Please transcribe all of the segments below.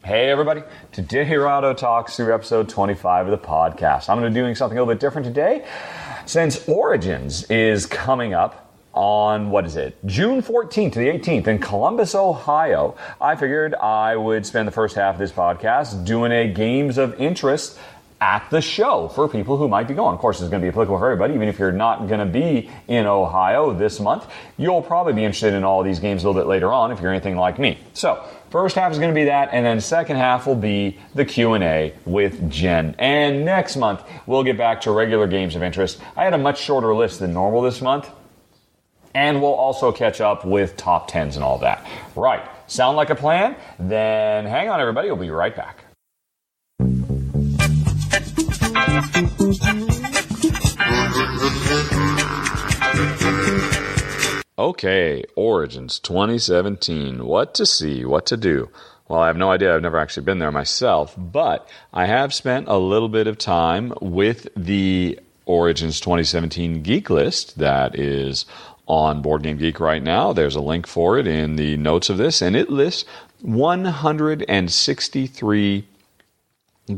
Hey everybody, today Rahdo talks through episode 25 of the podcast. I'm going to be doing something a little bit different today. Since Origins is coming up on, June 14th to the 18th in Columbus, Ohio, I figured I would spend the first half of this podcast doing a games of interest at the show for people who might be going. Of course, it's going to be applicable for everybody. Even if you're not going to be in Ohio this month, you'll probably be interested in all these games a little bit later on if you're anything like me. So, first half is going to be that, and then second half will be the Q&A with Jen. And next month, we'll get back to regular games of interest. I had a much shorter list than normal this month, and we'll also catch up with top 10s and all that. Right. Sound like a plan? Then hang on, everybody. We'll be right back. Okay, Origins 2017. What to see, what to do. Well, I have no idea. I've never actually been there myself, but I have spent a little bit of time with the Origins 2017 geek list that is on Board Game Geek right now. There's a link for it in the notes of this, and it lists 163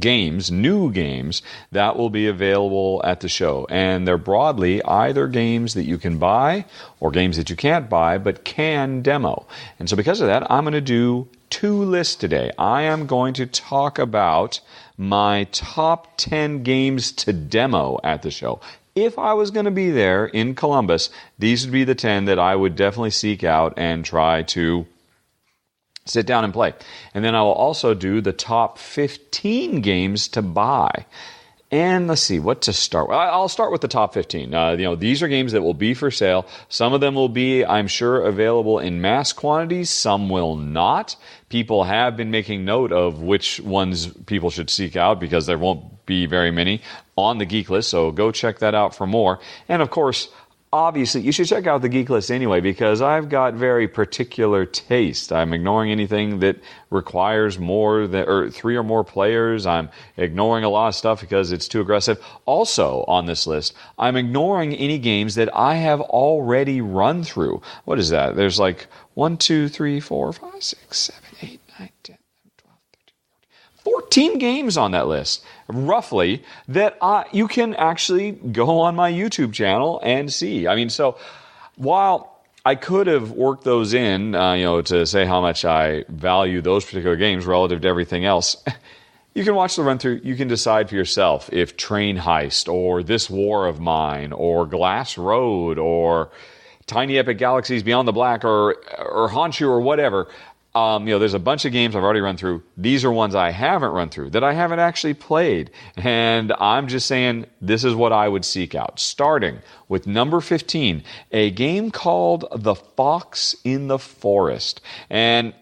games, new games, that will be available at the show. And they're broadly either games that you can buy or games that you can't buy but can demo. And so because of that, I'm going to do two lists today. I am going to talk about my top 10 games to demo at the show. If I was going to be there in Columbus, these would be the 10 that I would definitely seek out and try to sit down and play. And then I will also do the top 15 games to buy. And let's see, what to start with. I'll start with the top 15. These are games that will be for sale. Some of them will be, I'm sure, available in mass quantities. Some will not. People have been making note of which ones people should seek out because there won't be very many on the Geek List. So go check that out for more. And of course, obviously, you should check out the Geek List anyway because I've got very particular taste. I'm ignoring anything that requires more than or 3 or more players. I'm ignoring a lot of stuff because it's too aggressive. Also on this list, I'm ignoring any games that I have already run through. What is that? There's like 1, 2, 3, 4, 5, 6, 7, 8, 9, 10, 12, 13, 14 games on that list, roughly, that you can actually go on my YouTube channel and see. I mean, so while I could have worked those in, to say how much I value those particular games relative to everything else, you can watch the run-through. You can decide for yourself if Train Heist or This War of Mine or Glass Road or Tiny Epic Galaxies Beyond the Black or Honshu or whatever. There's a bunch of games I've already run through. These are ones I haven't run through that I haven't actually played. And I'm just saying this is what I would seek out. Starting with number 15, a game called The Fox in the Forest. And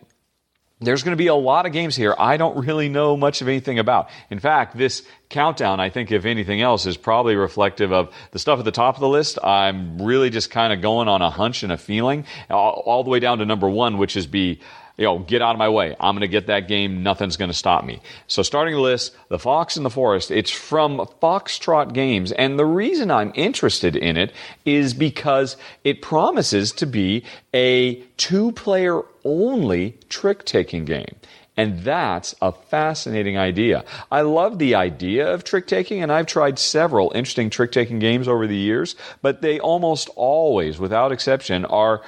there's going to be a lot of games here I don't really know much of anything about. In fact, this countdown, I think, if anything else, is probably reflective of the stuff at the top of the list. I'm really just kind of going on a hunch and a feeling, all the way down to number 1, which is get out of my way. I'm going to get that game. Nothing's going to stop me. So starting the list, The Fox in the Forest. It's from Foxtrot Games. And the reason I'm interested in it is because it promises to be a 2-player only trick-taking game. And that's a fascinating idea. I love the idea of trick-taking, and I've tried several interesting trick-taking games over the years, but they almost always, without exception, are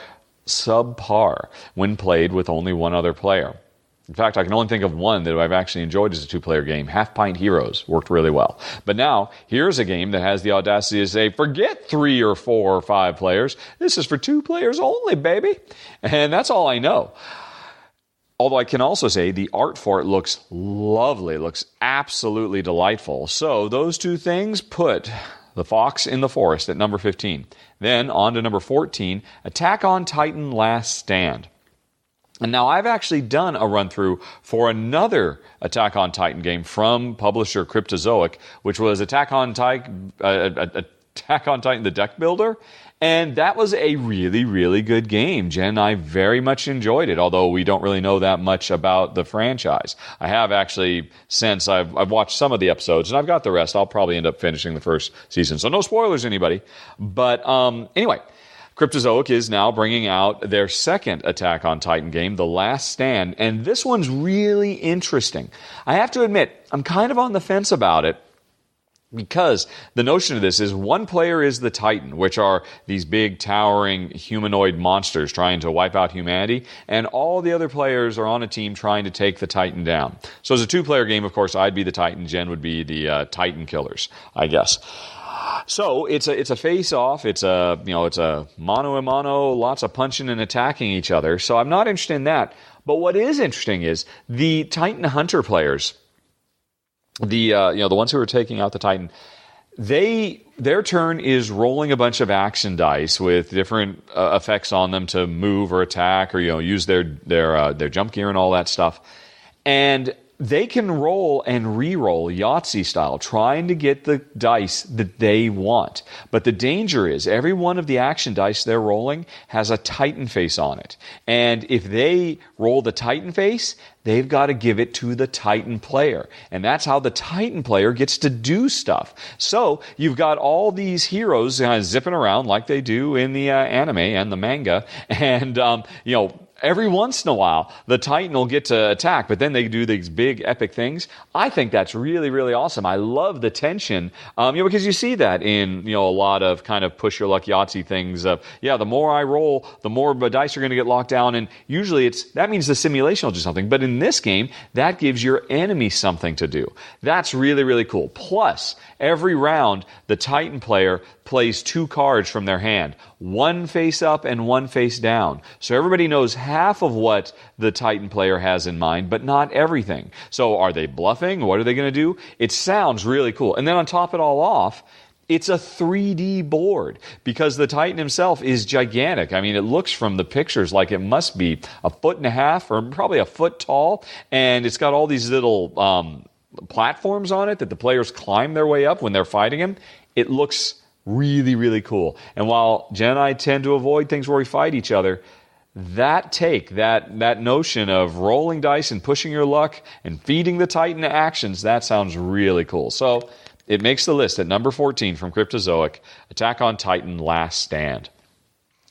subpar when played with only one other player. In fact, I can only think of one that I've actually enjoyed as a 2-player game. Half Pint Heroes worked really well. But now, here's a game that has the audacity to say, forget 3 or 4 or 5 players. This is for 2 players only, baby. And that's all I know. Although I can also say the art for it looks lovely, looks absolutely delightful. So those two things put The Fox in the Forest at number 15. Then on to number 14, Attack on Titan Last Stand. And now I've actually done a run-through for another Attack on Titan game from publisher Cryptozoic, which was Attack on Titan the Deck Builder. And that was a really, really good game. Jen and I very much enjoyed it, although we don't really know that much about the franchise. I have actually, since I've watched some of the episodes, and I've got the rest. I'll probably end up finishing the first season. So no spoilers, anybody. But anyway, Cryptozoic is now bringing out their second Attack on Titan game, The Last Stand, and this one's really interesting. I have to admit, I'm kind of on the fence about it, because the notion of this is one player is the Titan, which are these big, towering, humanoid monsters trying to wipe out humanity, and all the other players are on a team trying to take the Titan down. So as a two-player game, of course, I'd be the Titan, Jen would be the Titan killers, I guess. So it's a face-off. It's a mano a mano, lots of punching and attacking each other. So I'm not interested in that. But what is interesting is the Titan Hunter players, the ones who are taking out the Titan, their turn is rolling a bunch of action dice with different effects on them to move or attack or use their jump gear and all that stuff, and they can roll and re-roll Yahtzee style, trying to get the dice that they want. But the danger is every one of the action dice they're rolling has a Titan face on it. And if they roll the Titan face, they've got to give it to the Titan player. And that's how the Titan player gets to do stuff. So you've got all these heroes zipping around like they do in the anime and the manga. And, every once in a while, the Titan will get to attack, but then they do these big epic things. I think that's really, really awesome. I love the tension, because you see that in, a lot of kind of push your luck Yahtzee things of, the more I roll, the more dice are going to get locked down, and usually that means the simulation will do something. But in this game, that gives your enemy something to do. That's really, really cool. Plus, every round, the Titan player plays 2 cards from their hand, one face up and one face down. So everybody knows half of what the Titan player has in mind, but not everything. So are they bluffing? What are they going to do? It sounds really cool. And then on top of it all off, it's a 3D board because the Titan himself is gigantic. I mean, it looks from the pictures like it must be 1.5 feet or probably 1 foot tall, and it's got all these little platforms on it that the players climb their way up when they're fighting him. It looks really, really cool. And while Jen and I tend to avoid things where we fight each other, that notion of rolling dice and pushing your luck and feeding the Titan actions, that sounds really cool. So it makes the list at number 14 from Cryptozoic, Attack on Titan Last Stand.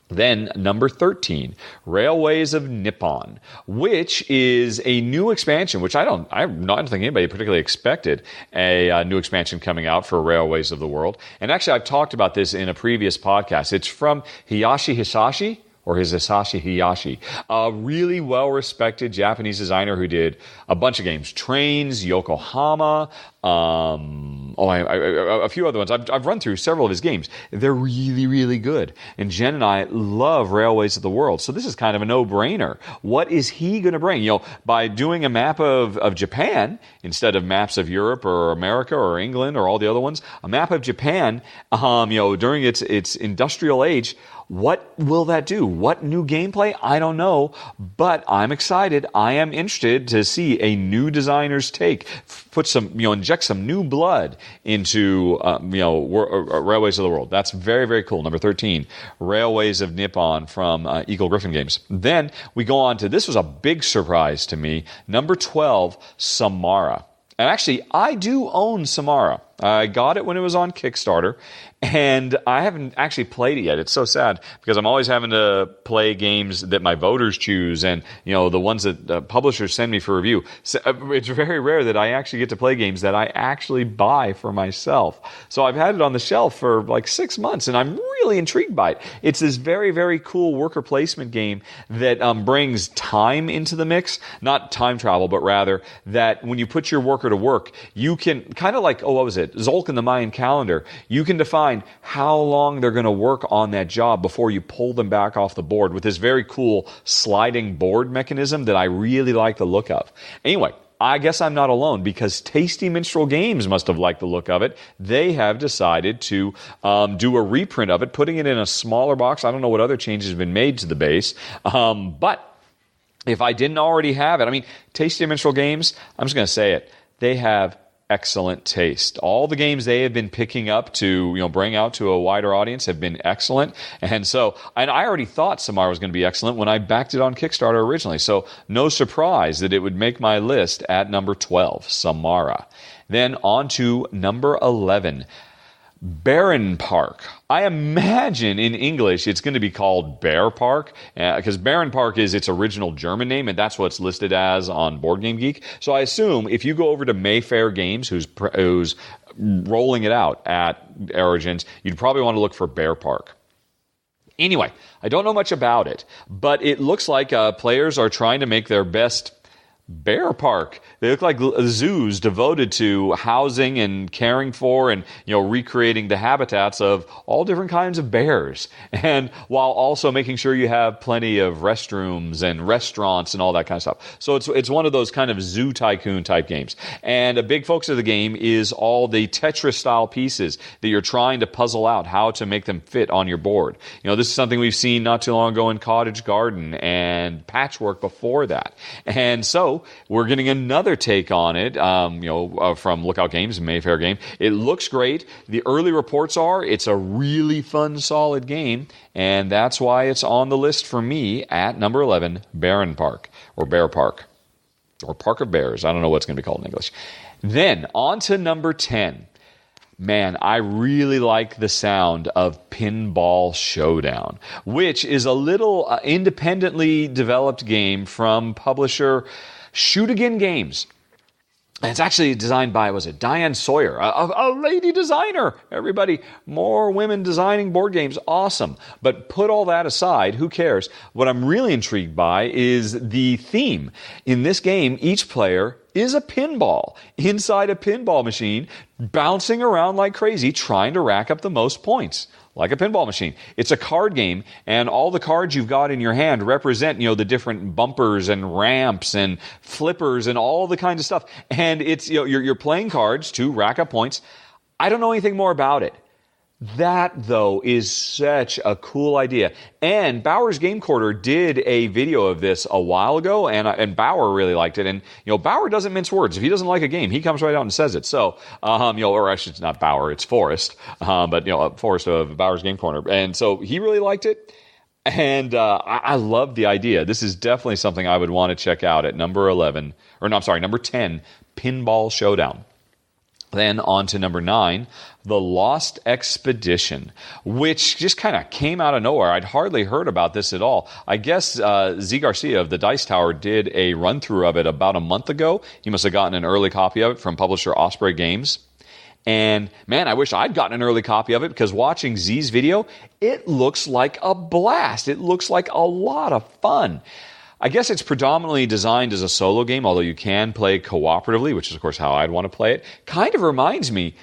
Then, number 13, Railways of Nippon, which is a new expansion, which I don't think anybody particularly expected a new expansion coming out for Railways of the World. And actually, I've talked about this in a previous podcast. It's from Hisashi, a really well-respected Japanese designer who did a bunch of games. Trains, Yokohama, a few other ones. I've run through several of his games. They're really, really good. And Jen and I love Railways of the World, so this is kind of a no-brainer. What is he going to bring? By doing a map of Japan, instead of maps of Europe or America or England or all the other ones, a map of Japan, during its industrial age. What will that do? What new gameplay? I don't know, but I'm excited. I am interested to see a new designer's take, inject some new blood into, Railways of the World. That's very, very cool. Number 13, Railways of Nippon from Eagle Griffin Games. Then we go on to, this was a big surprise to me, number 12, Samara. And actually, I do own Samara. I got it when it was on Kickstarter, and I haven't actually played it yet. It's so sad because I'm always having to play games that my voters choose and, the ones that publishers send me for review. So it's very rare that I actually get to play games that I actually buy for myself. So I've had it on the shelf for like 6 months, and I'm really intrigued by it. It's this very, very cool worker placement game that brings time into the mix. Not time travel, but rather that when you put your worker to work, you can, kind of like, Zolk in the Mayan calendar, you can define how long they're going to work on that job before you pull them back off the board with this very cool sliding board mechanism that I really like the look of. Anyway, I guess I'm not alone because Tasty Minstrel Games must have liked the look of it. They have decided to do a reprint of it, putting it in a smaller box. I don't know what other changes have been made to the base, but if I didn't already have it, Tasty Minstrel Games, I'm just going to say it, they have excellent taste. All the games they have been picking up to bring out to a wider audience have been excellent. And I already thought Samara was going to be excellent when I backed it on Kickstarter originally. So no surprise that it would make my list at number 12, Samara. Then on to number 11. Barenpark. I imagine in English it's going to be called Bear Park, because Barenpark is its original German name, and that's what's listed as on Board Game Geek. So I assume if you go over to Mayfair Games, who's rolling it out at Origins, you'd probably want to look for Bear Park. Anyway, I don't know much about it, but it looks like players are trying to make their best bear park. They look like zoos devoted to housing and caring for and recreating the habitats of all different kinds of bears, and while also making sure you have plenty of restrooms and restaurants and all that kind of stuff. So it's one of those kind of zoo tycoon type games. And a big focus of the game is all the Tetris style pieces that you're trying to puzzle out how to make them fit on your board. This is something we've seen not too long ago in Cottage Garden and Patchwork before that. And so we're getting another take on it, from Lookout Games, Mayfair game. It looks great. The early reports are it's a really fun, solid game, and that's why it's on the list for me at number 11, Barenpark, or Bear Park, or Park of Bears. I don't know what's going to be called in English. Then, on to number 10. Man, I really like the sound of Pinball Showdown, which is a little independently developed game from publisher Shoot Again Games. And it's actually designed by, Diane Sawyer, a lady designer. Everybody, more women designing board games, awesome. But put all that aside, who cares? What I'm really intrigued by is the theme. In this game, each player is a pinball inside a pinball machine, bouncing around like crazy, trying to rack up the most points. Like a pinball machine. It's a card game, and all the cards you've got in your hand represent, the different bumpers and ramps and flippers and all the kinds of stuff. And it's, you're playing cards to rack up points. I don't know anything more about it. That, though, is such a cool idea. And Bauer's Game Quarter did a video of this a while ago, and Bauer really liked it. And, Bauer doesn't mince words. If he doesn't like a game, he comes right out and says it. So, or actually, it's not Bauer, it's Forrest. Forrest of Bauer's Game Corner. And so he really liked it. And I love the idea. This is definitely something I would want to check out at number 10, Pinball Showdown. Then on to number 9, The Lost Expedition, which just kind of came out of nowhere. I'd hardly heard about this at all. I guess Z. Garcia of the Dice Tower did a run-through of it about a month ago. He must have gotten an early copy of it from publisher Osprey Games. And, man, I wish I'd gotten an early copy of it, because watching Z's video, it looks like a blast. It looks like a lot of fun. I guess it's predominantly designed as a solo game, although you can play cooperatively, which is, of course, how I'd want to play it. Kind of reminds me,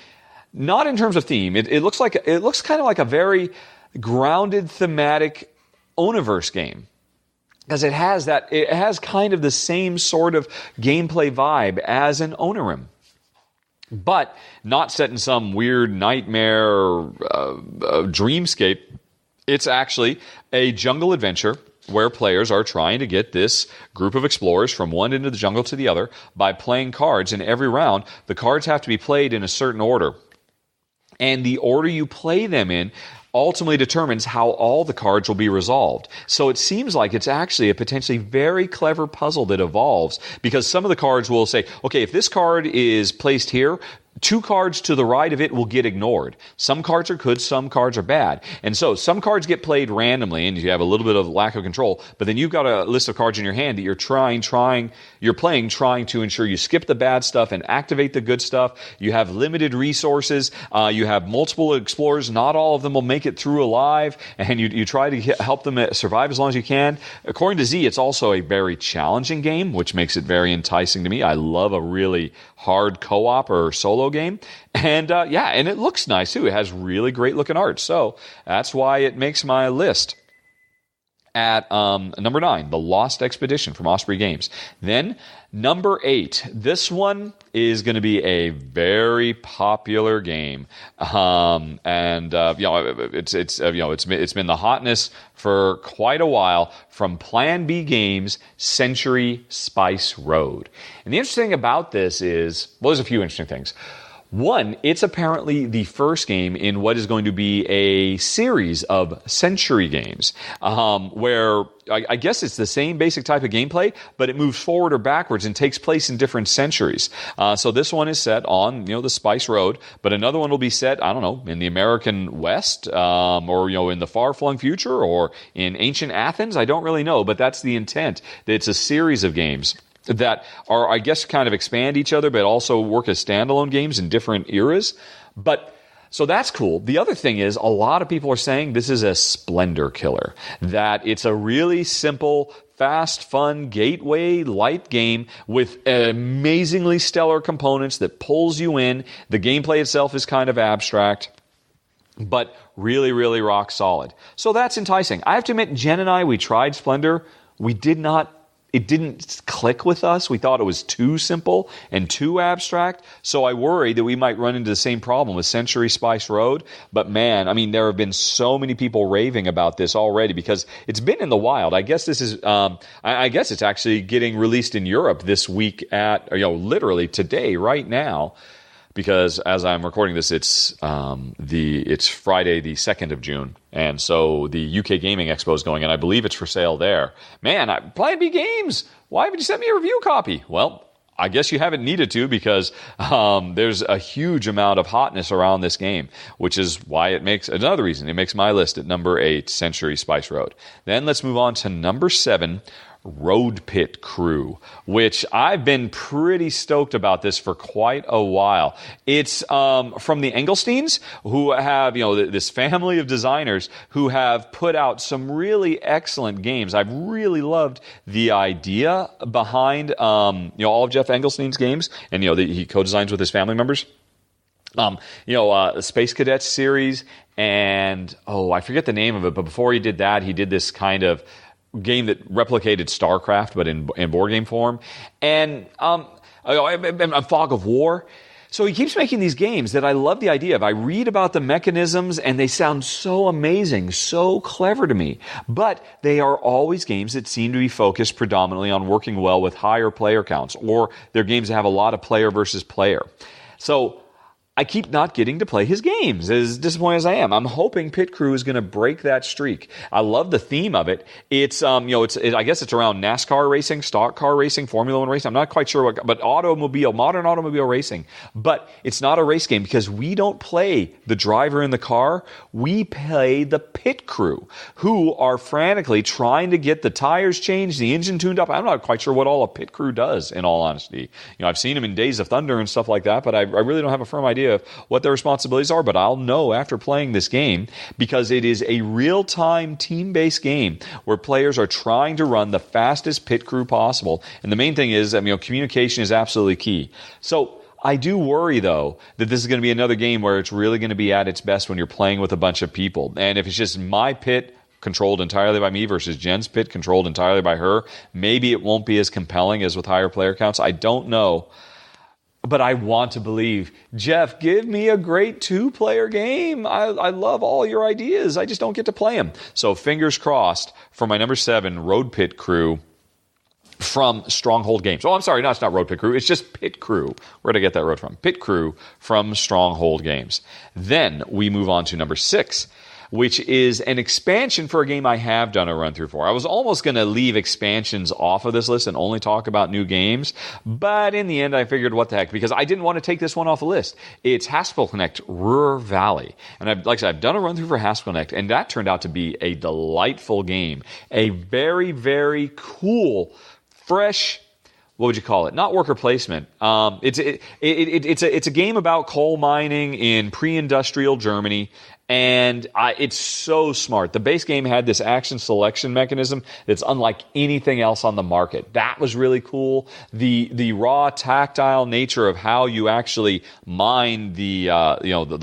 not in terms of theme, it looks kind of like a very grounded, thematic Oniverse game. Because it has kind of the same sort of gameplay vibe as an Onirim. But not set in some weird nightmare dreamscape. It's actually a jungle adventure where players are trying to get this group of explorers from one end of the jungle to the other by playing cards. In every round, the cards have to be played in a certain order. And the order you play them in ultimately determines how all the cards will be resolved. So it seems like it's actually a potentially very clever puzzle that evolves, because some of the cards will say, okay, if this card is placed here, 2 cards to the right of it will get ignored. Some cards are good, some cards are bad. And so some cards get played randomly, and you have a little bit of lack of control, but then you've got a list of cards in your hand that you're trying to ensure you skip the bad stuff and activate the good stuff. You have limited resources. You have multiple explorers. Not all of them will make it through alive, and you try to help them survive as long as you can. According to Z, it's also a very challenging game, which makes it very enticing to me. I love a really hard co-op or solo game. And and it looks nice too. It has really great looking art. So that's why it makes my list at number 9, The Lost Expedition from Osprey Games. Then number 8, this one is going to be a very popular game, it's been the hotness for quite a while, from Plan B Games, Century Spice Road. And the interesting thing about this is, there's a few interesting things. One, it's apparently the first game in what is going to be a series of century games, where I guess it's the same basic type of gameplay, but it moves forward or backwards and takes place in different centuries. So this one is set on, the Spice Road, but another one will be set, I don't know, in the American West, or, in the far-flung future, or in ancient Athens. I don't really know, but that's the intent. It's a series of games that are, I guess, kind of expand each other, but also work as standalone games in different eras. So that's cool. The other thing is, a lot of people are saying this is a splendor killer, that it's a really simple, fast, fun, gateway, light game with amazingly stellar components that pulls you in. The gameplay itself is kind of abstract, but really, really rock solid. So that's enticing. I have to admit, Jen and I, we tried Splendor. It didn't click with us. We thought it was too simple and too abstract. So I worried that we might run into the same problem with Century Spice Road. But man, there have been so many people raving about this already because it's been in the wild. I guess this is, I guess it's actually getting released in Europe this week literally today, right now. Because as I'm recording this, it's Friday the 2nd of June, and so the UK Gaming Expo is going, and I believe it's for sale there. Man, Plan B Games, why haven't you sent me a review copy? Well, I guess you haven't needed to because there's a huge amount of hotness around this game, which is why it makes my list at number 8, Century Spice Road. Then let's move on to number 7. Road Pit Crew, which I've been pretty stoked about this for quite a while. It's from the Engelsteins, who have, this family of designers who have put out some really excellent games. I've really loved the idea behind, all of Jeff Engelstein's games, and, he co-designs with his family members. The Space Cadets series, and, I forget the name of it, but before he did that, he did this kind of game that replicated StarCraft, but in board game form, and Fog of War. So he keeps making these games that I love the idea of. I read about the mechanisms, and they sound so amazing, so clever to me. But they are always games that seem to be focused predominantly on working well with higher player counts, or they're games that have a lot of player versus player. So I keep not getting to play his games, as disappointed as I am. I'm hoping Pit Crew is going to break that streak. I love the theme of it. It's, I guess it's around NASCAR racing, stock car racing, Formula One racing. I'm not quite sure but modern automobile racing. But it's not a race game because we don't play the driver in the car. We play the pit crew, who are frantically trying to get the tires changed, the engine tuned up. I'm not quite sure what all a pit crew does, in all honesty. I've seen them in Days of Thunder and stuff like that, but I really don't have a firm idea of what their responsibilities are, but I'll know after playing this game because it is a real-time team-based game where players are trying to run the fastest pit crew possible. And the main thing is, communication is absolutely key. So I do worry, though, that this is going to be another game where it's really going to be at its best when you're playing with a bunch of people. And if it's just my pit controlled entirely by me versus Jen's pit controlled entirely by her, maybe it won't be as compelling as with higher player counts. I don't know. But I want to believe. Jeff, give me a great 2-player game. I love all your ideas. I just don't get to play them. So fingers crossed for my number 7, Road Pit Crew from Stronghold Games. Oh, I'm sorry. No, it's not Road Pit Crew. It's just Pit Crew. Where'd I get that road from? Pit Crew from Stronghold Games. Then we move on to number 6, which is an expansion for a game I have done a run-through for. I was almost going to leave expansions off of this list and only talk about new games, but in the end I figured, what the heck, because I didn't want to take this one off the list. It's Haspelknecht Ruhr Valley. And I've done a run-through for Haspelknecht, and that turned out to be a delightful game. A very, very cool, fresh, what would you call it? Not worker placement. It's a game about coal mining in pre-industrial Germany. And it's so smart. The base game had this action selection mechanism that's unlike anything else on the market. That was really cool. The raw tactile nature of how you actually mine the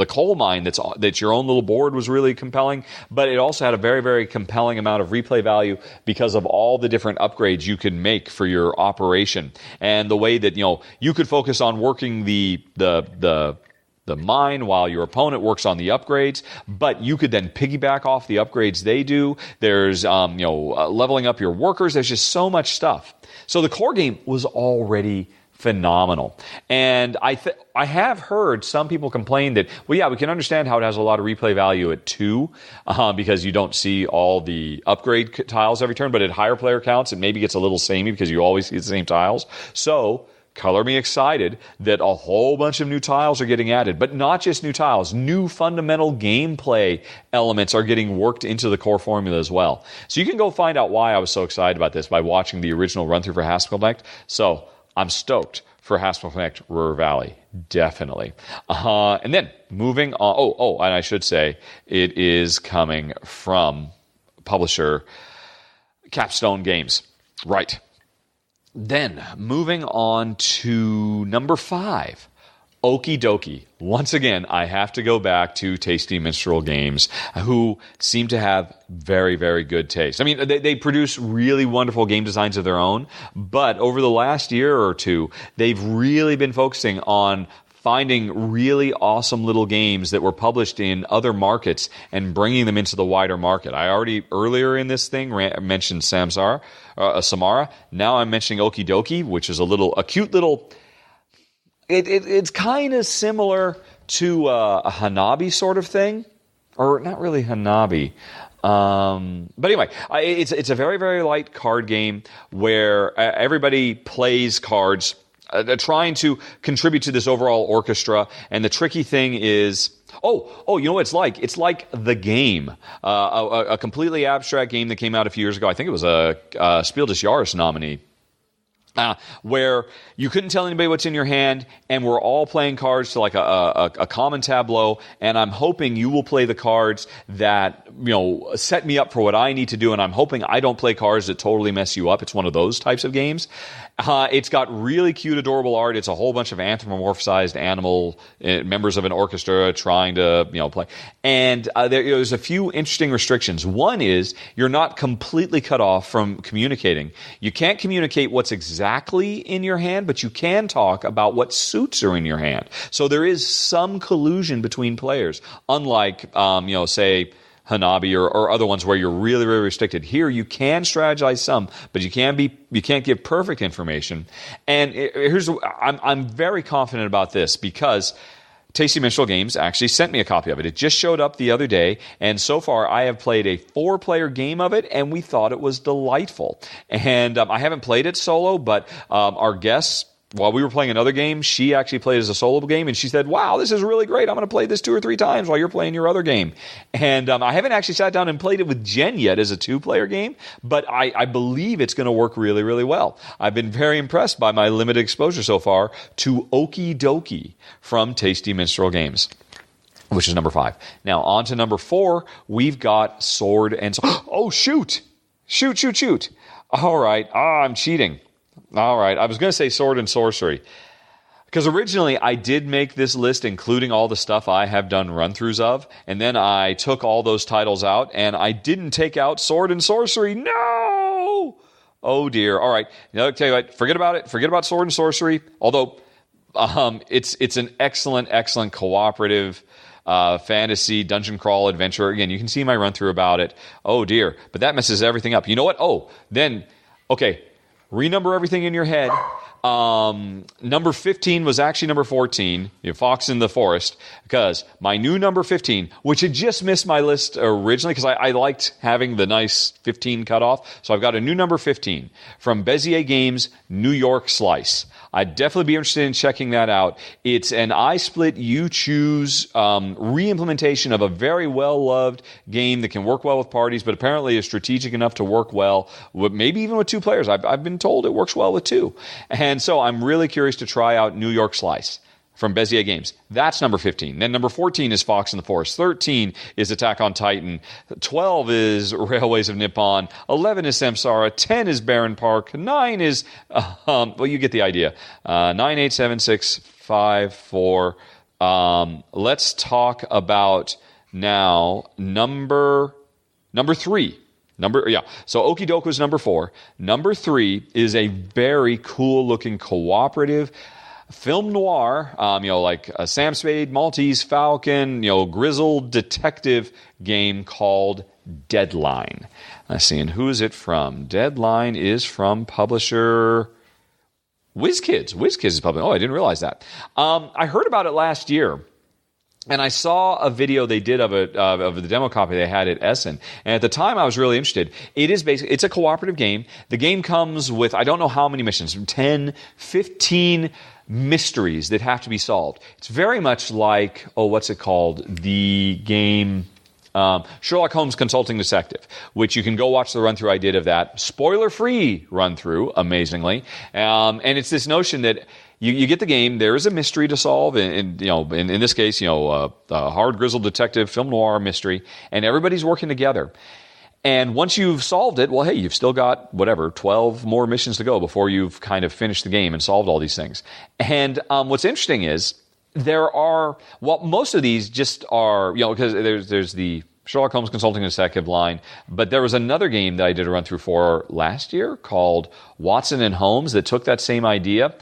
coal mine that's your own little board was really compelling. But it also had a very, very compelling amount of replay value because of all the different upgrades you could make for your operation and the way that you could focus on working the mine while your opponent works on the upgrades, but you could then piggyback off the upgrades they do. There's leveling up your workers. There's just so much stuff. So the core game was already phenomenal. And I have heard some people complain that, well, yeah, we can understand how it has a lot of replay value at 2 because you don't see all the upgrade tiles every turn, but at higher player counts, it maybe gets a little samey because you always see the same tiles. So color me excited that a whole bunch of new tiles are getting added, but not just new tiles. New fundamental gameplay elements are getting worked into the core formula as well. So you can go find out why I was so excited about this by watching the original run-through for Haspelknecht. So I'm stoked for Haspelknecht Ruhr Valley, definitely. And then moving on. And I should say it is coming from publisher Capstone Games. Right. Then, moving on to number 5, Okey. Once again, I have to go back to Tasty Minstrel Games, who seem to have very, very good taste. I mean, they produce really wonderful game designs of their own, but over the last year or two, they've really been focusing on finding really awesome little games that were published in other markets and bringing them into the wider market. I already, earlier in this thing, mentioned Samara. Now I'm mentioning Okey, which is a cute little... It's kind of similar to a Hanabi sort of thing. Or not really Hanabi. But anyway, it's a very, very light card game where everybody plays cards trying to contribute to this overall orchestra. And the tricky thing is, you know what it's like? It's like The Game, a completely abstract game that came out a few years ago. I think it was a Spiel des Jahres nominee. Where you couldn't tell anybody what's in your hand, and we're all playing cards to like a common tableau, and I'm hoping you will play the cards that, set me up for what I need to do, and I'm hoping I don't play cards that totally mess you up. It's one of those types of games. It's got really cute, adorable art. It's a whole bunch of anthropomorphized animal members of an orchestra trying to, play. And there's a few interesting restrictions. One is you're not completely cut off from communicating. You can't communicate what's exactly in your hand, but you can talk about what suits are in your hand. So there is some collusion between players, unlike, say, Hanabi or other ones where you're really, really restricted. Here you can strategize some, but you can't give perfect information. And I'm very confident about this because Tasty Minstrel Games actually sent me a copy of it. It just showed up the other day, and so far I have played a 4-player game of it, and we thought it was delightful. And I haven't played it solo, but our guests, while we were playing another game, she actually played as a solo game, and she said, wow, this is really great. I'm going to play this 2 or 3 times while you're playing your other game. And I haven't actually sat down and played it with Jen yet as a 2-player game, but I believe it's going to work really, really well. I've been very impressed by my limited exposure so far to Okey from Tasty Minstrel Games, which is number 5. Now, on to number 4, we've got Sword and... Oh, shoot! Shoot. All right. I'm cheating. All right, I was going to say Sword and Sorcery, because originally I did make this list including all the stuff I have done run-throughs of, and then I took all those titles out, and I didn't take out Sword and Sorcery. No! Oh, dear. All right, I'll tell you what, forget about it. Forget about Sword and Sorcery, although it's an excellent cooperative fantasy dungeon crawl adventure. Again, you can see my run-through about it. Oh, dear. But that messes everything up. You know what? Okay. Renumber everything in your head. Number 15 was actually number 14, Fox in the Forest, because my new number 15, which had just missed my list originally, because I liked having the nice 15 cutoff, so I've got a new number 15 from Bezier Games, New York Slice. I'd definitely be interested in checking that out. It's an I Split, You Choose re-implementation of a very well-loved game that can work well with parties, but apparently is strategic enough to work well, maybe even with 2 players. I've been told it works well with 2. And so I'm really curious to try out New York Slice from Bezier Games. That's number 15. Then number 14 is Fox in the Forest. 13 is Attack on Titan. 12 is Railways of Nippon. 11 is Samara. 10 is Barenpark. 9 is, you get the idea. 9, 8, 7, 6, 5, 4. Let's talk about now number 3. So Okey is number 4. Number 3 is a very cool-looking cooperative film noir, like a Sam Spade, Maltese Falcon, grizzled detective game called Deadline. Let's see, and who is it from? Deadline is from publisher WizKids is public. Oh, I didn't realize that. I heard about it last year. And I saw a video they did of it, of the demo copy they had at Essen. And at the time, I was really interested. It's a cooperative game. The game comes with, I don't know how many missions, 10, 15 mysteries that have to be solved. It's very much like, what's it called? The game Sherlock Holmes Consulting Detective, which you can go watch the run-through I did of that. Spoiler-free run-through, amazingly. And it's this notion that you get the game. There is a mystery to solve, in this case, a hard grizzled detective film noir mystery, and everybody's working together. And once you've solved it, well, hey, you've still got 12 more missions to go before you've kind of finished the game and solved all these things. And what's interesting is most of these just are, because there's the Sherlock Holmes Consulting Detective line, but there was another game that I did a run through for last year called Watson and Holmes that took that same idea.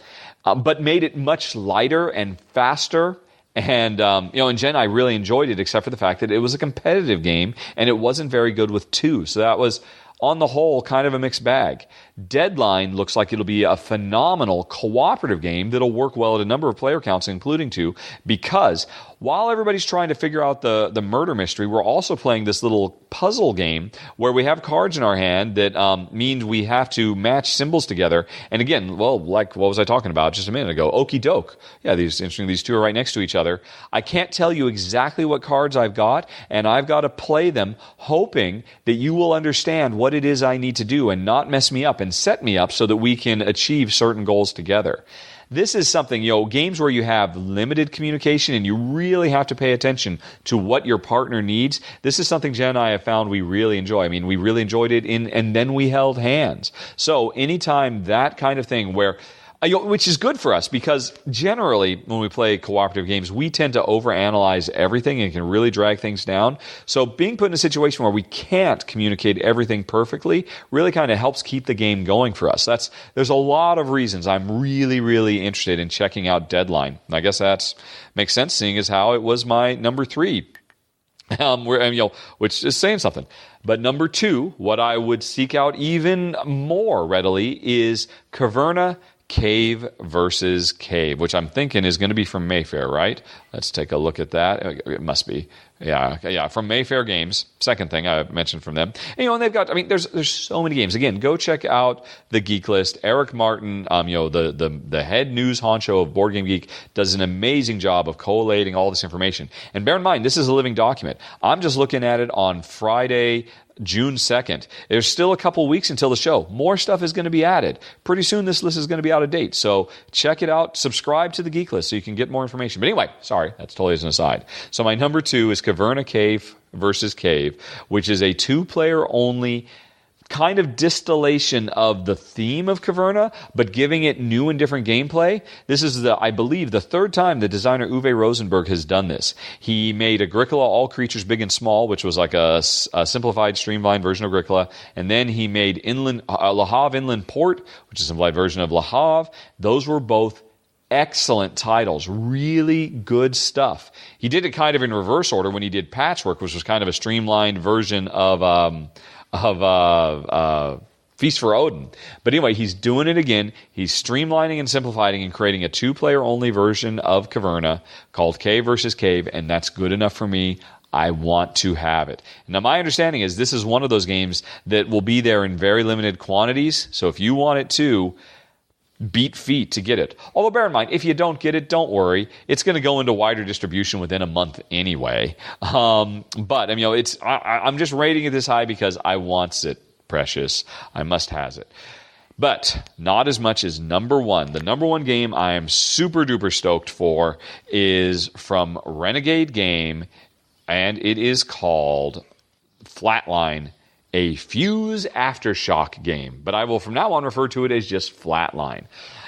But made it much lighter and faster. And, in Gen, I really enjoyed it, except for the fact that it was a competitive game, and it wasn't very good with two. So that was, on the whole, kind of a mixed bag. Deadline looks like it'll be a phenomenal cooperative game that'll work well at a number of player counts, including two, because while everybody's trying to figure out the murder mystery, we're also playing this little puzzle game where we have cards in our hand that means we have to match symbols together. And again, like what was I talking about just a minute ago? Okey Doke. Yeah, these two are right next to each other. I can't tell you exactly what cards I've got, and I've got to play them hoping that you will understand what it is I need to do and not mess me up and set me up so that we can achieve certain goals together. This is something, games where you have limited communication and you really have to pay attention to what your partner needs. This is something Jen and I have found we really enjoy. I mean, we really enjoyed it and then we held hands. So anytime that kind of thing where, which is good for us because generally when we play cooperative games, we tend to overanalyze everything and can really drag things down. So being put in a situation where we can't communicate everything perfectly really kind of helps keep the game going for us. There's a lot of reasons I'm really, really interested in checking out Deadline. And I guess that makes sense, seeing as how it was my number 3. Which is saying something. But number 2, what I would seek out even more readily is Caverna Cave versus Cave, which I'm thinking is going to be from Mayfair, right? Let's take a look at that. It must be. Yeah, from Mayfair Games. Second thing I mentioned from them. And they've got, there's so many games. Again, go check out the Geek List. Eric Martin, the head news honcho of Board Game Geek, does an amazing job of collating all this information. And bear in mind, this is a living document. I'm just looking at it on Friday, June 2nd. There's still a couple weeks until the show. More stuff is going to be added. Pretty soon this list is going to be out of date. So check it out. Subscribe to the Geek List so you can get more information. But anyway, sorry, that's totally as an aside. So my number 2 is Caverna Cave versus Cave, which is a 2-player only kind of distillation of the theme of Caverna, but giving it new and different gameplay. This is, I believe, the 3rd time the designer Uwe Rosenberg has done this. He made Agricola, All Creatures Big and Small, which was like a simplified, streamlined version of Agricola, and then he made Le Havre Inland Port, which is a simplified version of Le Havre. Those were both excellent titles, really good stuff. He did it kind of in reverse order when he did Patchwork, which was kind of a streamlined version of Feast for Odin. But anyway, he's doing it again. He's streamlining and simplifying and creating a 2-player only version of Caverna called Cave versus Cave, and that's good enough for me. I want to have it. Now, my understanding is this is one of those games that will be there in very limited quantities, so if you want it too, beat feet to get it. Although bear in mind, if you don't get it, don't worry. It's going to go into wider distribution within a month anyway. But I'm just rating it this high because I wants it, precious. I must has it. But not as much as number 1. The number 1 game I am super duper stoked for is from Renegade Game, and it is called Flatline, a Fuse Aftershock game. But I will from now on refer to it as just Flatline,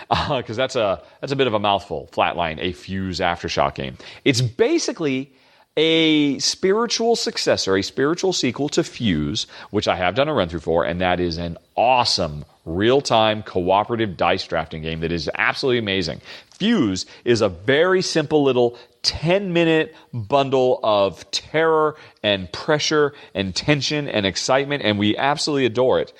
because that's a bit of a mouthful. Flatline, a Fuse Aftershock game. It's basically a spiritual successor, a spiritual sequel to Fuse, which I have done a run-through for, and that is an awesome real-time cooperative dice drafting game that is absolutely amazing. Fuse is a very simple little 10-minute bundle of terror and pressure and tension and excitement, and we absolutely adore it.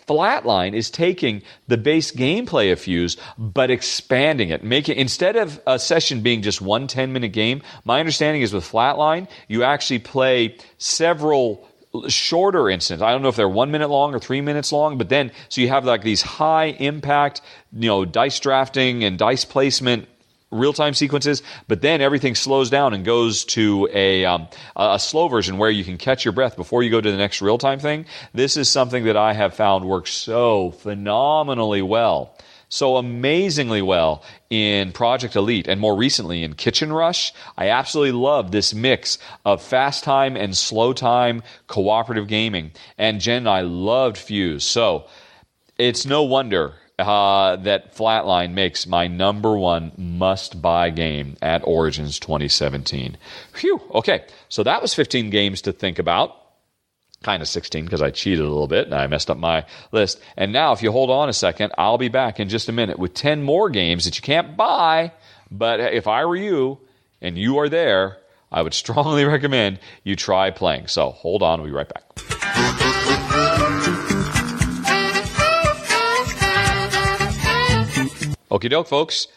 Flatline is taking the base gameplay of Fuse, but expanding it. Instead of a session being just one 10-minute game, my understanding is with Flatline, you actually play several shorter instance. I don't know if they're 1 minute long or 3 minutes long, but then so you have like these high impact, dice drafting and dice placement real-time sequences, but then everything slows down and goes to a slow version where you can catch your breath before you go to the next real-time thing. This is something that I have found works so phenomenally well, so amazingly well in Project Elite, and more recently in Kitchen Rush. I absolutely love this mix of fast time and slow time cooperative gaming. And Jen and I loved Fuse, so it's no wonder that Flatline makes my number one must-buy game at Origins 2017. Phew, okay, so that was 15 games to think about. Kind of 16 because I cheated a little bit and I messed up my list. And now, if you hold on a second, I'll be back in just a minute with 10 more games that you can't buy. But if I were you and you are there, I would strongly recommend you try playing. So hold on, we'll be right back. Okie doke, folks.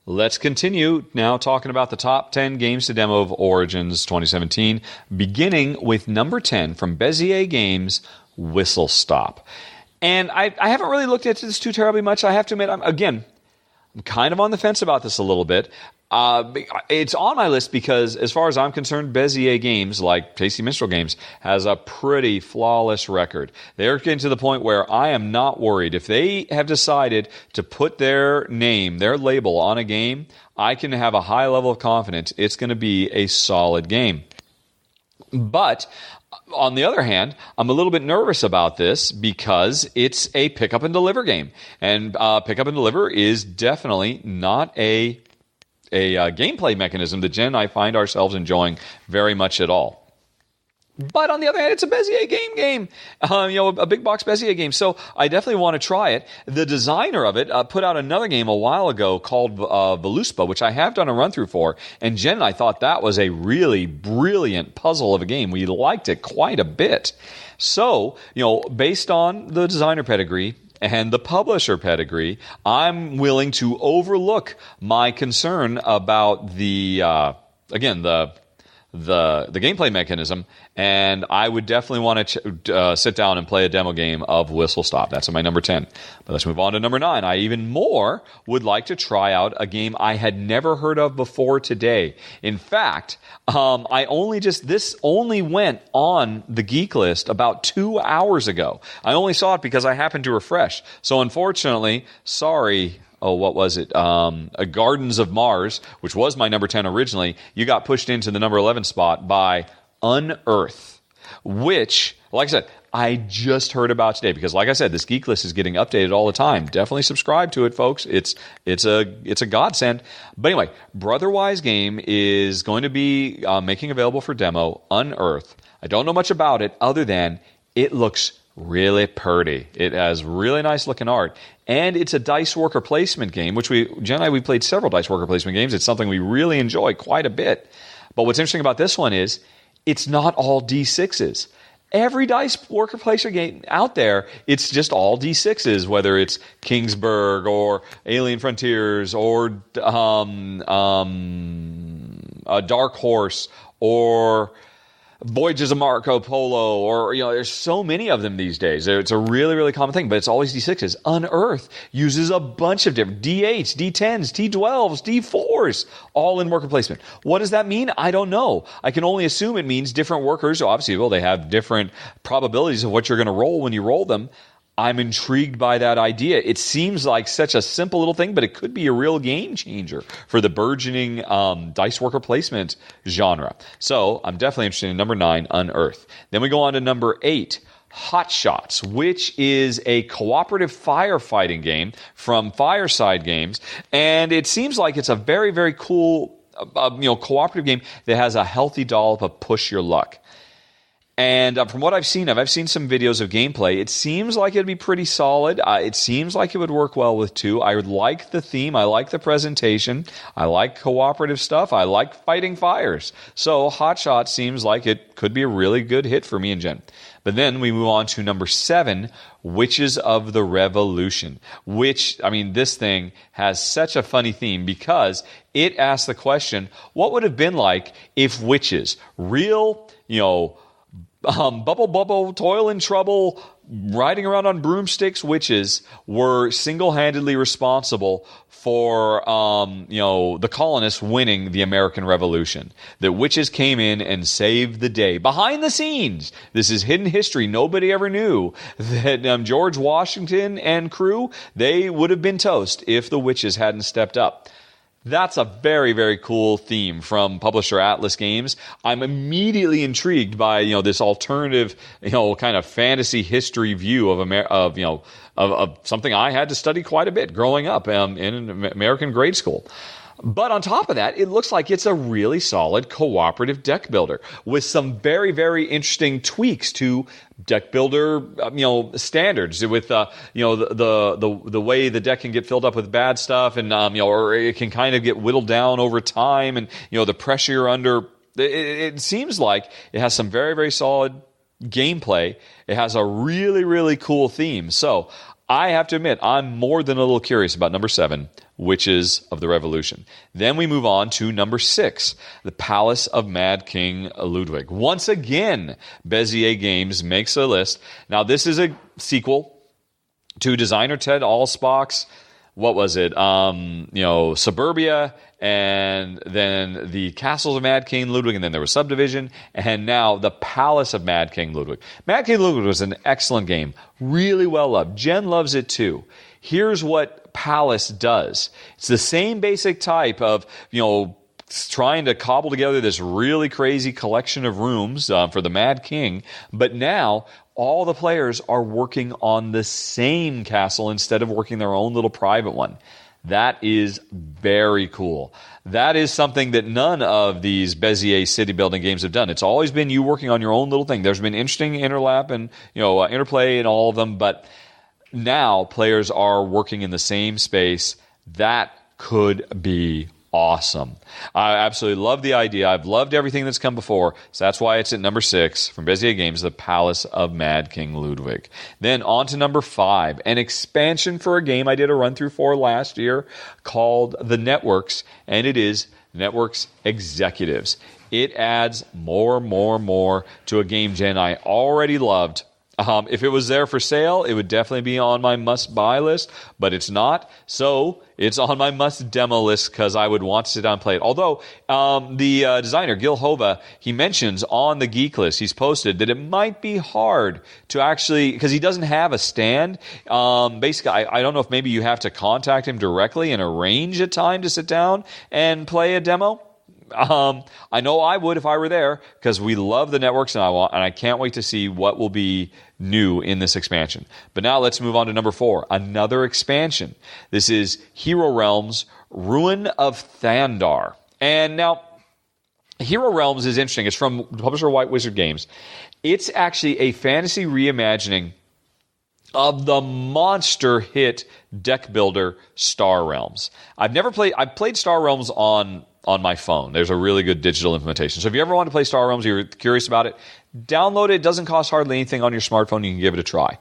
Let's continue now talking about the top 10 games to demo of Origins 2017, beginning with number 10 from Bezier Games, Whistlestop. And I haven't really looked at this too terribly much. I have to admit, I'm kind of on the fence about this a little bit. It's on my list because, as far as I'm concerned, Bezier Games, like Tasty Minstrel Games, has a pretty flawless record. They're getting to the point where I am not worried. If they have decided to put their name, their label on a game, I can have a high level of confidence it's going to be a solid game. But on the other hand, I'm a little bit nervous about this because it's a pick up and deliver game. And pick up and deliver is definitely not a gameplay mechanism that Jen and I find ourselves enjoying very much at all. But on the other hand, it's a Bezier game, a big box Bezier game. So I definitely want to try it. The designer of it put out another game a while ago called Veluspa, which I have done a run through for. And Jen and I thought that was a really brilliant puzzle of a game. We liked it quite a bit. So, based on the designer pedigree and the publisher pedigree, I'm willing to overlook my concern about the gameplay mechanism, and I would definitely want to sit down and play a demo game of Whistlestop. That's my number 10. But let's move on to number 9. I even more would like to try out a game I had never heard of before today. In fact, this only went on the Geek List about 2 hours ago. I only saw it because I happened to refresh. So unfortunately, sorry. What was it? Gardens of Mars, which was my number 10 originally, you got pushed into the number 11 spot by Unearth, which, like I said, I just heard about today because, like I said, this Geek List is getting updated all the time. Definitely subscribe to it, folks. It's a godsend. But anyway, Brotherwise Game is going to be making available for demo Unearth. I don't know much about it other than it looks really pretty. It has really nice looking art. And it's a dice worker placement game, which Jen and I played several dice worker placement games. It's something we really enjoy quite a bit. But what's interesting about this one is it's not all D6s. Every dice worker placement game out there, it's just all D6s, whether it's Kingsburg or Alien Frontiers or a Dark Horse or Voyages of Marco Polo, or there's so many of them these days. It's a really, really common thing, but it's always D6s. Unearth uses a bunch of different D8s, D10s, D12s, D4s, all in worker placement. What does that mean? I don't know. I can only assume it means different workers. So obviously, they have different probabilities of what you're going to roll when you roll them. I'm intrigued by that idea. It seems like such a simple little thing, but it could be a real game changer for the burgeoning dice worker placement genre. So I'm definitely interested in number 9, Unearth. Then we go on to number 8, Hotshots, which is a cooperative firefighting game from Fireside Games. And it seems like it's a very, very cool cooperative game that has a healthy dollop of push your luck. And from what I've seen some videos of gameplay. It seems like it'd be pretty solid. It seems like it would work well with 2. I would like the theme. I like the presentation. I like cooperative stuff. I like fighting fires. So Hotshots seems like it could be a really good hit for me and Jen. But then we move on to number 7, Witches of the Revolution. Which, I mean, this thing has such a funny theme because it asks the question, what would it have been like if witches, real, bubble, toil and trouble, riding around on broomsticks witches were single-handedly responsible for, the colonists winning the American Revolution. That witches came in and saved the day. Behind the scenes, this is hidden history. Nobody ever knew that George Washington and crew, they would have been toast if the witches hadn't stepped up. That's a very, very cool theme from publisher Atlas Games. I'm immediately intrigued by this alternative, kind of fantasy history view of something I had to study quite a bit growing up in American grade school. But on top of that, it looks like it's a really solid cooperative deck builder with some very, very interesting tweaks to deck builder, standards with, the way the deck can get filled up with bad stuff and, or it can kind of get whittled down over time and, the pressure you're under. It seems like it has some very, very solid gameplay. It has a really, really cool theme. So I have to admit, I'm more than a little curious about number 7, Witches of the Revolution. Then we move on to number 6, The Palace of Mad King Ludwig. Once again, Bezier Games makes a list. Now, this is a sequel to designer Ted Alspach's, Suburbia, and then the Castles of Mad King Ludwig, and then there was Subdivision, and now the Palace of Mad King Ludwig. Mad King Ludwig was an excellent game, really well loved. Jen loves it too. Here's what Palace does. It's the same basic type of, trying to cobble together this really crazy collection of rooms for the Mad King, but now all the players are working on the same castle instead of working their own little private one. That is very cool. That is something that none of these Bezier city building games have done. It's always been you working on your own little thing. There's been interesting interlap and interplay in all of them, but now players are working in the same space. That could be awesome. I absolutely love the idea. I've loved everything that's come before, so that's why it's at number 6 from Bezier Games, The Palace of Mad King Ludwig. Then on to number 5, an expansion for a game I did a run-through for last year called The Networks, and it is Networks Executives. It adds more to a game Jen I already loved. If it was there for sale, it would definitely be on my must-buy list, but it's not, so it's on my must-demo list because I would want to sit down and play it. Although the designer, Gil Hova, he mentions on the Geek List, he's posted that it might be hard to actually, because he doesn't have a stand. Basically, I don't know if maybe you have to contact him directly and arrange a time to sit down and play a demo. I know I would if I were there because we love the networks and I can't wait to see what will be new in this expansion. But now let's move on to number 4, another expansion. This is Hero Realms, Ruin of Thandar. And now, Hero Realms is interesting. It's from publisher White Wizard Games. It's actually a fantasy reimagining of the monster hit deck builder Star Realms. I've played Star Realms on my phone. There's a really good digital implementation. So if you ever want to play Star Realms, you're curious about it, download it. It doesn't cost hardly anything on your smartphone. You can give it a try.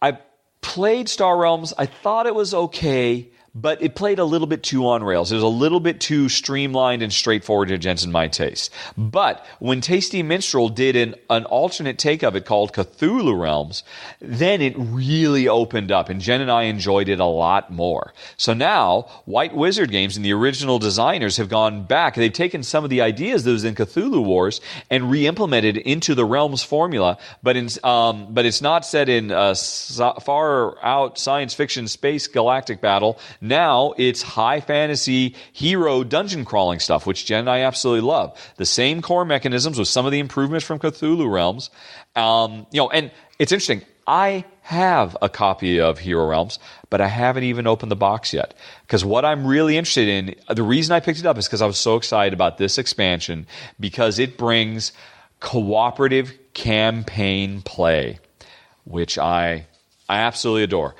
I played Star Realms. I thought it was okay, but it played a little bit too on rails. It was a little bit too streamlined and straightforward to Jensen my taste. But when Tasty Minstrel did an alternate take of it called Cthulhu Realms, then it really opened up, and Jen and I enjoyed it a lot more. So now, White Wizard Games and the original designers have gone back. They've taken some of the ideas that was in Cthulhu Wars and re-implemented into the Realms formula, but it's not set in far out science fiction space galactic battle. Now it's high fantasy hero dungeon crawling stuff, which Jen and I absolutely love. The same core mechanisms with some of the improvements from Cthulhu Realms. And it's interesting. I have a copy of Hero Realms, but I haven't even opened the box yet. Because what I'm really interested in, the reason I picked it up is because I was so excited about this expansion, because it brings cooperative campaign play, which I absolutely adore.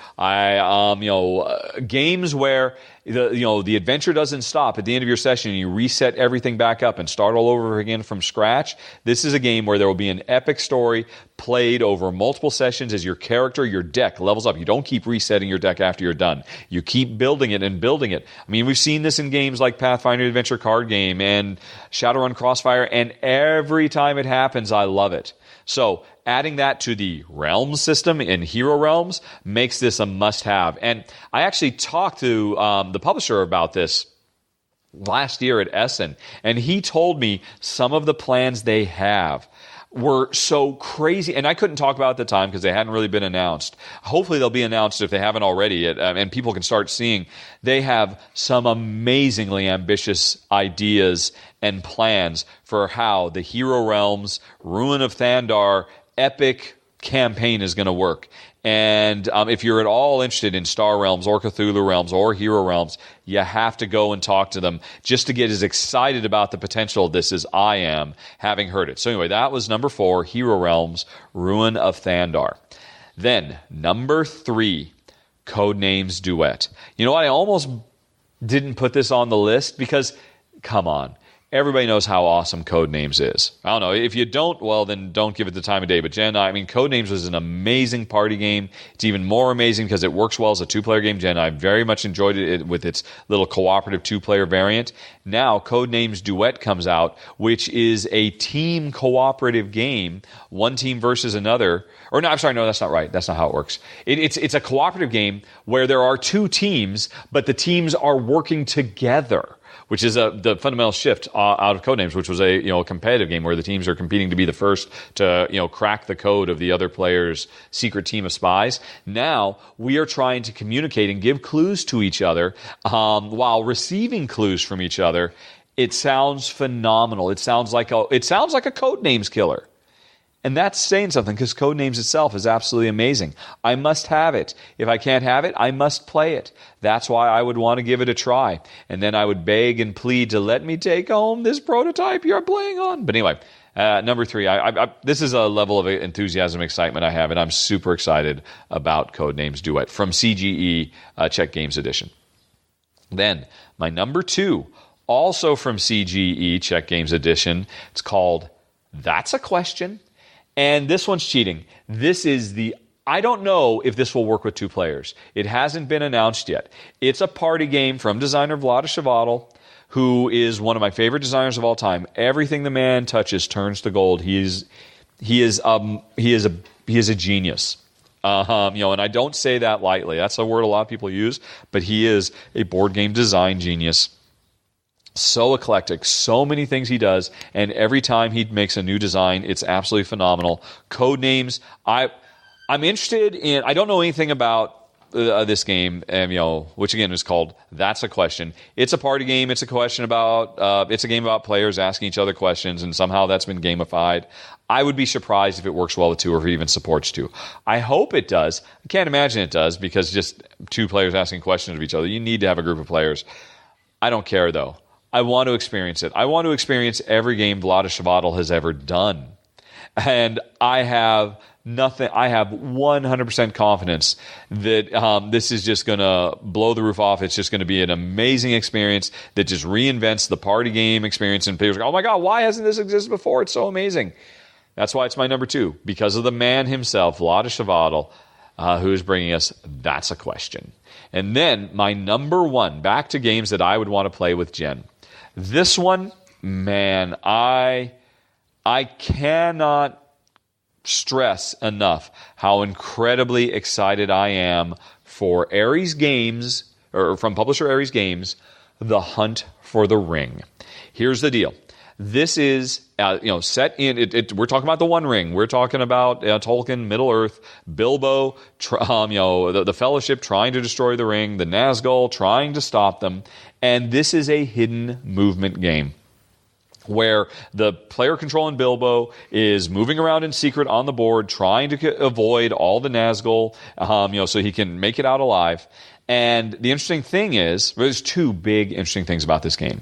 Games where the adventure doesn't stop at the end of your session and you reset everything back up and start all over again from scratch. This is a game where there will be an epic story played over multiple sessions as your character, your deck levels up. You don't keep resetting your deck after you're done. You keep building it and building it. I mean, we've seen this in games like Pathfinder Adventure Card Game and Shadowrun Crossfire, and every time it happens, I love it. So adding that to the Realms system in Hero Realms makes this a must-have. And I actually talked to the publisher about this last year at Essen, and he told me some of the plans they have were so crazy, and I couldn't talk about it at the time because they hadn't really been announced. Hopefully they'll be announced if they haven't already, and people can start seeing. They have some amazingly ambitious ideas and plans for how the Hero Realms, Ruin of Thandar, epic campaign is going to work. And if you're at all interested in Star Realms or Cthulhu Realms or Hero Realms, you have to go and talk to them just to get as excited about the potential of this as I am, having heard it. So anyway, that was number 4, Hero Realms, Ruin of Thandar. Then, number 3, Codenames Duet. You know what? I almost didn't put this on the list because, come on. Everybody knows how awesome Codenames is. I don't know. If you don't, well, then don't give it the time of day. But Jen, Codenames was an amazing party game. It's even more amazing because it works well as a 2-player game. Jen, I very much enjoyed it with its little cooperative 2-player variant. Now, Codenames Duet comes out, which is a team cooperative game, one team versus another. Or no, I'm sorry, no, that's not right. That's not how it works. It's a cooperative game where there are 2 teams, but the teams are working together, which is the fundamental shift out of Codenames, which was a competitive game where the teams are competing to be the first to crack the code of the other player's secret team of spies. Now we are trying to communicate and give clues to each other while receiving clues from each other. It sounds phenomenal. It sounds like a Codenames killer. And that's saying something because Codenames itself is absolutely amazing. I must have it. If I can't have it, I must play it. That's why I would want to give it a try. And then I would beg and plead to let me take home this prototype you're playing on. But anyway, number 3, this is a level of enthusiasm and excitement I have, and I'm super excited about Codenames Duet from CGE Czech Games Edition. Then, my number 2, also from CGE Czech Games Edition, it's called That's a Question. And this one's cheating. I don't know if this will work with 2 players. It hasn't been announced yet. It's a party game from designer Vlada Chvátil, who is one of my favorite designers of all time. Everything the man touches turns to gold. He is a genius. And I don't say that lightly. That's a word a lot of people use, but he is a board game design genius. So eclectic, so many things he does, and every time he makes a new design, it's absolutely phenomenal. Codenames, I'm interested in. I don't know anything about this game, which again is called That's a Question. It's a party game. It's a question about. It's a game about players asking each other questions, and somehow that's been gamified. I would be surprised if it works well with 2 or if it even supports 2. I hope it does. I can't imagine it does because just 2 players asking questions of each other. You need to have a group of players. I don't care though. I want to experience it. I want to experience every game Vlada Chvátil has ever done. And I have 100% confidence that this is just going to blow the roof off. It's just going to be an amazing experience that just reinvents the party game experience. And people are like, oh my God, why hasn't this existed before? It's so amazing. That's why it's my number 2, because of the man himself, Vlada Chvátil, who is bringing us That's a Question. And then my number 1, back to games that I would want to play with Jen. This one, man, I cannot stress enough how incredibly excited I am for Ares Games, or from publisher Ares Games, The Hunt for the Ring. Here's the deal. This is set in. We're talking about the One Ring. We're talking about Tolkien, Middle Earth, Bilbo, the Fellowship trying to destroy the ring, the Nazgul trying to stop them, and this is a hidden movement game where the player controlling Bilbo is moving around in secret on the board, trying to avoid all the Nazgul, so he can make it out alive. And the interesting thing is, there's 2 big interesting things about this game.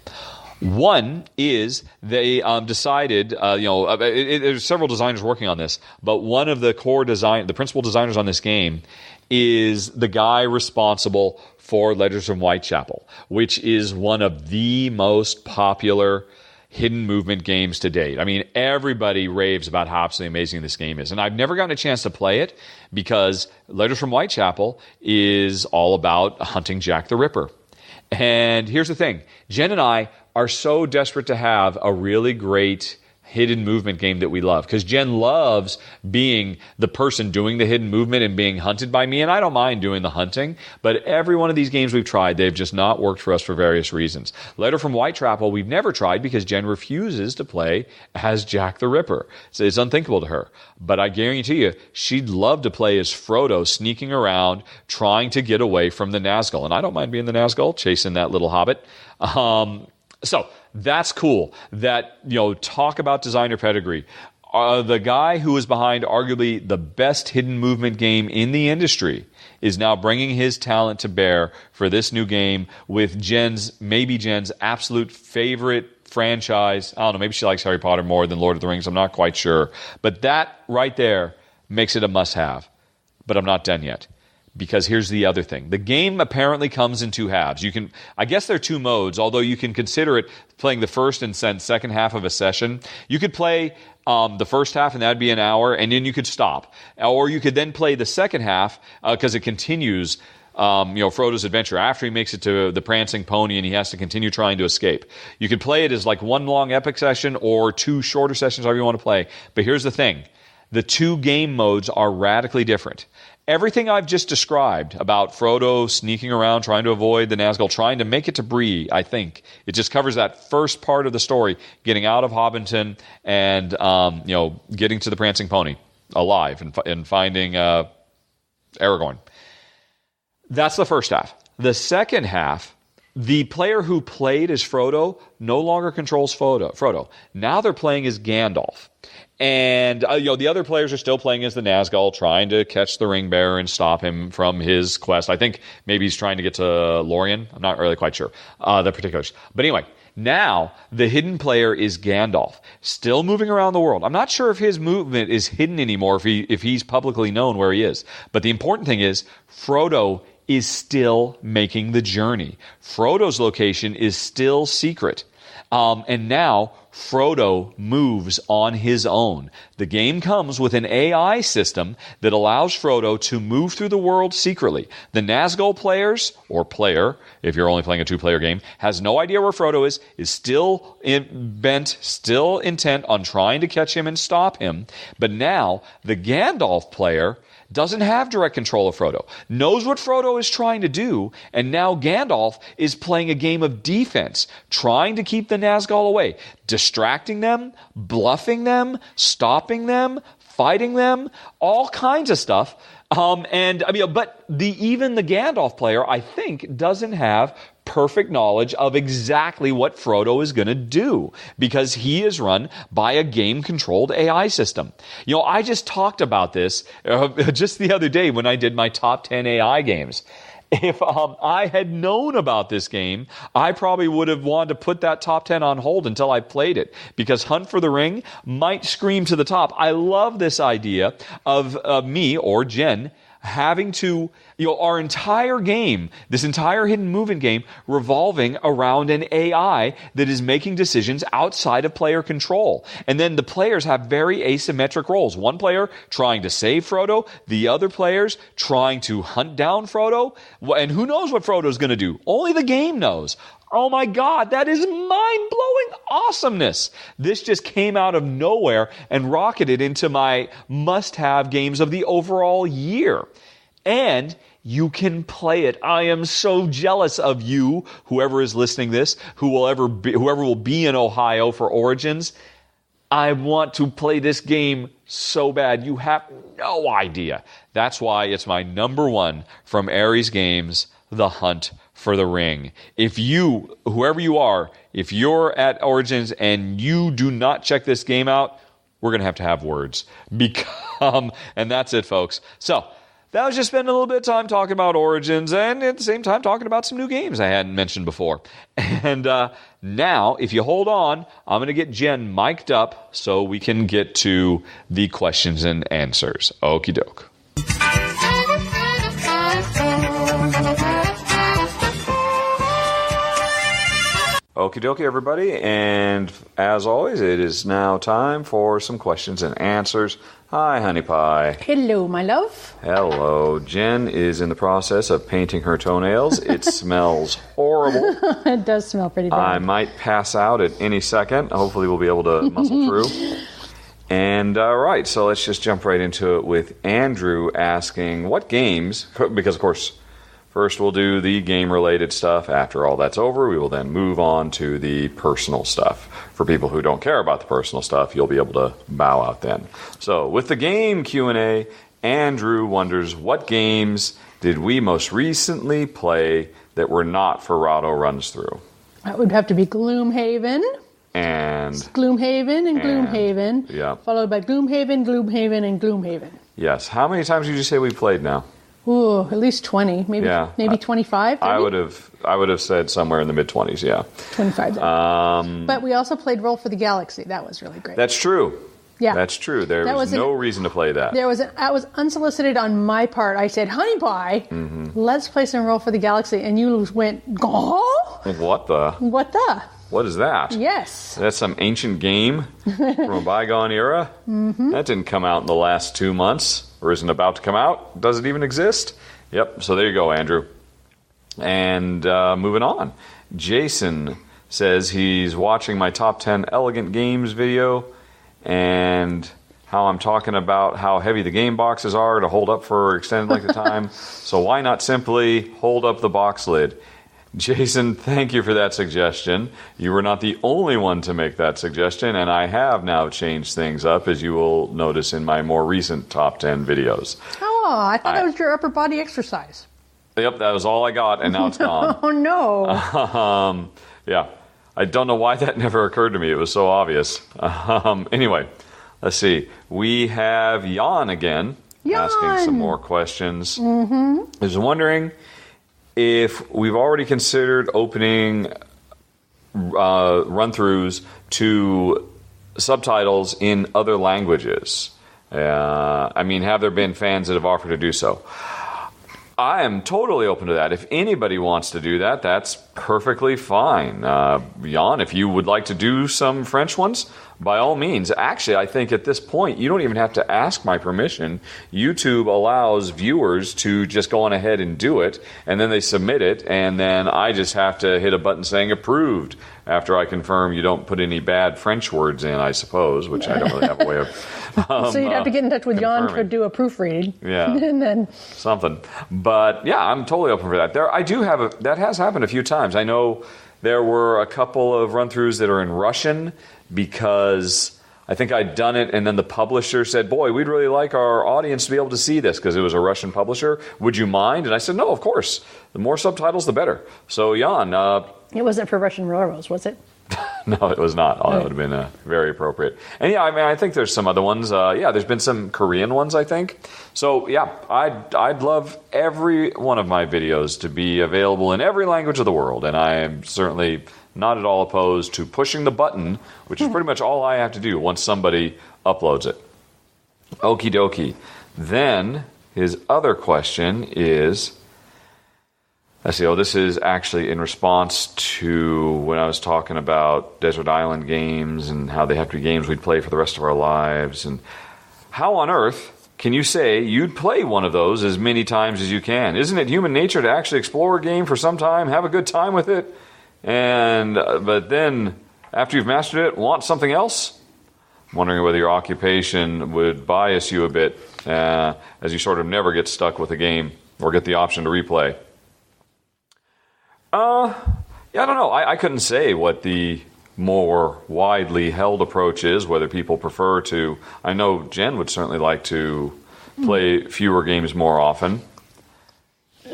One is they decided, there's several designers working on this, but one of the the principal designers on this game is the guy responsible for Legends from Whitechapel, which is one of the most popular hidden movement games to date. I mean, everybody raves about how absolutely amazing this game is. And I've never gotten a chance to play it because Legends from Whitechapel is all about hunting Jack the Ripper. And here's the thing. Jen and I are so desperate to have a really great hidden movement game that we love, because Jen loves being the person doing the hidden movement and being hunted by me, and I don't mind doing the hunting, but every one of these games we've tried, they've just not worked for us for various reasons. Letter from Whitechapel we've never tried because Jen refuses to play as Jack the Ripper. So it's unthinkable to her. But I guarantee you, she'd love to play as Frodo, sneaking around, trying to get away from the Nazgul. And I don't mind being the Nazgul, chasing that little hobbit. So that's cool. That, talk about designer pedigree. The guy who is behind arguably the best hidden movement game in the industry is now bringing his talent to bear for this new game with maybe Jen's absolute favorite franchise. I don't know, maybe she likes Harry Potter more than Lord of the Rings. I'm not quite sure. But that right there makes it a must-have. But I'm not done yet. Because here's the other thing. The game apparently comes in two halves. I guess there are two modes, although you can consider it playing the first and second half of a session. You could play the first half, and that'd be an hour, and then you could stop. Or you could then play the second half, because it continues Frodo's adventure after he makes it to the prancing pony and he has to continue trying to escape. You could play it as like one long epic session or two shorter sessions, however you want to play. But here's the thing. The two game modes are radically different. Everything I've just described about Frodo sneaking around, trying to avoid the Nazgul, trying to make it to Bree, I think, it just covers that first part of the story, getting out of Hobbiton and getting to the Prancing Pony alive and finding Aragorn. That's the first half. The second half, the player who played as Frodo no longer controls Frodo. Now they're playing as Gandalf. And the other players are still playing as the Nazgul, trying to catch the ring bearer and stop him from his quest. I think maybe he's trying to get to Lorien. I'm not really quite sure the particulars. But anyway, now the hidden player is Gandalf, still moving around the world. I'm not sure if his movement is hidden anymore, if he's publicly known where he is. But the important thing is Frodo is still making the journey. Frodo's location is still secret. And now Frodo moves on his own. The game comes with an AI system that allows Frodo to move through the world secretly. The Nazgul player, if you're only playing a two-player game, has no idea where Frodo is still still intent on trying to catch him and stop him. But now the Gandalf player doesn't have direct control of Frodo, knows what Frodo is trying to do, and now Gandalf is playing a game of defense, trying to keep the Nazgul away, distracting them, bluffing them, stopping them, fighting them, all kinds of stuff. But even the Gandalf player, I think, doesn't have perfect knowledge of exactly what Frodo is going to do because he is run by a game-controlled AI system. I just talked about this just the other day when I did my top 10 AI games. If I had known about this game, I probably would have wanted to put that top 10 on hold until I played it, because Hunt for the Ring might scream to the top. I love this idea of me or Jen having to, our entire game, this entire hidden movement game, revolving around an AI that is making decisions outside of player control. And then the players have very asymmetric roles. One player trying to save Frodo, the other players trying to hunt down Frodo. And who knows what Frodo's going to do? Only the game knows. Oh my God, that is mind-blowing awesomeness. This just came out of nowhere and rocketed into my must-have games of the overall year. And you can play it. I am so jealous of you, whoever is listening to this, whoever will be in Ohio for Origins. I want to play this game so bad. You have no idea. That's why it's my number one from Ares Games, The Hunt for the Ring. If you, whoever you are, if you're at Origins and you do not check this game out, we're going to have words. And that's it, folks. So, that was just spending a little bit of time talking about Origins and at the same time talking about some new games I hadn't mentioned before. And now, if you hold on, I'm going to get Jen mic'd up so we can get to the questions and answers. Okie doke. Okie dokie, everybody, and as always, it is now time for some questions and answers. Hi, Honey Pie. Hello, my love. Hello. Jen is in the process of painting her toenails. It smells horrible. It does smell pretty bad. I might pass out at any second. Hopefully we'll be able to muscle through. And, right, so let's just jump right into it with Andrew asking what games, because, of course, first we'll do the game-related stuff. After all that's over, we will then move on to the personal stuff. For people who don't care about the personal stuff, you'll be able to bow out then. So, with the game Q&A, Andrew wonders, what games did we most recently play that were not for Rahdo Runs Through? That would have to be Gloomhaven. And Gloomhaven. Yeah. Followed by Gloomhaven, and Gloomhaven. Yes. How many times did you say we played now? Ooh, at least 20, maybe 25. 30? I would have said somewhere in the mid-20s, yeah. 25. But we also played Roll for the Galaxy. That was really great. That's true. Yeah. That's true. There was no reason to play that. I was unsolicited on my part. I said, Honey Pie, let's play some Roll for the Galaxy. And you went, oh? What the? What is that? Yes. That's some ancient game from a bygone era? Mm-hmm. That didn't come out in the last 2 months. Or isn't about to come out? Does it even exist? Yep, so there you go, Andrew. And moving on. Jason says he's watching my top 10 elegant games video and how I'm talking about how heavy the game boxes are to hold up for extended length of time. So why not simply hold up the box lid? Jason, thank you for that suggestion. You were not the only one to make that suggestion, and I have now changed things up, as you will notice in my more recent top 10 videos. Oh, I thought that was your upper body exercise. Yep, that was all I got, and now it's gone. Oh, no. Yeah, I don't know why that never occurred to me. It was so obvious. Anyway, let's see. We have Jan again, asking some more questions. Mm-hmm. I was wondering if we've already considered opening run-throughs to subtitles in other languages. Have there been fans that have offered to do so? I am totally open to that. If anybody wants to do that, that's perfectly fine. Jan, if you would like to do some French ones, by all means. Actually, I think at this point, you don't even have to ask my permission. YouTube allows viewers to just go on ahead and do it, and then they submit it, and then I just have to hit a button saying approved after I confirm you don't put any bad French words in, I suppose, which I don't really have a way of so you'd have to get in touch with Jan to do a proofreading. Yeah. And then something. But yeah, I'm totally open for that. That has happened a few times. I know there were a couple of run-throughs that are in Russian because I think I'd done it, and then the publisher said, boy, we'd really like our audience to be able to see this, because it was a Russian publisher. Would you mind? And I said, no, of course. The more subtitles, the better. So, Jan. It wasn't for Russian railroads, was it? No, it was not. Oh, that would have been very appropriate. And yeah, I think there's some other ones. There's been some Korean ones, I think. So yeah, I'd love every one of my videos to be available in every language of the world, and I am certainly not at all opposed to pushing the button, which is pretty much all I have to do once somebody uploads it. Okie dokie. Then his other question is, let's see, this is actually in response to when I was talking about Desert Island games and how they have to be games we'd play for the rest of our lives. And how on earth can you say you'd play one of those as many times as you can? Isn't it human nature to actually explore a game for some time, have a good time with it, but then after you've mastered it, want something else? I'm wondering whether your occupation would bias you a bit as you sort of never get stuck with a game or get the option to replay. I don't know. I couldn't say what the more widely held approach is, whether people prefer to. I know Jen would certainly like to play fewer games more often.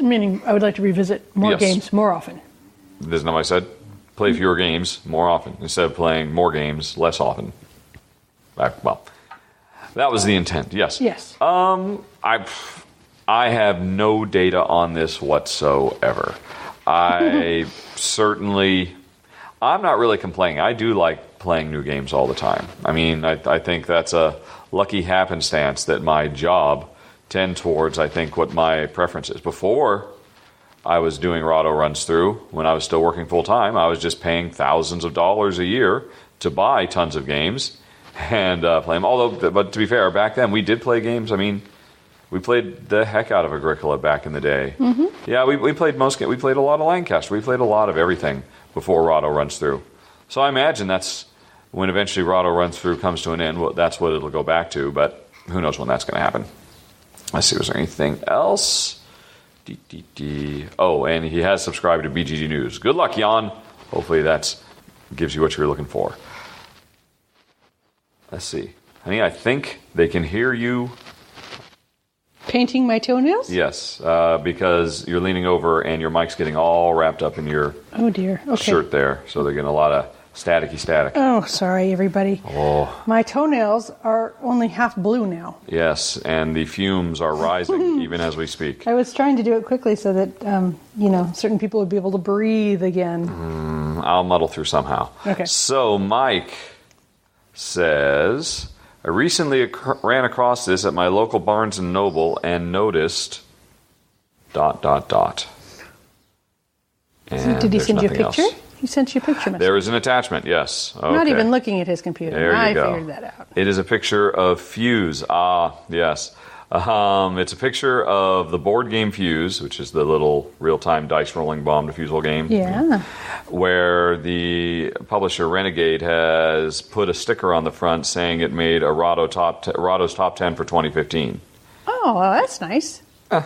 Meaning, I would like to revisit more games more often. Isn't that what I said? Play fewer games more often instead of playing more games less often. Well, that was the intent. Yes. Yes. I'm I have no data on this whatsoever. I'm not really complaining. I do like playing new games all the time. I mean, I think that's a lucky happenstance that my job tend towards, I think, what my preference is. Before I was doing Rahdo runs through, when I was still working full time, I was just paying thousands of dollars a year to buy tons of games and play them. But to be fair, back then we did play games. I mean, we played the heck out of Agricola back in the day. Mm-hmm. Yeah, we played most games. We played a lot of Lancaster. We played a lot of everything before Rahdo runs through. So I imagine that's when eventually Rahdo runs through comes to an end. Well, that's what it'll go back to. But who knows when that's going to happen? Let's see. Was there anything else? Oh, and he has subscribed to BGG News. Good luck, Jan. Hopefully that gives you what you're looking for. Let's see. Honey, I think they can hear you. Painting my toenails? Yes, because you're leaning over and your mic's getting all wrapped up in your shirt there. So they're getting a lot of staticky static. Oh, sorry, everybody. Oh. My toenails are only half blue now. Yes, and the fumes are rising even as we speak. I was trying to do it quickly so that, certain people would be able to breathe again. I'll muddle through somehow. Okay. So Mike says, I recently ran across this at my local Barnes & Noble and noticed ... And did he send you a picture? Else. He sent you a picture message. There is an attachment, yes. Okay. Not even looking at his computer. There you go. I figured that out. It is a picture of Fuse. Ah, yes. It's a picture of the board game Fuse, which is the little real-time dice rolling bomb defusal game. Yeah. Where the publisher Renegade has put a sticker on the front saying it made a Rahdo's top 10 for 2015. Oh, well, that's nice. I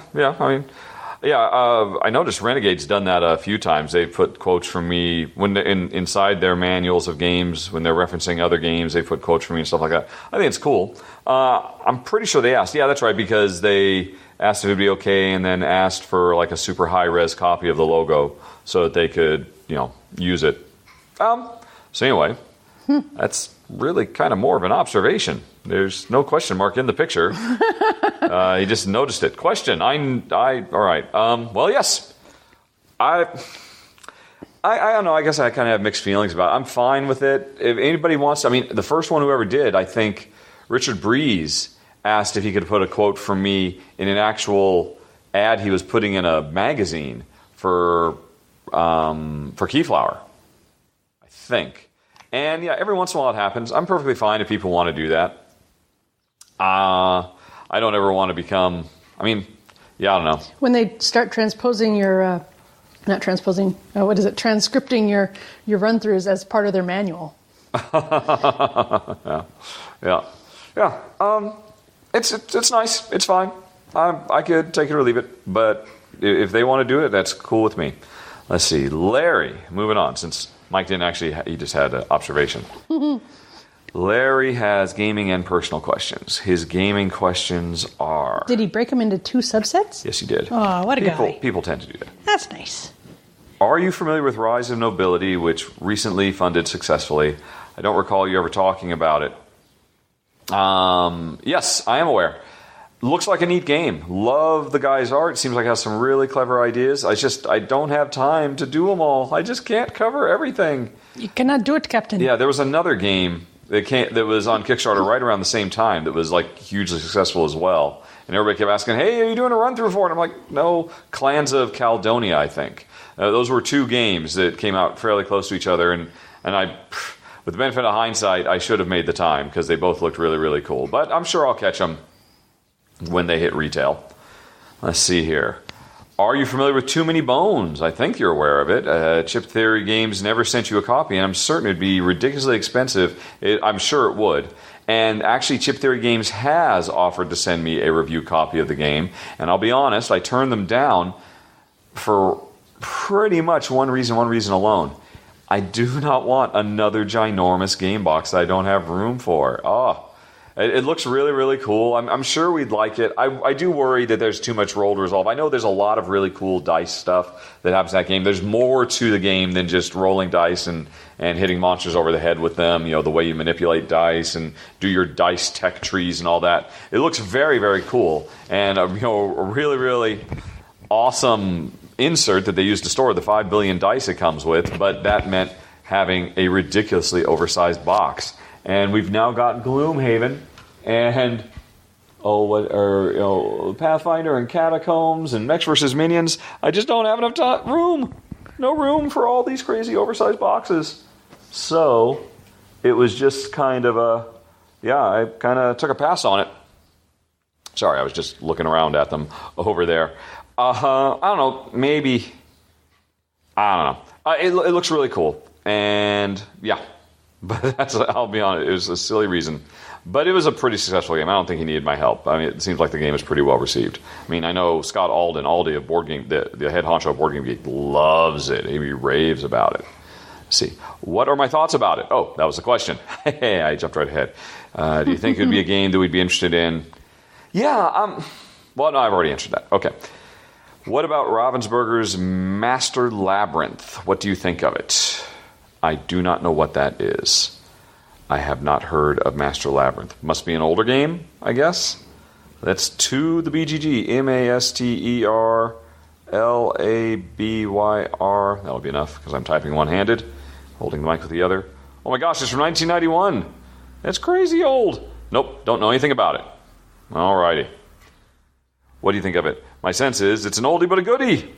noticed Renegade's done that a few times. They've put quotes from me when inside their manuals of games, when they're referencing other games, they put quotes from me and stuff like that. I think it's cool. I'm pretty sure they asked. Yeah, that's right, because they asked if it would be okay and then asked for like a super high-res copy of the logo so that they could, use it. So anyway, that's really kind of more of an observation. There's no question mark in the picture. He just noticed it. Question. All right. Well, yes. I don't know. I guess I kind of have mixed feelings about it. I'm fine with it. If anybody wants to, the first one who ever did, I think Richard Breeze asked if he could put a quote from me in an actual ad he was putting in a magazine for Keyflower, I think. And yeah, every once in a while it happens. I'm perfectly fine if people want to do that. I don't ever want to become... I don't know. When they start transposing your... not transposing... what is it? Transcripting your run-throughs as part of their manual. Yeah. It's nice. It's fine. I could take it or leave it. But if they want to do it, that's cool with me. Let's see. Larry, moving on, since Mike didn't actually... He just had an observation. Larry has gaming and personal questions. His gaming questions are... Did he break them into two subsets? Yes, he did. Oh, what a guy. People tend to do that. That's nice. Are you familiar with Rise of Nobility, which recently funded successfully? I don't recall you ever talking about it. Yes, I am aware. Looks like a neat game. Love the guy's art. Seems like it has some really clever ideas. I don't have time to do them all. I just can't cover everything. You cannot do it, Captain. Yeah, there was another game that was on Kickstarter right around the same time that was like hugely successful as well. And everybody kept asking, hey, are you doing a run-through for it? And I'm like, no, Clans of Caledonia, I think. Those were two games that came out fairly close to each other. And I, with the benefit of hindsight, I should have made the time because they both looked really, really cool. But I'm sure I'll catch them when they hit retail. Let's see here. Are you familiar with Too Many Bones? I think you're aware of it. Chip Theory Games never sent you a copy, and I'm certain it'd be ridiculously expensive. I'm sure it would. And actually, Chip Theory Games has offered to send me a review copy of the game. And I'll be honest, I turned them down for pretty much one reason alone. I do not want another ginormous game box that I don't have room for. It looks really, really cool. I'm sure we'd like it. I do worry that there's too much roll to resolve. I know there's a lot of really cool dice stuff that happens in that game. There's more to the game than just rolling dice and hitting monsters over the head with them. The way you manipulate dice and do your dice tech trees and all that. It looks very, very cool. And a really, really awesome insert that they used to store the 5 billion dice it comes with. But that meant having a ridiculously oversized box. And we've now got Gloomhaven and Pathfinder and Catacombs and Mechs vs. Minions. I just don't have enough room. No room for all these crazy oversized boxes. So it was just kind of I kind of took a pass on it. Sorry, I was just looking around at them over there. I don't know, maybe, I don't know. It looks really cool. And yeah. But I'll be honest, it was a silly reason. But it was a pretty successful game. I don't think he needed my help. I mean, it seems like the game is pretty well received. I mean, I know Scott Aldi of Board Game, the head honcho of Board Game Geek, loves it. He raves about it. Let's see. What are my thoughts about it? Oh, that was the question. Hey, I jumped right ahead. Do you think it would be a game that we'd be interested in? Yeah, well, no, I've already answered that. Okay. What about Ravensburger's Master Labyrinth? What do you think of it? I do not know what that is. I have not heard of Master Labyrinth. Must be an older game, I guess. That's to the BGG. MasterLabyr. That'll be enough because I'm typing one-handed, holding the mic with the other. Oh my gosh, it's from 1991. That's crazy old. Nope, don't know anything about it. Alrighty. What do you think of it? My sense is it's an oldie but a goodie.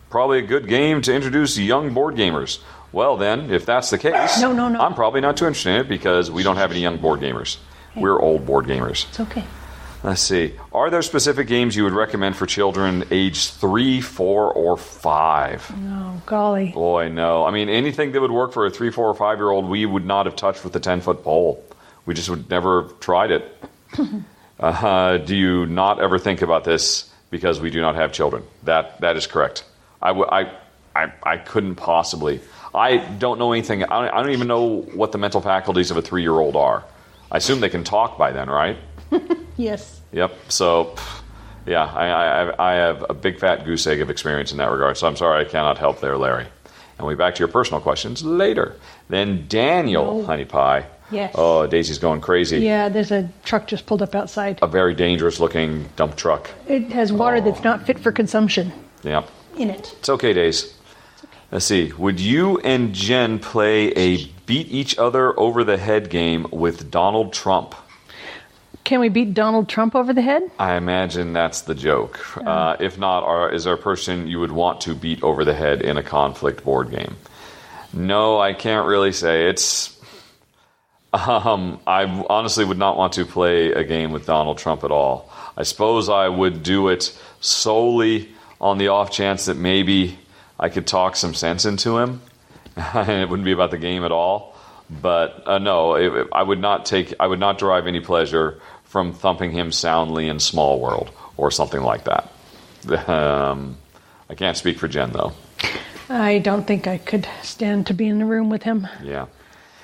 Probably a good game to introduce young board gamers. Well, then, if that's the case, No. I'm probably not too interested in it because we don't have any young board gamers. Hey. We're old board gamers. It's okay. Let's see. Are there specific games you would recommend for children aged 3, 4, or 5? Oh, golly. Boy, no. I mean, anything that would work for a 3, 4, or 5-year-old, we would not have touched with the 10-foot pole. We just would never have tried it. Do you not ever think about this because we do not have children? That is correct. I couldn't possibly. I don't know anything. I don't even know what the mental faculties of a 3-year-old are. I assume they can talk by then, right? Yes. Yep. So, yeah, I have a big fat goose egg of experience in that regard. So I'm sorry I cannot help there, Larry. And we'll be back to your personal questions later. Then Daniel, Honey Pie. Yes. Oh, Daisy's going crazy. Yeah, there's a truck just pulled up outside. A very dangerous-looking dump truck. It has water that's not fit for consumption. Yeah. In it. It's okay, Daisy. Let's see. Would you and Jen play a beat each other over the head game with Donald Trump? Can we beat Donald Trump over the head? I imagine that's the joke. If not, is there a person you would want to beat over the head in a conflict board game? No, I can't really say. It's... I honestly would not want to play a game with Donald Trump at all. I suppose I would do it solely on the off chance that maybe I could talk some sense into him, and it wouldn't be about the game at all. But no, I would not derive any pleasure from thumping him soundly in Small World or something like that. I can't speak for Jen though. I don't think I could stand to be in the room with him. Yeah.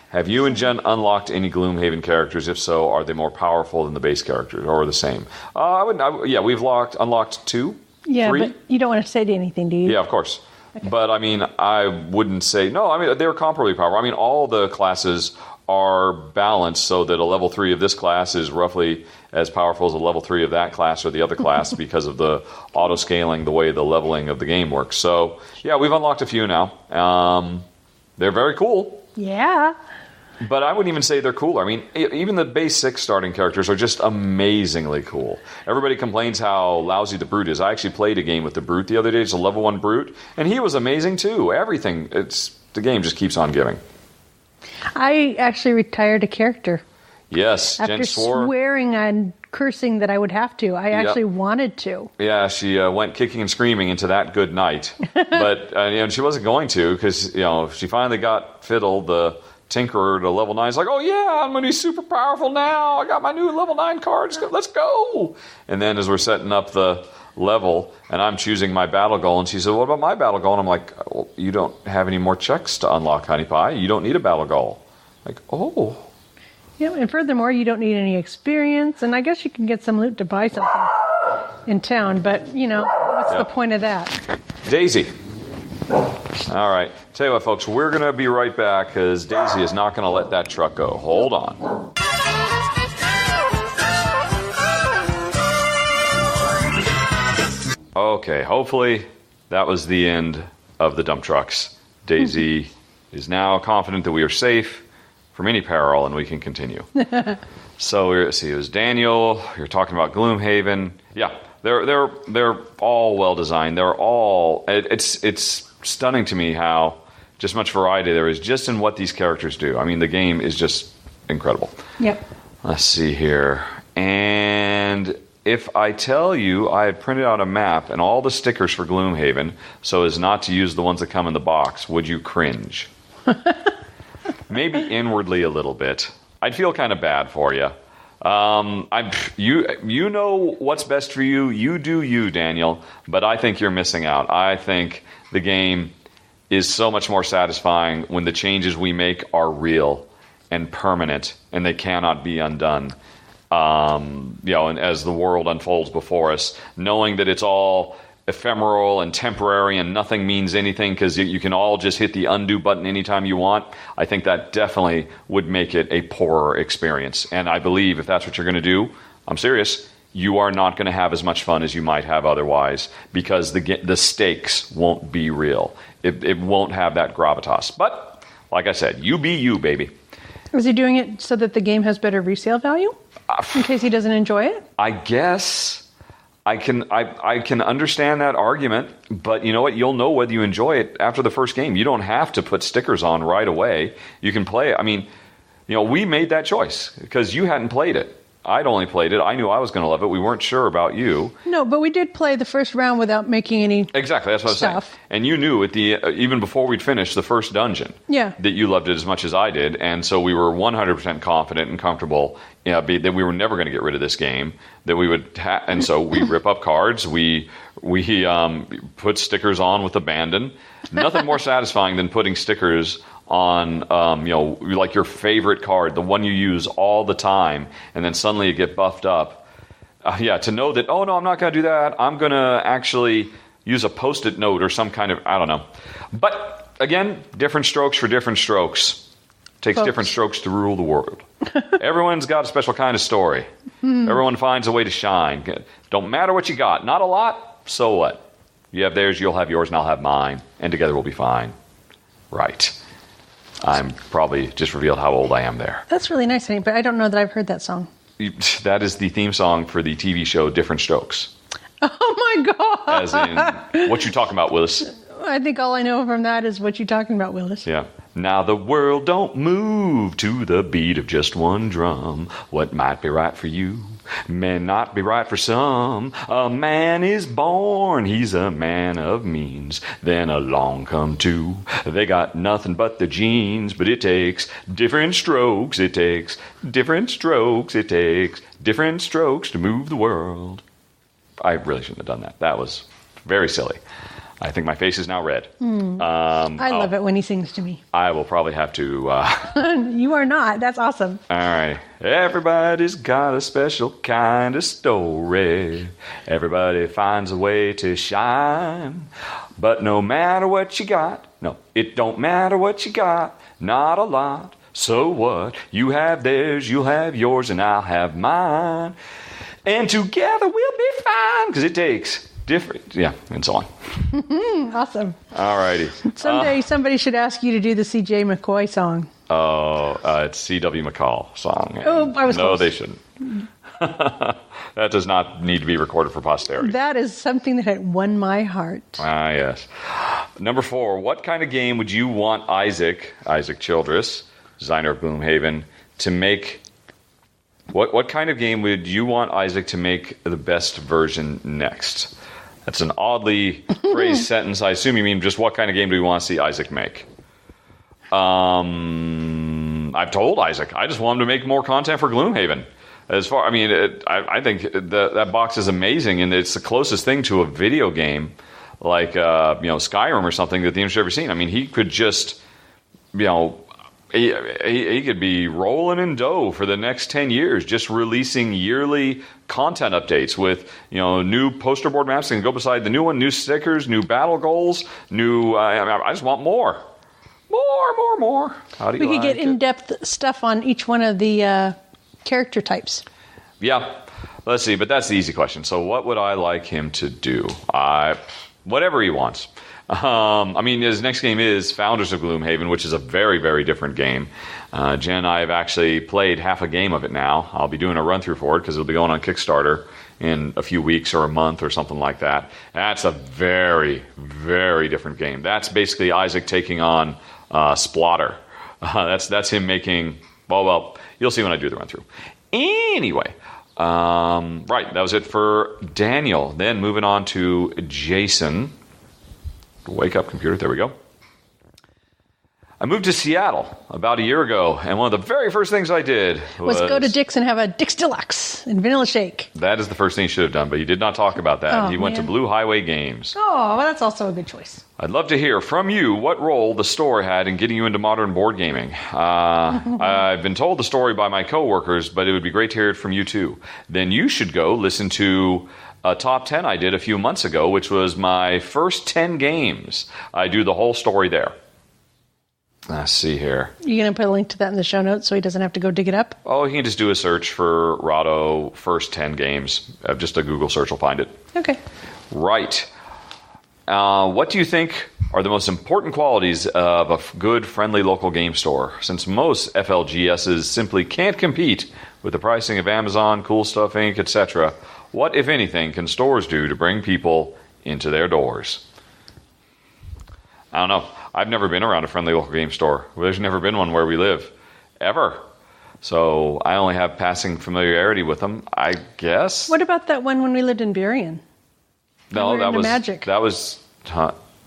Have you and Jen unlocked any Gloomhaven characters? If so, are they more powerful than the base characters or the same? We've unlocked 2. Yeah, 3? but you don't want to say anything, do you? Yeah, of course. Okay. But, I mean, I wouldn't say... No, I mean, they're comparably powerful. I mean, all the classes are balanced so that a level 3 of this class is roughly as powerful as a level 3 of that class or the other class because of the auto-scaling, the way the leveling of the game works. So, yeah, we've unlocked a few now. They're very cool. Yeah. But I wouldn't even say they're cooler. I mean, even the base 6 starting characters are just amazingly cool. Everybody complains how lousy the Brute is. I actually played a game with the Brute the other day. It's a level 1 Brute. And he was amazing, too. Everything. The game just keeps on giving. I actually retired a character. Yes. After Jen swore. swearing and cursing that I would have to. I actually wanted to. Yeah, she went kicking and screaming into that good night. But she wasn't going to because, she finally got Fiddle, the Tinkerer, to level 9. It's like, oh yeah, I'm going to be super powerful now. I got my new level 9 cards. Let's go. And then as we're setting up the level and I'm choosing my battle goal, and she said, what about my battle goal? And I'm like, well, you don't have any more checks to unlock, Honey Pie. You don't need a battle goal. Like, oh. Yeah, and furthermore, you don't need any experience, and I guess you can get some loot to buy something in town, but, what's the point of that? Daisy. All right. Tell you what, folks, we're going to be right back because Daisy is not going to let that truck go. Hold on. Okay, hopefully that was the end of the dump trucks. Daisy is now confident that we are safe from any peril and we can continue. So it was Daniel. You're talking about Gloomhaven. Yeah, they're all well designed. They're all. It's stunning to me how just much variety there is just in what these characters do. I mean, the game is just incredible. Yep. Let's see here. And if I tell you I had printed out a map and all the stickers for Gloomhaven so as not to use the ones that come in the box, would you cringe? Maybe inwardly a little bit. I'd feel kind of bad for you. You know what's best for you. You do you, Daniel. But I think you're missing out. I think the game is so much more satisfying when the changes we make are real and permanent and they cannot be undone. And as the world unfolds before us, knowing that it's all ephemeral and temporary and nothing means anything because you can all just hit the undo button anytime you want, I think that definitely would make it a poorer experience. And I believe if that's what you're going to do, I'm serious, you are not going to have as much fun as you might have otherwise because the stakes won't be real. It won't have that gravitas. But, like I said, you be you, baby. Was he doing it so that the game has better resale value? In case he doesn't enjoy it? I guess I can understand that argument, but you know what? You'll know whether you enjoy it after the first game. You don't have to put stickers on right away. You can play it. I mean, we made that choice because you hadn't played it. I'd only played it. I knew I was going to love it. We weren't sure about you. No, but we did play the first round without making any Exactly, that's what I was saying. And you knew at even before we'd finished the first dungeon that you loved it as much as I did. And so we were 100% confident and comfortable that we were never going to get rid of this game. That we would, and so we rip up cards. We put stickers on with abandon. Nothing more satisfying than putting stickers on, like your favorite card, the one you use all the time, and then suddenly you get buffed up. To know that, oh, no, I'm not going to do that. I'm going to actually use a Post-it note or some kind of, I don't know. But, again, different strokes for different strokes. Takes different strokes to rule the world. Everyone's got a special kind of story. Everyone finds a way to shine. Don't matter what you got. Not a lot, so what? You have theirs, you'll have yours, and I'll have mine. And together we'll be fine. Right. I'm probably just revealed how old I am there. That's really nice, honey, but I don't know that I've heard that song. That is the theme song for the TV show Different Strokes. Oh, my God. As in, what you talking about, Willis? I think all I know from that is what you're talking about, Willis. Yeah. Now the world don't move to the beat of just one drum. What might be right for you may not be right for some. A man is born, he's a man of means. Then along come two. They got nothing but the genes, but it takes different strokes. It takes different strokes. It takes different strokes to move the world. I really shouldn't have done that. That was very silly. I think my face is now red. I love it when he sings to me. I will probably have to... You are not. That's awesome. All right. Everybody's got a special kind of story. Everybody finds a way to shine. But no matter what you got... No, it don't matter what you got. Not a lot. So what? You have theirs, you'll have yours, and I'll have mine. And together we'll be fine. Because it takes... different, and so on. Awesome. All righty. Someday somebody should ask you to do the C.J. McCoy song. Oh, it's C.W. McCall song. Oh, I was close. No, they shouldn't. That does not need to be recorded for posterity. That is something that had won my heart. Ah, yes. Number 4, what kind of game would you want Isaac Childress, designer of Gloomhaven, to make... What kind of game would you want Isaac to make the best version next? That's an oddly phrased sentence. I assume you mean just what kind of game do we want to see Isaac make? I've told Isaac. I just want him to make more content for Gloomhaven. I think that box is amazing, and it's the closest thing to a video game like Skyrim or something that the industry's ever seen. I mean, he could just, he could be rolling in dough for the next 10 years, just releasing yearly content updates with, new poster board maps that can go beside the new one, new stickers, new battle goals, new. I just want more. More. How do you We could like get in-depth stuff on each one of the character types. Yeah. Let's see, but that's the easy question. So what would I like him to do? Whatever he wants. His next game is Founders of Gloomhaven, which is a very, very different game. Jen and I have actually played half a game of it now. I'll be doing a run-through for it because it'll be going on Kickstarter in a few weeks or a month or something like that. That's a very, very different game. That's basically Isaac taking on Splotter. That's him making... Well, you'll see when I do the run-through. Anyway... right, that was it for Daniel. Then moving on to Jason. Wake up, computer. There we go. I moved to Seattle about a year ago, and one of the very first things I did was go to Dick's and have a Dick's Deluxe and vanilla shake. That is the first thing he should have done, but he did not talk about that. Oh, he went to Blue Highway Games. Oh, well, that's also a good choice. I'd love to hear from you what role the store had in getting you into modern board gaming. I've been told the story by my coworkers, but it would be great to hear it from you too. Then you should go listen to a top 10 I did a few months ago, which was my first 10 games. I do the whole story there. Let's see here. You're going to put a link to that in the show notes so he doesn't have to go dig it up? Oh, he can just do a search for Rahdo first 10 games. Just a Google search will find it. Okay. Right. What do you think are the most important qualities of a good, friendly local game store? Since most FLGSs simply can't compete with the pricing of Amazon, Cool Stuff Inc., etc., what, if anything, can stores do to bring people into their doors? I don't know. I've never been around a friendly local game store. There's never been one where we live, ever. So I only have passing familiarity with them, I guess. What about that one when we lived in Burien? No, that was Magic. That was.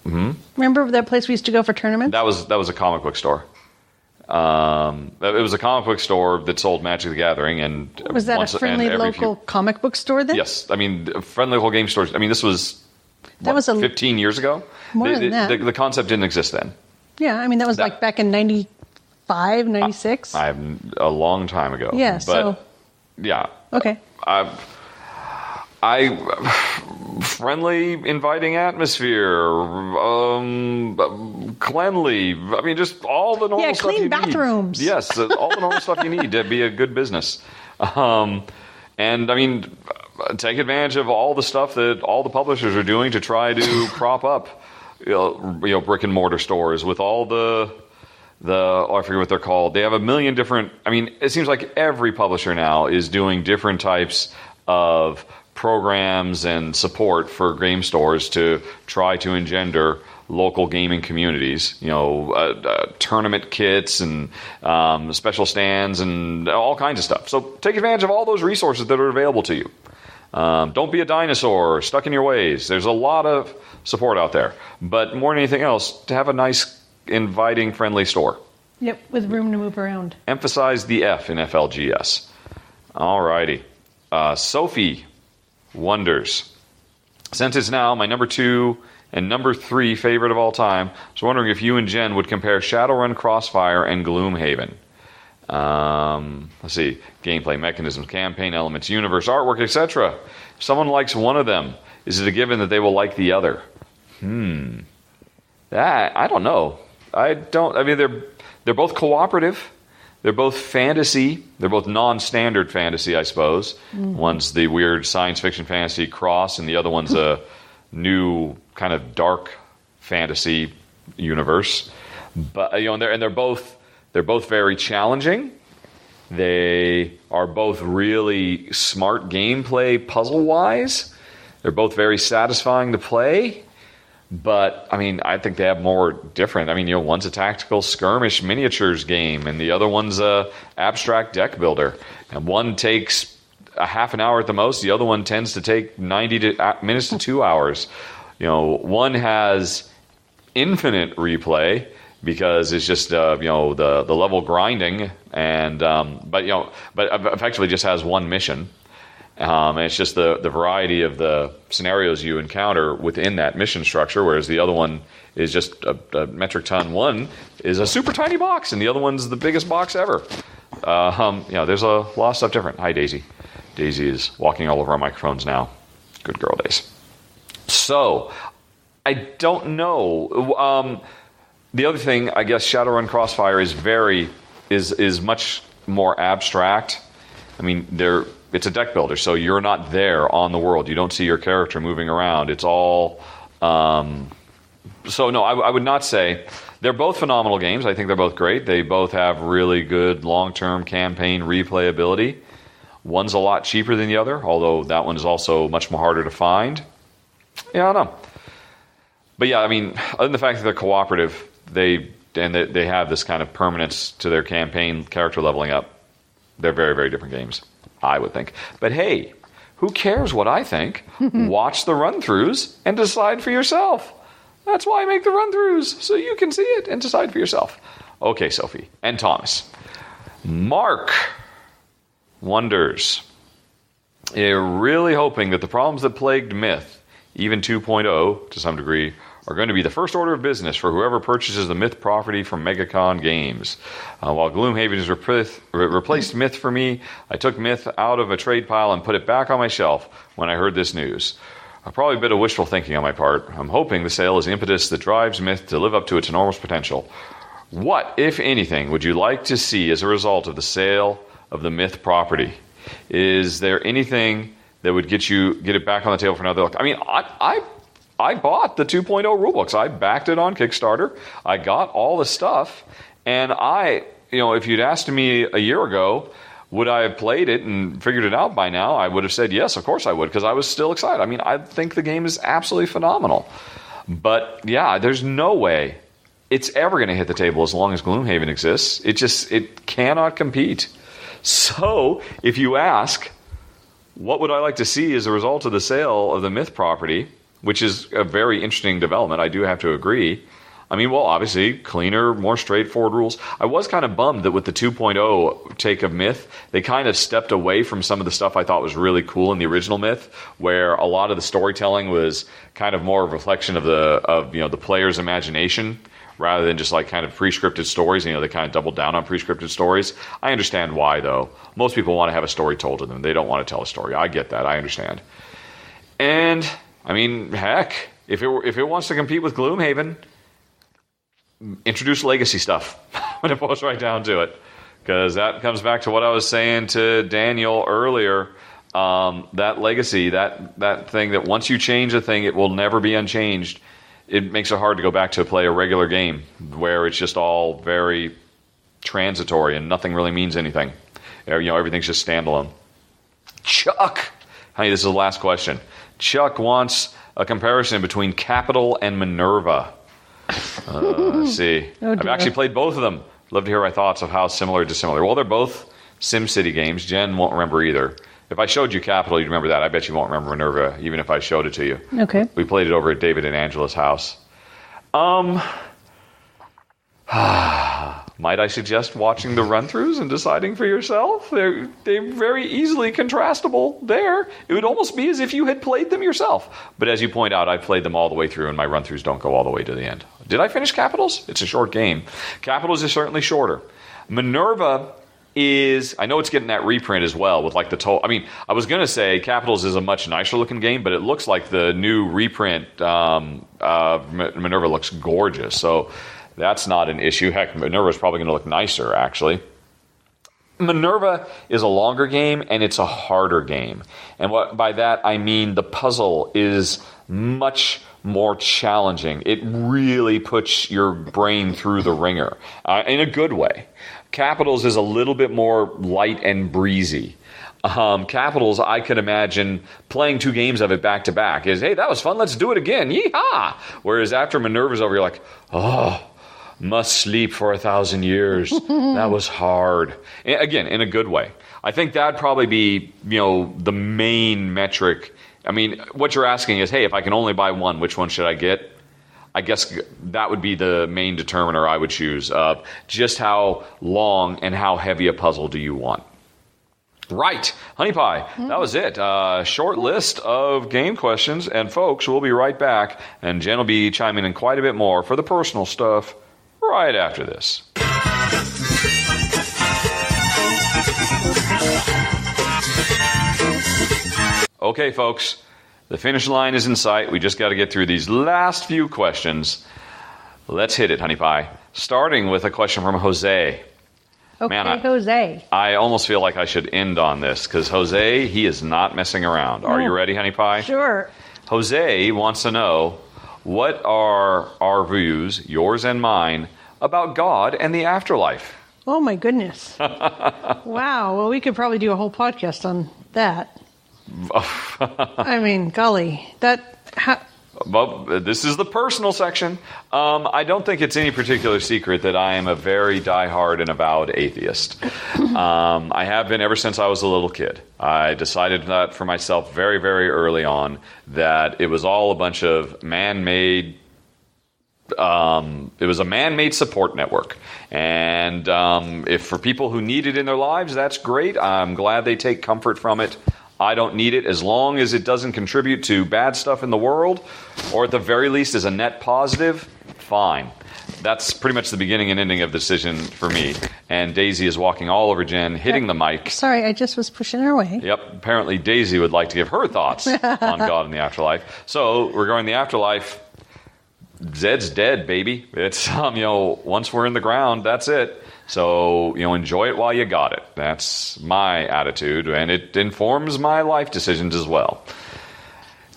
Remember that place we used to go for tournaments? That was a comic book store. It was a comic book store that sold Magic the Gathering, and was that a friendly local comic book store then? Yes, friendly local game stores. This was 15 years ago. More than that. The concept didn't exist then. Yeah, that was like back in 95, 96. A long time ago. Yeah. Yeah. Okay. Friendly, inviting atmosphere, cleanly. Just all the normal stuff you need. Yeah, clean bathrooms. Yes, all the normal stuff you need to be a good business. Take advantage of all the stuff that all the publishers are doing to try to prop up, brick and mortar stores with all the I forget what they're called. They have a million different. It seems like every publisher now is doing different types of programs and support for game stores to try to engender local gaming communities. Tournament kits and special stands and all kinds of stuff. So take advantage of all those resources that are available to you. Don't be a dinosaur stuck in your ways. There's a lot of support out there. But more than anything else, to have a nice, inviting, friendly store. Yep, with room to move around. Emphasize the F in FLGS. All righty. Sophie Wonders. Since it's now my number 2 and number 3 favorite of all time, I was wondering if you and Jen would compare Shadowrun Crossfire and Gloomhaven. Let's see. Gameplay, mechanisms, campaign elements, universe, artwork, etc. If someone likes one of them, is it a given that they will like the other? I don't know. They're both cooperative. They're both fantasy. They're both non-standard fantasy, I suppose. One's the weird science fiction fantasy cross, and the other one's a new kind of dark fantasy universe. But they're both very challenging. They are both really smart gameplay puzzle-wise. They're both very satisfying to play. But, I think they have more different. One's a tactical skirmish miniatures game, and the other one's a abstract deck builder. And one takes a half an hour at the most. The other one tends to take 90 minutes to 2 hours. One has infinite replay because it's just the level grinding, and but effectively just has one mission. And it's just the variety of the scenarios you encounter within that mission structure, whereas the other one is just a metric ton. One is a super tiny box, and the other one's the biggest box ever. There's a lot of stuff different. Hi, Daisy. Daisy is walking all over our microphones now. Good girl, Daisy. So, I don't know. The other thing, I guess, Shadowrun Crossfire is much more abstract. I mean, it's a deck builder, so you're not there on the world. You don't see your character moving around. It's all... So, no, I would not say... They're both phenomenal games. I think they're both great. They both have really good long-term campaign replayability. One's a lot cheaper than the other, although that one is also much more harder to find. Yeah, I don't know. But yeah, I mean, other than the fact that they're cooperative, they have this kind of permanence to their campaign character leveling up. They're very, very different games, I would think. But hey, who cares what I think? Watch the run-throughs and decide for yourself. That's why I make the run-throughs, so you can see it and decide for yourself. Okay, Sophie and Thomas. Mark wonders, you're really hoping that the problems that plagued Myth, even 2.0 to some degree, are going to be the first order of business for whoever purchases the Myth property from Megacon Games. While Gloomhaven has replaced Myth for me, I took Myth out of a trade pile and put it back on my shelf when I heard this news. Probably a bit of wishful thinking on my part. I'm hoping the sale is the impetus that drives Myth to live up to its enormous potential. What, if anything, would you like to see as a result of the sale of the Myth property? Is there anything that would get it back on the table for another look? I mean, I bought the 2.0 rulebooks. I backed it on Kickstarter. I got all the stuff. And if you'd asked me a year ago, would I have played it and figured it out by now? I would have said yes, of course I would, because I was still excited. I mean, I think the game is absolutely phenomenal. But yeah, there's no way it's ever going to hit the table as long as Gloomhaven exists. It cannot compete. So, if you ask, what would I like to see as a result of the sale of the Myth property, which is a very interesting development, I do have to agree. I mean, well, obviously, cleaner, more straightforward rules. I was kind of bummed that with the 2.0 take of Myth, they kind of stepped away from some of the stuff I thought was really cool in the original Myth, where a lot of the storytelling was kind of more a reflection of the player's imagination, rather than just like kind of pre-scripted stories. They kind of doubled down on pre-scripted stories. I understand why, though. Most people want to have a story told to them. They don't want to tell a story. I get that. I understand. And, I mean, heck, if it wants to compete with Gloomhaven, introduce legacy stuff when it boils right down to it. Because that comes back to what I was saying to Daniel earlier. That legacy, that thing that once you change a thing, it will never be unchanged. It makes it hard to go back to play a regular game where it's just all very transitory and nothing really means anything. Everything's just standalone. Chuck! Honey, this is the last question. Chuck wants a comparison between Capital and Minerva. Let's see. I've actually played both of them. Love to hear my thoughts of how similar or dissimilar. Well, they're both SimCity games. Jen won't remember either. If I showed you Capital, you'd remember that. I bet you won't remember Minerva, even if I showed it to you. Okay. We played it over at David and Angela's house. Might I suggest watching the run-throughs and deciding for yourself? They're very easily contrastable there. It would almost be as if you had played them yourself. But as you point out, I've played them all the way through, and my run-throughs don't go all the way to the end. Did I finish Capitals? It's a short game. Capitals is certainly shorter. Minerva is... I know it's getting that reprint as well with like the... I was going to say Capitals is a much nicer looking game, but it looks like the new reprint Minerva looks gorgeous. So... that's not an issue. Heck, Minerva is probably going to look nicer, actually. Minerva is a longer game, and it's a harder game. And by that, I mean the puzzle is much more challenging. It really puts your brain through the ringer in a good way. Capitals is a little bit more light and breezy. Capitals, I could imagine playing 2 games of it back to back is, hey, that was fun, let's do it again, yeehaw! Whereas after Minerva's over, you're like, oh... must sleep for 1,000 years. That was hard. Again, in a good way. I think that'd probably be, the main metric. I mean, what you're asking is, hey, if I can only buy one, which one should I get? I guess that would be the main determiner I would choose. Just how long and how heavy a puzzle do you want? Right. Honey Pie, that was it. Short list of game questions. And folks, we'll be right back. And Jen will be chiming in quite a bit more for the personal stuff right after this. Okay, folks, the finish line is in sight. We just got to get through these last few questions. Let's hit it, Honey Pie. Starting with a question from Jose. Okay, Man, Jose. I almost feel like I should end on this because Jose, he is not messing around. Are you ready, Honey Pie? Sure. Jose wants to know, what are our views, yours and mine, about God and the afterlife? Oh, my goodness. Wow. Well, we could probably do a whole podcast on that. I mean, golly. Well, this is the personal section. I don't think it's any particular secret that I am a very diehard and avowed atheist. I have been ever since I was a little kid. I decided that for myself very, very early on, that it was all a bunch of man-made. It was a man-made support network. And if for people who need it in their lives, that's great. I'm glad they take comfort from it. I don't need it as long as it doesn't contribute to bad stuff in the world, or at the very least is a net positive, fine. That's pretty much the beginning and ending of the decision for me. And Daisy is walking all over Jen, hitting the mic. Sorry, I just was pushing her away. Yep, apparently Daisy would like to give her thoughts on God and the afterlife. So, regarding the afterlife, Zed's dead, baby. It's, once we're in the ground, that's it. So, enjoy it while you got it. That's my attitude, and it informs my life decisions as well.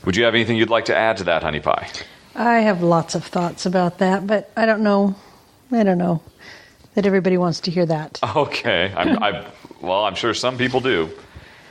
Would you have anything you'd like to add to that, Honey Pie? I have lots of thoughts about that, but I don't know that everybody wants to hear that. Okay. I'm sure some people do.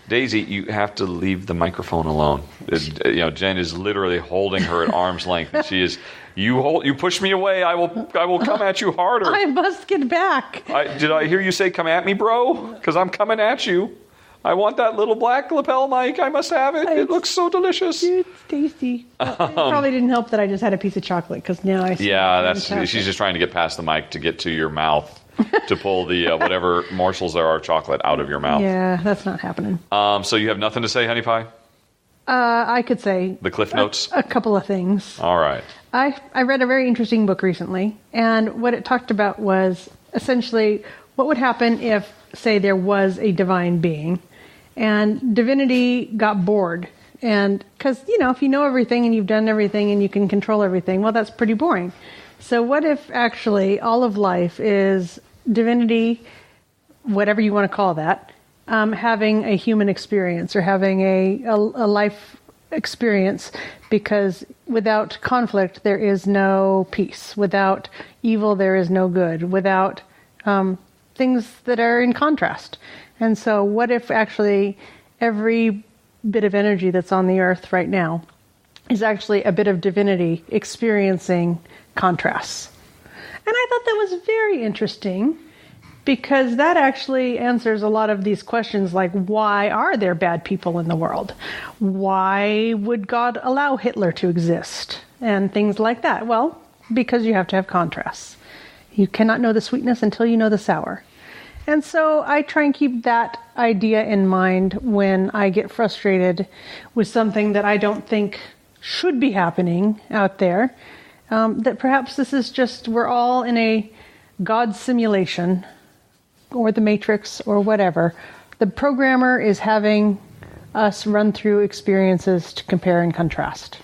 Daisy, you have to leave the microphone alone. Jen is literally holding her at arm's length. And she is... You push me away, I will come at you harder. I must get back. Did I hear you say come at me, bro? Because I'm coming at you. I want that little black lapel mic. I must have it. It looks so delicious. It's tasty. Well, it probably didn't help that I just had a piece of chocolate because now I see. Yeah, she's just trying to get past the mic to get to your mouth to pull the whatever morsels there are of chocolate out of your mouth. Yeah, that's not happening. So you have nothing to say, Honey Pie? I could say the Cliff Notes. A couple of things. All right. I read a very interesting book recently, and what it talked about was essentially what would happen if, say, there was a divine being, and divinity got bored. And because, if you know everything and you've done everything and you can control everything, well, that's pretty boring. So what if actually all of life is divinity, whatever you want to call that, having a human experience or having a life experience, because without conflict there is no peace. Without evil there is no good. Without things that are in contrast. And so what if actually every bit of energy that's on the earth right now is actually a bit of divinity experiencing contrasts? And I thought that was very interesting, because that actually answers a lot of these questions like, why are there bad people in the world? Why would God allow Hitler to exist? And things like that. Well, because you have to have contrasts. You cannot know the sweetness until you know the sour. And so I try and keep that idea in mind when I get frustrated with something that I don't think should be happening out there. That perhaps this is just, we're all in a God simulation, or the Matrix, or whatever. The programmer is having us run through experiences to compare and contrast.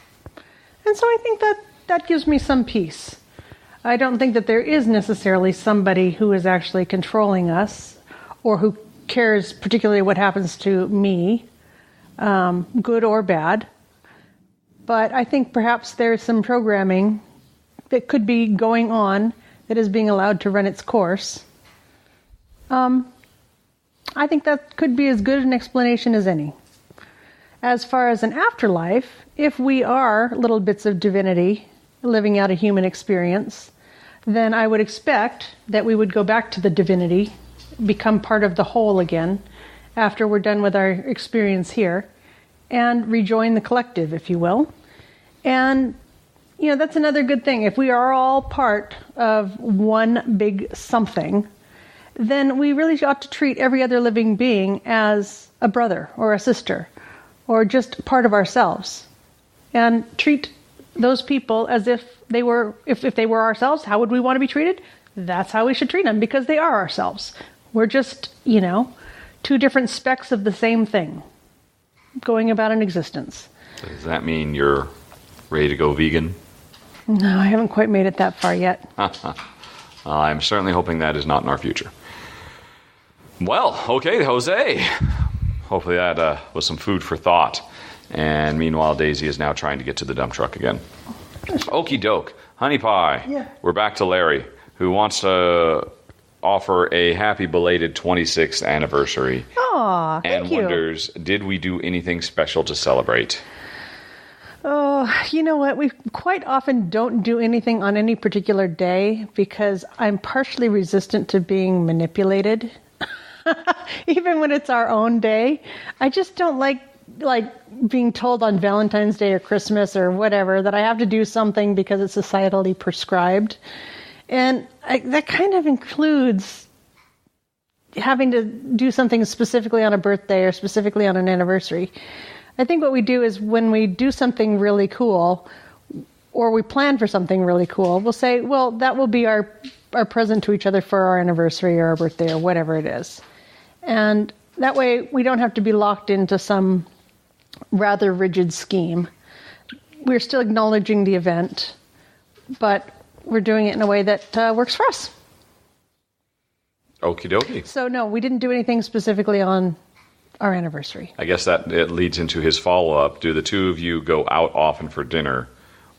And so I think that gives me some peace. I don't think that there is necessarily somebody who is actually controlling us, or who cares particularly what happens to me, good or bad. But I think perhaps there's some programming that could be going on that is being allowed to run its course. I think that could be as good an explanation as any. As far as an afterlife, if we are little bits of divinity living out a human experience, then I would expect that we would go back to the divinity, become part of the whole again, after we're done with our experience here, and rejoin the collective, if you will. And, that's another good thing. If we are all part of one big something, then we really ought to treat every other living being as a brother or a sister or just part of ourselves. And treat those people as if they were ourselves. How would we want to be treated? That's how we should treat them, because they are ourselves. We're just, two different specks of the same thing going about in existence. Does that mean you're ready to go vegan? No, I haven't quite made it that far yet. I'm certainly hoping that is not in our future. Well, okay, Jose. Hopefully that was some food for thought. And meanwhile, Daisy is now trying to get to the dump truck again. Okey doke. Honey Pie. Yeah. We're back to Larry, who wants to offer a happy belated 26th anniversary. Aw, thank you. And wonders, did we do anything special to celebrate? Oh, you know what? We quite often don't do anything on any particular day because I'm partially resistant to being manipulated. Even when it's our own day. I just don't like being told on Valentine's Day or Christmas or whatever that I have to do something because it's societally prescribed. And that kind of includes having to do something specifically on a birthday or specifically on an anniversary. I think what we do is when we do something really cool or we plan for something really cool, we'll say, well, that will be our present to each other for our anniversary or our birthday or whatever it is. And that way we don't have to be locked into some rather rigid scheme. We're still acknowledging the event, but we're doing it in a way that works for us. Okie dokie. So no, we didn't do anything specifically on our anniversary. I guess that it leads into his follow-up. Do the two of you go out often for dinner,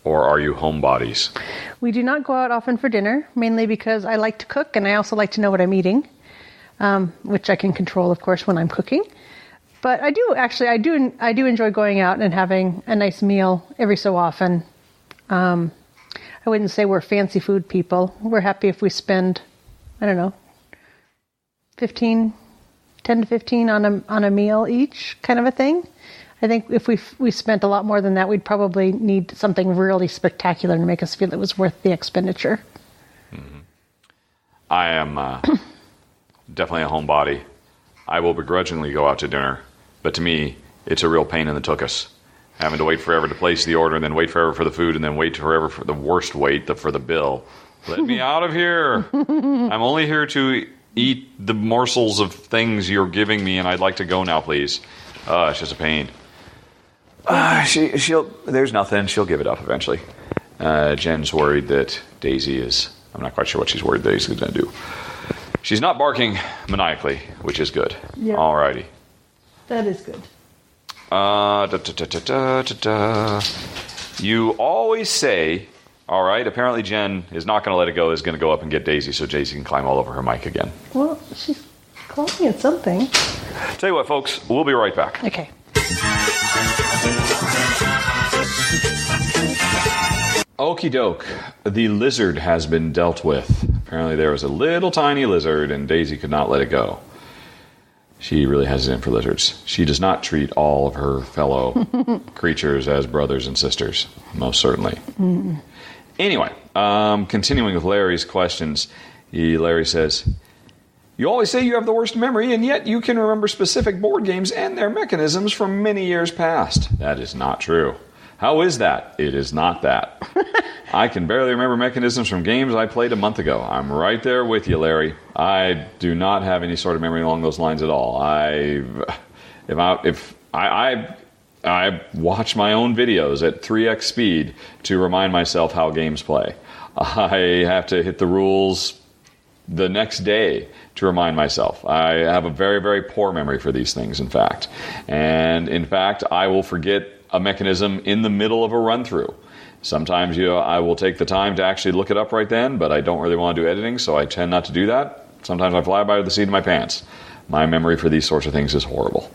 or are you homebodies? We do not go out often for dinner, mainly because I like to cook and I also like to know what I'm eating, which I can control, of course, when I'm cooking. But I do enjoy going out and having a nice meal every so often. I wouldn't say we're fancy food people. We're happy if we spend, 10 to 15 on a meal each, kind of a thing. I think if we spent a lot more than that, we'd probably need something really spectacular to make us feel it was worth the expenditure. Mm-hmm. I am definitely a homebody. I will begrudgingly go out to dinner, but to me, it's a real pain in the tuchus. Having to wait forever to place the order, and then wait forever for the food, and then wait forever for the worst wait, for the bill. Let me out of here. I'm only here to eat the morsels of things you're giving me, and I'd like to go now, please. It's just a pain. There's nothing. She'll give it up eventually. Jen's worried that Daisy is... I'm not quite sure what she's worried Daisy's going to do. She's not barking maniacally, which is good. Yep. Alrighty. That is good. You always say... All right, apparently Jen is not going to let it go, is going to go up and get Daisy so Daisy can climb all over her mic again. Well, she's clawing at something. Tell you what, folks, we'll be right back. Okay. Okie doke. The lizard has been dealt with. Apparently there was a little tiny lizard and Daisy could not let it go. She really has it in for lizards. She does not treat all of her fellow creatures as brothers and sisters, most certainly. Mm. Anyway, continuing with Larry's questions, Larry says, you always say you have the worst memory, and yet you can remember specific board games and their mechanisms from many years past. That is not true. How is that? It is not that. I can barely remember mechanisms from games I played a month ago. I'm right there with you, Larry. I do not have any sort of memory along those lines at all. I watch my own videos at 3x speed to remind myself how games play. I have to hit the rules the next day to remind myself. I have a very, very poor memory for these things, in fact. And in fact, I will forget a mechanism in the middle of a run-through. Sometimes I will take the time to actually look it up right then, but I don't really want to do editing, so I tend not to do that. Sometimes I fly by the seat of my pants. My memory for these sorts of things is horrible.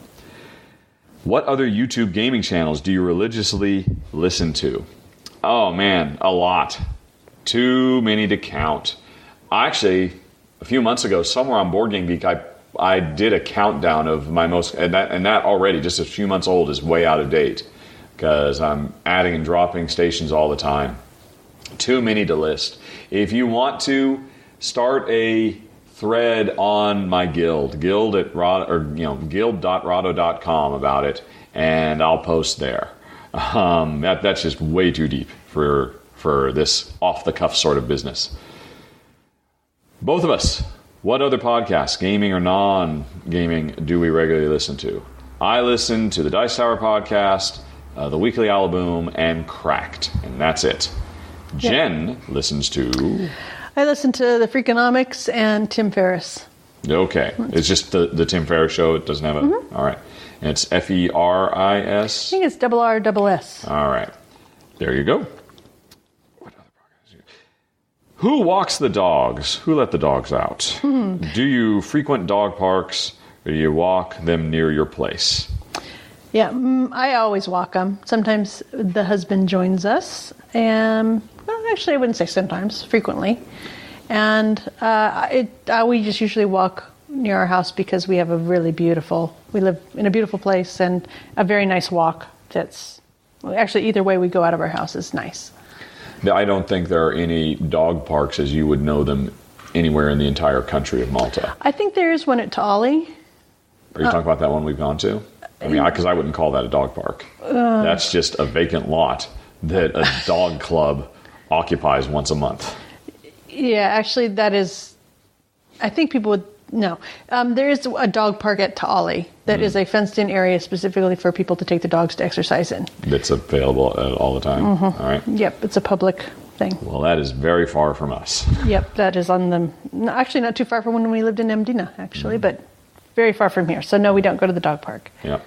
What other YouTube gaming channels do you religiously listen to? Oh man, a lot. Too many to count. Actually, a few months ago, somewhere on Board Game Geek, I did a countdown of my most, and that already, just a few months old, is way out of date because I'm adding and dropping stations all the time. Too many to list. If you want to start a thread on my guild.rahdo.com about it, and I'll post there. That's just way too deep for this off-the-cuff sort of business. Both of us, what other podcasts, gaming or non-gaming, do we regularly listen to? I listen to the Dice Tower podcast, the Weekly Alaboom, and Cracked, and that's it. Jen listens to... I listen to the Freakonomics and Tim Ferriss. Okay. It's just the Tim Ferriss show. It doesn't have a... Mm-hmm. All right. And it's Feris? I think it's RRS. All right. There you go. What other podcasts? Who walks the dogs? Who let the dogs out? Do you frequent dog parks, or do you walk them near your place? Yeah, I always walk them. Sometimes the husband joins us, and actually I wouldn't say sometimes, frequently. And we just usually walk near our house because we have we live in a beautiful place and a very nice walk actually either way we go out of our house is nice. I don't think there are any dog parks as you would know them anywhere in the entire country of Malta. I think there is one at Taali. Are you talking about that one we've gone to? I mean, because I wouldn't call that a dog park. That's just a vacant lot that a dog club occupies once a month. Yeah, actually, that is... I think people would... No. There is a dog park at Taali that is a fenced-in area specifically for people to take the dogs to exercise in. It's available all the time? Mm-hmm. All right. Yep, it's a public thing. Well, that is very far from us. Yep, that is on the... Actually, not too far from when we lived in Mdina, actually, but very far from here. So, no, we don't go to the dog park. Yep.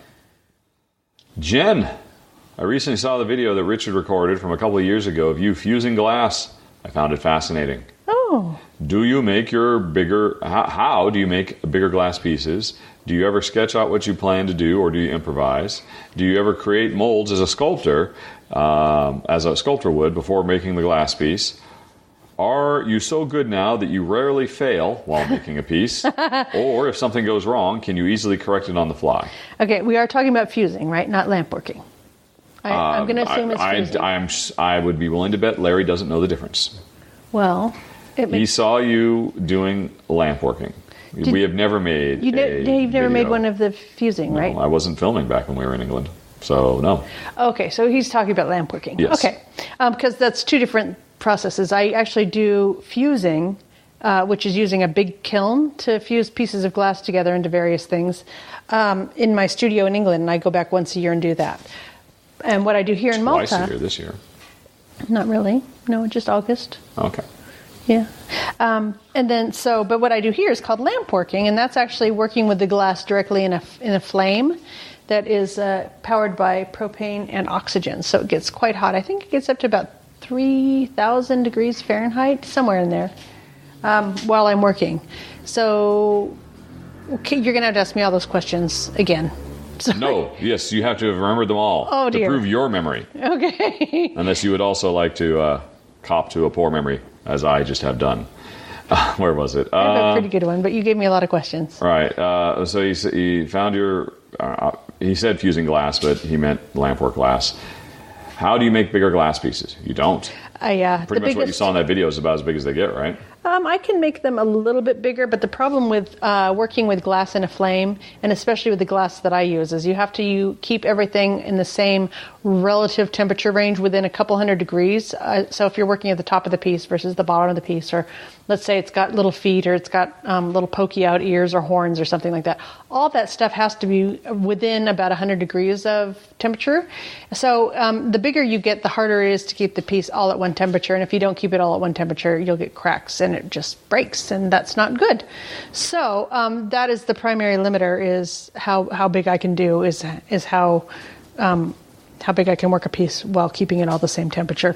Jen, I recently saw the video that Richard recorded from a couple of years ago of you fusing glass. I found it fascinating. Oh. Do you make how do you make bigger glass pieces? Do you ever sketch out what you plan to do, or do you improvise? Do you ever create molds as a sculptor would before making the glass piece? Are you so good now that you rarely fail while making a piece? Or if something goes wrong, can you easily correct it on the fly? Okay, we are talking about fusing, right? Not lamp working. I'm going to assume it's fusing. I would be willing to bet Larry doesn't know the difference. Well, he saw you doing lamp working. We have never made You've never made one of the fusing, right? No, I wasn't filming back when we were in England, so no. Okay, so he's talking about lamp working. Yes. Okay, because that's two different processes. I actually do fusing, which is using a big kiln to fuse pieces of glass together into various things, in my studio in England, and I go back once a year and do that. And what I do here in Malta... Twice a year this year. Not really. No, just August. Okay. Yeah. But what I do here is called lamp working, and that's actually working with the glass directly in a flame that is powered by propane and oxygen. So it gets quite hot. I think it gets up to about 3,000 degrees Fahrenheit, somewhere in there, while I'm working. So you're going to have to ask me all those questions again. Sorry. No, yes, you have to have remembered them all. Oh, dear. To prove your memory. Okay. Unless you would also like to cop to a poor memory, as I just have done. Where was it? I have a pretty good one, but you gave me a lot of questions. Right. So he found your... he said fusing glass, but he meant lampwork glass. How do you make bigger glass pieces? You don't. Pretty much what you saw in that video is about as big as they get, right? I can make them a little bit bigger, but the problem with working with glass in a flame, and especially with the glass that I use, is you have to keep everything in the same relative temperature range within a couple hundred degrees. So if you're working at the top of the piece versus the bottom of the piece, or let's say it's got little feet, or it's got little pokey out ears or horns or something like that, all that stuff has to be within about 100 degrees of temperature. So the bigger you get, the harder it is to keep the piece all at one temperature. And if you don't keep it all at one temperature, you'll get cracks and it just breaks, and that's not good. So that is the primary limiter, is how big I can do, is how big I can work a piece while keeping it all the same temperature.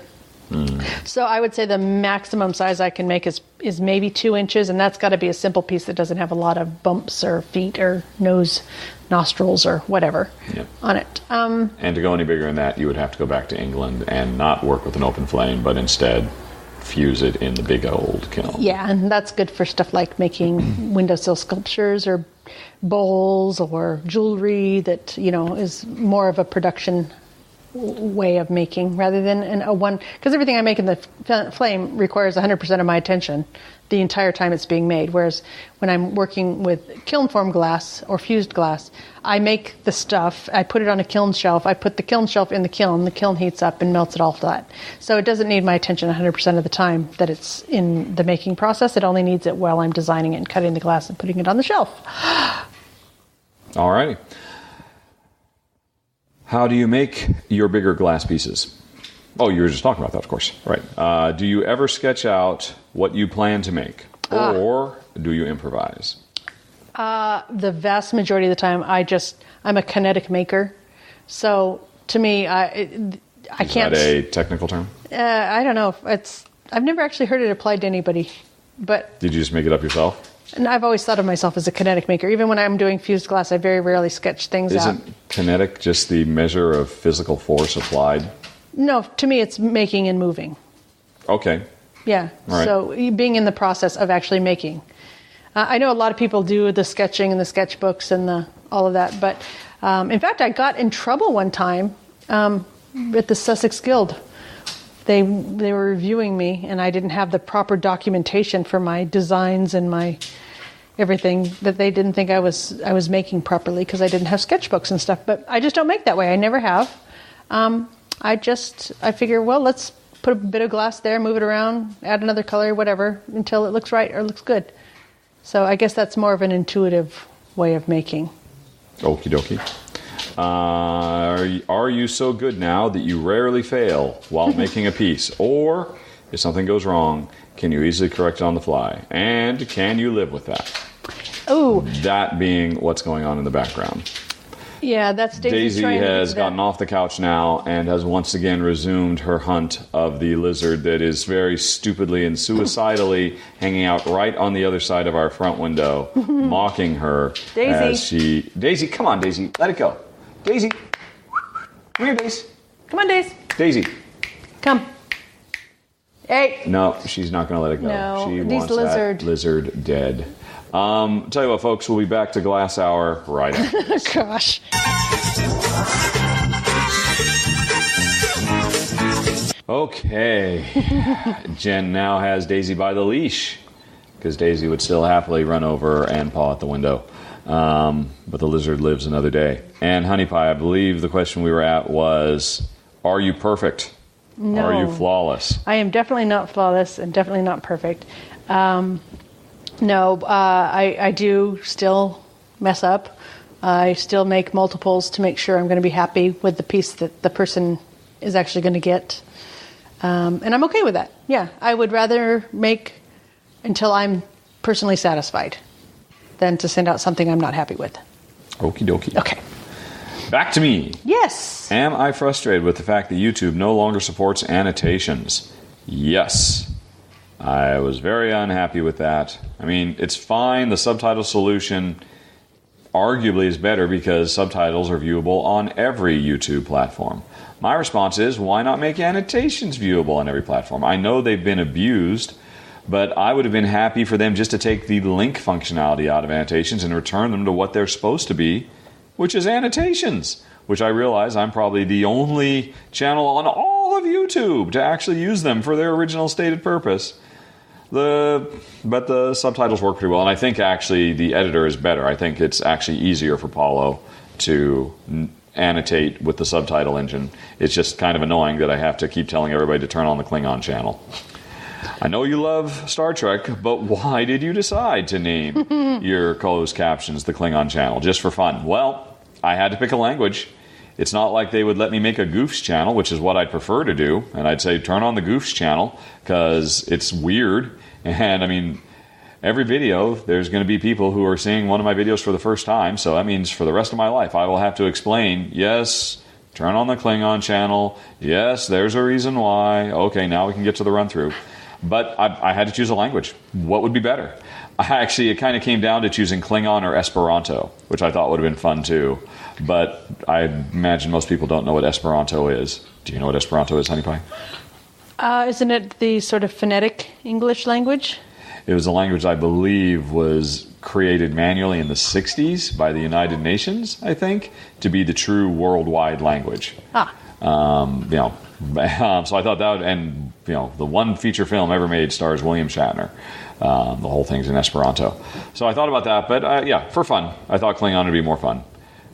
So I would say the maximum size I can make is maybe 2 inches, and that's got to be a simple piece that doesn't have a lot of bumps or feet or nostrils or whatever on it. And to go any bigger than that, you would have to go back to England and not work with an open flame, but instead fuse it in the big old kiln. Yeah, and that's good for stuff like making windowsill sculptures or bowls or jewelry that, is more of a production way of making rather than a one, because everything I make in the flame requires 100% of my attention the entire time it's being made, whereas when I'm working with kiln form glass or fused glass, I make the stuff, I put it on a kiln shelf, I put the kiln shelf in the kiln heats up and melts it all flat. So it doesn't need my attention 100% of the time that it's in the making process. It only needs it while I'm designing it and cutting the glass and putting it on the shelf. All righty. How do you make your bigger glass pieces? Oh, you were just talking about that, of course. Right. Do you ever sketch out what you plan to make? Or do you improvise? The vast majority of the time, I'm a kinetic maker. So, to me, I can't... Is that a technical term? I don't know. I've never actually heard it applied to anybody. But did you just make it up yourself? And I've always thought of myself as a kinetic maker. Even when I'm doing fused glass, I very rarely sketch things out. Isn't kinetic just the measure of physical force applied? No, to me it's making and moving. Okay. Yeah, right. So being in the process of actually making. I know a lot of people do the sketching and the sketchbooks and all of that, but in fact I got in trouble one time at the Sussex Guild. They were reviewing me and I didn't have the proper documentation for my designs and my everything, that they didn't think I was making properly because I didn't have sketchbooks and stuff. But I just don't make that way. I never have. I figure, well, let's put a bit of glass there, move it around, add another color, whatever, until it looks right or looks good. So I guess that's more of an intuitive way of making. Okie dokie. Are you so good now that you rarely fail while making a piece? Or, if something goes wrong, can you easily correct it on the fly? And can you live with that? Oh, That being what's going on in the background. Yeah, that's Daisy has gotten off the couch now and has once again resumed her hunt of the lizard that is very stupidly and suicidally hanging out right on the other side of our front window, mocking her. Daisy. Daisy, come on, Daisy. Let it go. Daisy. Come here, Daisy. Come on, Daisy. Daisy. Come. Hey. No, she's not going to let it go. No, she these wants that lizard dead. Tell you what, folks, we'll be back to Glass Hour right after this. Gosh. Okay. Jen now has Daisy by the leash, because Daisy would still happily run over and paw at the window. But the lizard lives another day. And Honey Pie, I believe the question we were at was, are you perfect? No. Are you flawless? I am definitely not flawless and definitely not perfect. No, I do still mess up. I still make multiples to make sure I'm going to be happy with the piece that the person is actually going to get. And I'm okay with that. Yeah, I would rather make until I'm personally satisfied than to send out something I'm not happy with. Okie dokie. Okay. Back to me. Yes. Am I frustrated with the fact that YouTube no longer supports annotations? Yes. I was very unhappy with that. I mean, it's fine. The subtitle solution arguably is better because subtitles are viewable on every YouTube platform. My response is, why not make annotations viewable on every platform? I know they've been abused, but I would have been happy for them just to take the link functionality out of annotations and return them to what they're supposed to be, which is annotations, which I realize I'm probably the only channel on all of YouTube to actually use them for their original stated purpose. But the subtitles work pretty well, and I think actually the editor is better. I think it's actually easier for Paulo to annotate with the subtitle engine. It's just kind of annoying that I have to keep telling everybody to turn on the Klingon channel. I know you love Star Trek, but why did you decide to name your closed captions the Klingon channel? Just for fun? Well, I had to pick a language. It's not like they would let me make a Goofs channel, which is what I'd prefer to do. And I'd say, turn on the Goofs channel, because it's weird. And, I mean, every video, there's going to be people who are seeing one of my videos for the first time. So that means for the rest of my life, I will have to explain, yes, turn on the Klingon channel. Yes, there's a reason why. Okay, now we can get to the run-through. But I had to choose a language. What would be better? It kind of came down to choosing Klingon or Esperanto, which I thought would have been fun too. But I imagine most people don't know what Esperanto is. Do you know what Esperanto is, Honey Pie? Isn't it the sort of phonetic English language? It was a language I believe was created manually in the 60s by the United Nations, I think, to be the true worldwide language. So I thought that, and the one feature film ever made stars William Shatner. The whole thing's in Esperanto. So I thought about that, but for fun. I thought Klingon would be more fun.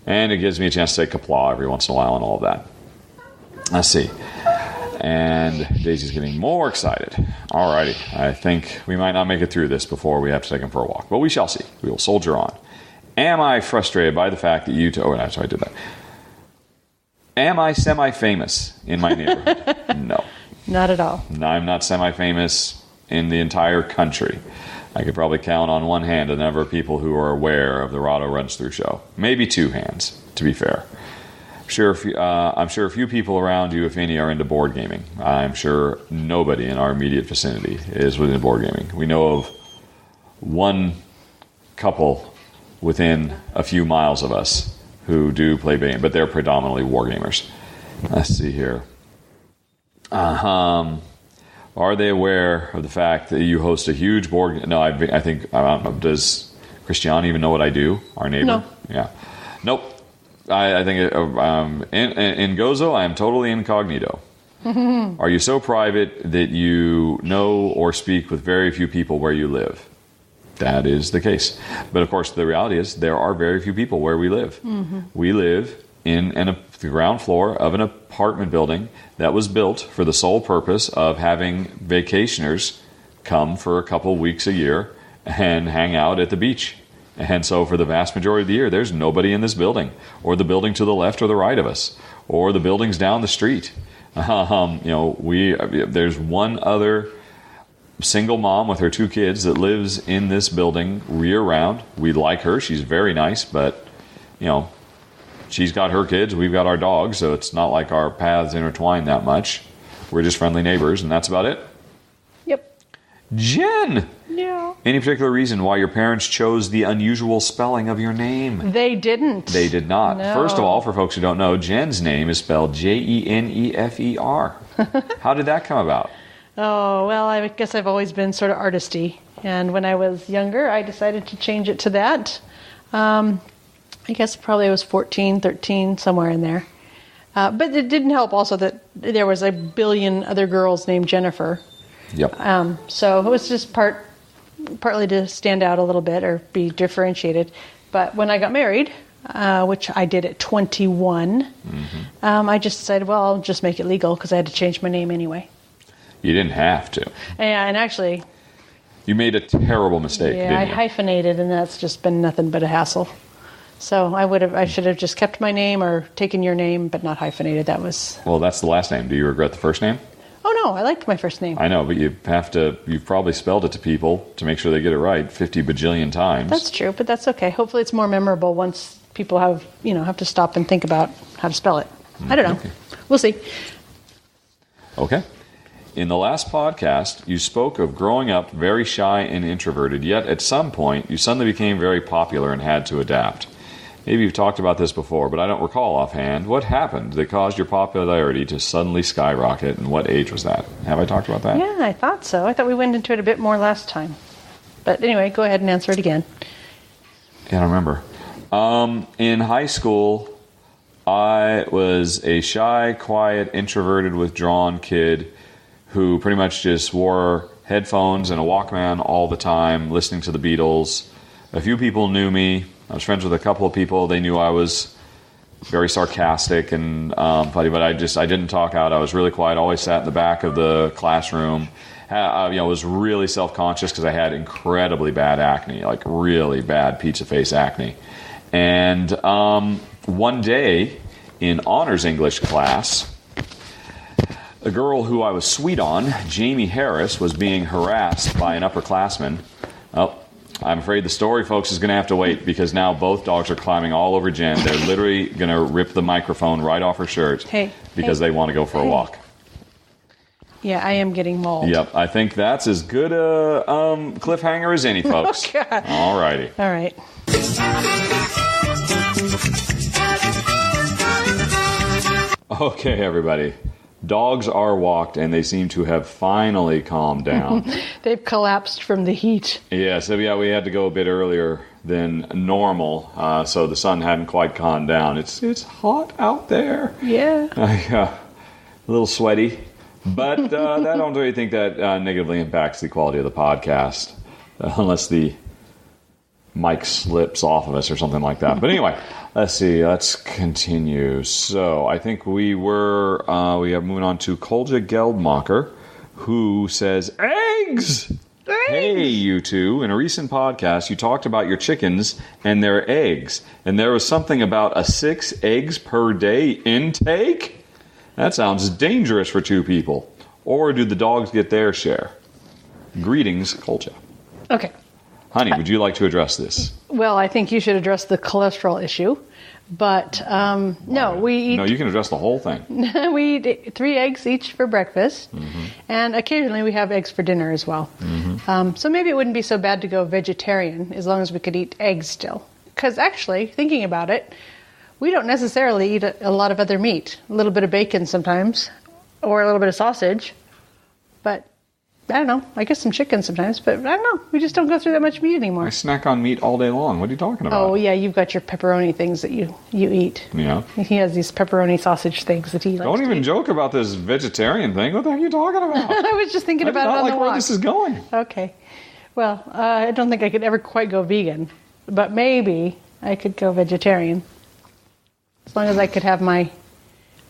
And it gives me a chance to say Kapla every once in a while and all of that. Let's see. And Daisy's getting more excited. Alrighty. I think we might not make it through this before we have to take him for a walk. But we shall see. We will soldier on. Am I frustrated by the fact that you... I did that. Am I semi-famous in my neighborhood? No. Not at all. No, I'm not semi-famous in the entire country. I could probably count on one hand the number of people who are aware of the Rahdo Runs Through show. Maybe two hands, to be fair. I'm sure a few people around you, if any, are into board gaming. I'm sure nobody in our immediate vicinity is within board gaming. We know of one couple within a few miles of us who do play game, but they're predominantly war gamers. Let's see here. Are they aware of the fact that you host a huge board? No, I think. Does Christiane even know what I do? Our neighbor. No. Yeah. Nope. I think in Gozo, I am totally incognito. Are you so private that you know or speak with very few people where you live? That is the case. But of course, the reality is there are very few people where we live. Mm-hmm. We live in the ground floor of an apartment building that was built for the sole purpose of having vacationers come for a couple weeks a year and hang out at the beach. And so for the vast majority of the year, there's nobody in this building, or the building to the left or the right of us, or the buildings down the street. There's one other single mom with her two kids that lives in this building year-round. We like her. She's very nice, but, she's got her kids. We've got our dogs, so it's not like our paths intertwine that much. We're just friendly neighbors, and that's about it. Yep. Jen! Yeah. Any particular reason why your parents chose the unusual spelling of your name? They didn't. They did not. No. First of all, for folks who don't know, Jen's name is spelled Jenefer. How did that come about? Oh, well, I guess I've always been sort of artisty. And when I was younger, I decided to change it to that. I guess probably I was 14, 13, somewhere in there. But it didn't help also that there was a billion other girls named Jennifer. Yep. So it was just partly to stand out a little bit or be differentiated. But when I got married, which I did at 21, I just decided, well, I'll just make it legal because I had to change my name anyway. You didn't have to. Yeah, and actually... You made a terrible mistake, yeah, didn't I you? hyphenated, and that's just been nothing but a hassle. So I should have just kept my name or taken your name, but not hyphenated. That was... Well, that's the last name. Do you regret the first name? Oh, no, I liked my first name. I know, but you've probably spelled it to people to make sure they get it right 50 bajillion times. That's true, but that's okay. Hopefully it's more memorable once people have to stop and think about how to spell it. I don't know. Okay. We'll see. Okay. In the last podcast, you spoke of growing up very shy and introverted, yet at some point you suddenly became very popular and had to adapt. Maybe you've talked about this before, but I don't recall offhand. What happened that caused your popularity to suddenly skyrocket, and what age was that? Have I talked about that? Yeah, I thought so. I thought we went into it a bit more last time. But anyway, go ahead and answer it again. I don't remember. In high school, I was a shy, quiet, introverted, withdrawn kid who pretty much just wore headphones and a Walkman all the time, listening to the Beatles. A few people knew me. I was friends with a couple of people. They knew I was very sarcastic and funny, but I didn't talk out. I was really quiet. Always sat in the back of the classroom. Was really self-conscious because I had incredibly bad acne, like really bad pizza face acne. And one day in honors English class, a girl who I was sweet on, Jamie Harris, was being harassed by an upperclassman. Oh, I'm afraid the story, folks, is going to have to wait because now both dogs are climbing all over Jen. They're literally going to rip the microphone right off her shirt because they want to go for a walk. Yeah, I am getting mauled. Yep, I think that's as good a cliffhanger as any, folks. Oh, God. All righty. All right. Okay, everybody. Dogs are walked, and they seem to have finally calmed down. They've collapsed from the heat. Yeah, so we had to go a bit earlier than normal. So the sun hadn't quite calmed down. It's hot out there. Yeah. A little sweaty. But I don't really think that negatively impacts the quality of the podcast. Unless the mic slips off of us or something like that. But anyway, let's see. Let's continue. So I think we are moving on to Kolja Geldmacher, who says, eggs! Hey, you two. In a recent podcast, you talked about your chickens and their eggs. And there was something about a 6 eggs per day intake? That sounds dangerous for 2 people. Or do the dogs get their share? Greetings, Kolja. Okay. Honey, would you like to address this? Well, I think you should address the cholesterol issue. But no, we eat... No, you can address the whole thing. We eat 3 eggs each for breakfast. Mm-hmm. And occasionally we have eggs for dinner as well. Mm-hmm. So maybe it wouldn't be so bad to go vegetarian as long as we could eat eggs still. Because actually, thinking about it, we don't necessarily eat a lot of other meat. A little bit of bacon sometimes. Or a little bit of sausage. But... I don't know. I guess some chicken sometimes, but I don't know. We just don't go through that much meat anymore. I snack on meat all day long. What are you talking about? Oh, yeah. You've got your pepperoni things that you eat. Yeah. He has these pepperoni sausage things that he likes Don't to even eat. joke about this vegetarian thing. What the heck are you talking about? I was just thinking about it on the walk. Where this is going. Okay. Well, I don't think I could ever quite go vegan, but maybe I could go vegetarian. As long as I could have my